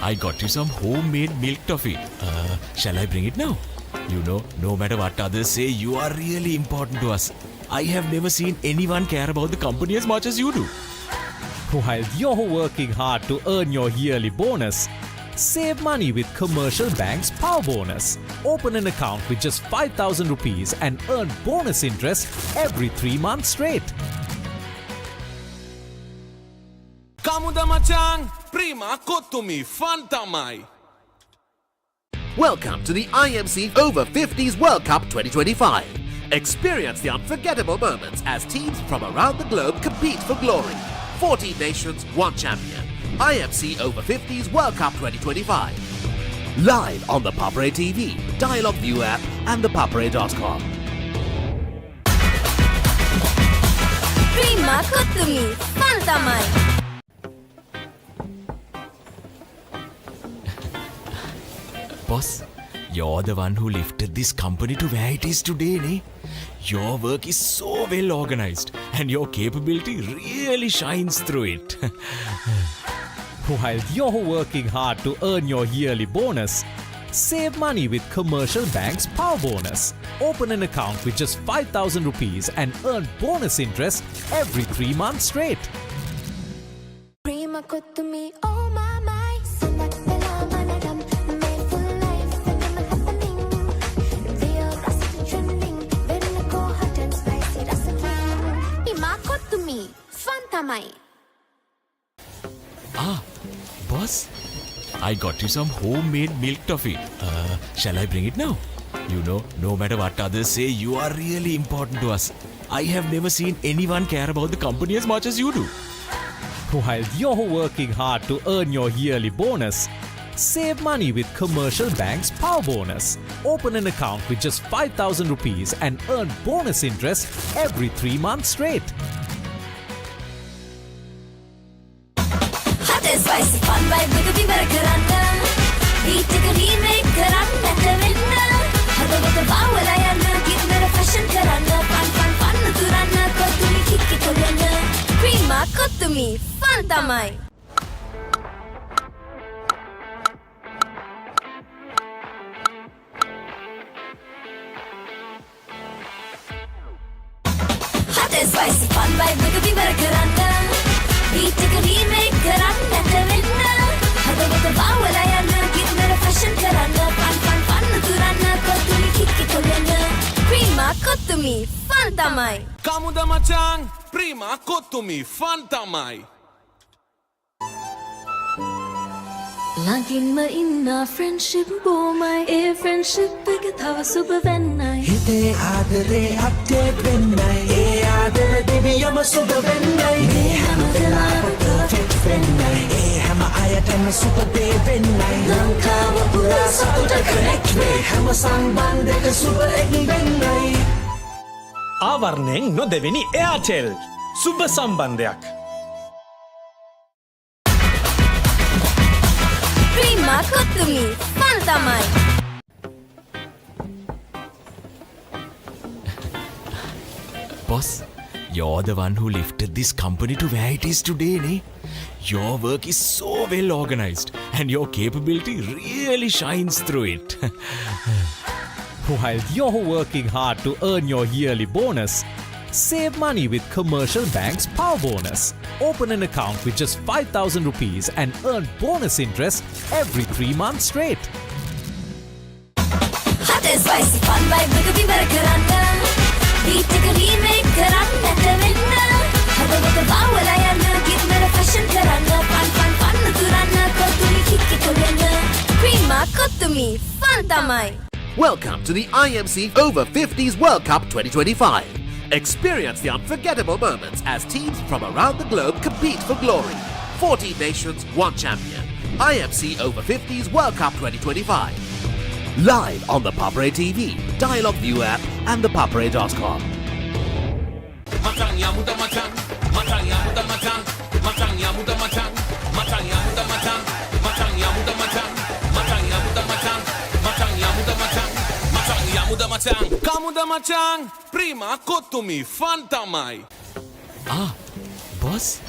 I got you some homemade milk toffee. Shall I bring it now? You know, no matter what others say, you are really important to us. I have never seen anyone care about the company as much as you do. While you're working hard to earn your yearly bonus, save money with Commercial Bank's Power Bonus. Open an account with just 5,000 rupees and earn bonus interest every 3 months straight. Kamuda matang, prima kottumi, fantamai. Welcome to the IMC Over 50s World Cup 2025. Experience the unforgettable moments as teams from around the globe compete for glory. 14 nations, 1 champion. IMC Over 50s World Cup 2025. Live on the Papare TV, Dialog ViU App and ThePapare.com. Prima Kottu Mee fun තමයි Boss, you're the one who lifted this company to where it is today, ne? Your work is so well organized and your capability really shines through it. While you're working hard to earn your yearly bonus, save money with Commercial Bank's Power Bonus. Open an account with just 5,000 rupees and earn bonus interest every 3 months straight. Prima Kottu Mee oh my my සඳක් වෙලා මනරම් මේ full life වෙනම happening real recipe trending වෙන්නකෝ hot and spicy recipe Prima Kottu Mee fun තමයි Ah, boss, I got you some homemade milk toffee. Shall I bring it now? You know, no matter what others say, you are really important to us. I have never seen anyone care about the company as much as you do. While you're working hard to earn your yearly bonus, save money with Commercial Bank's Power Bonus. Open an account with just 5,000 rupees and earn bonus interest every 3 months straight. Hot and spicy fun vibe with a karanga. Beat take a remake karanga winna. Hada with a vowel I am give me a fashion karanga. Fun turana kotumi kikki kolena. Prima kotumi fun tamai. Spicy fun vibe with a karanga. Beat take a remake karanga winna. Hada with a vowel I am give me a fashion karanga. Fun turana kotumi kikki kolena. Prima kotumi fun tamai. Kamuda macang, prima kotumi fun tamai. Lagin ma inna friendship bomai. A friendship එක තව සුබ වෙන්නයි. හිතේ ආදරේ update වෙන්නයි. ඒ ආදර දෙවියම සුබ වෙන්නයි. මේ හැම වෙලාවෙම perfect වෙන්නයි. ඒ හැම අයටම සුබ දේ වෙන්නයි. ලංකාව පුරා සතුට connect වේ. හැම සම්බන්ධයක සුබ එක් වෙන්නයි. ආවරණයෙන් නොදෙවෙනි එයාටෙල් සුබ සම්බන්ධයක්. Prima kotumi fun tamai. Boss, you're the one who lifted this company to where it is today, ne? Your work is so well organized and your capability really shines through it. While you're working hard to earn your yearly bonus, save money with Commercial Bank's Power Bonus. Open an account with just 5,000 rupees and earn bonus interest every 3 months straight. Hot and spicy fun vibe with a karanga. Beat take a remake karanga winna. Hada with a vowel I am give me a fashion karanga. Fun turana kotumi kikki kolena. Prima kotumi fun tamai. Welcome to the IMC Over 50s World Cup 2025. Experience the unforgettable moments as teams from around the globe compete for glory. 14 nations, 1 champion. IMC Over 50s World Cup 2025. Live on the Papare TV, Dialog ViU App and ThePapare.com. Matang ya muda matang, matang ya muda matang, matang ya muda matang, matang ya muda matang, matang ya muda matang, matang ya muda matang, matang ya muda matang, matang ya muda matang. Kamuda matang, prima kotumi fun tamai. Boss,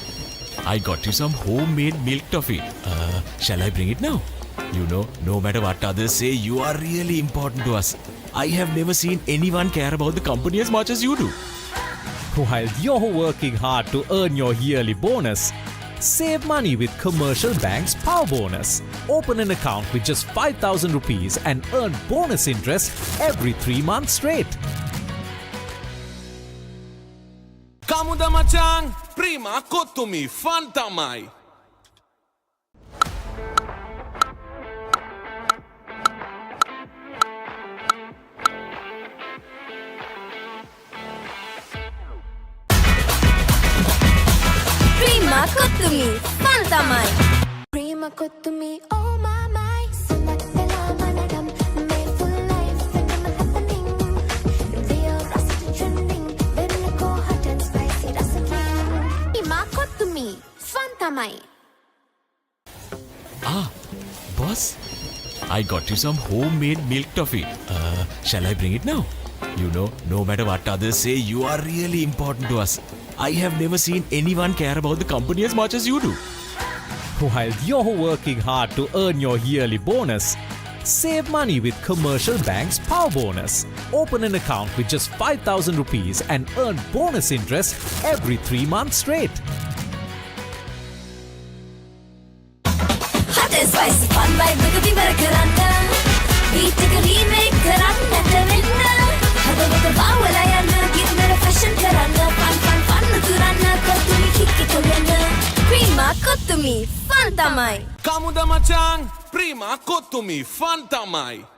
I got you some homemade milk toffee. Shall I bring it now? You know, no matter what others say, you are really important to us. I have never seen anyone care about the company as much as you do. While you're working hard to earn your yearly bonus, save money with Commercial Bank's Power Bonus. Open an account with just 5,000 rupees and earn bonus interest every 3 months straight. Kamuda macang, prima kotumi fun tamai. Prima kotumi fun tamai. Prima kotumi oh my samat pela manadam made full life phenomenal happening real rust trending very go hot and spicy rustling Prima kotumi fun tamai. Boss, I got you some homemade milk toffee. Shall I bring it now? You know, no matter what others say, you are really important to us. I have never seen anyone care about the company as much as you do. While you're working hard to earn your yearly bonus, save money with Commercial Bank's Power Bonus. Open an account with just 5,000 rupees and earn bonus interest every 3 months straight. Hot and spicy fun vibe with a karanga. Beat take a remake karanga winna. Hada with a vowel I am give me a fashion karanga. Fun turana kotumi kikki kolena. Prima kotumi fun tamai. Kamuda muda machang, prima kottumi, fantamai.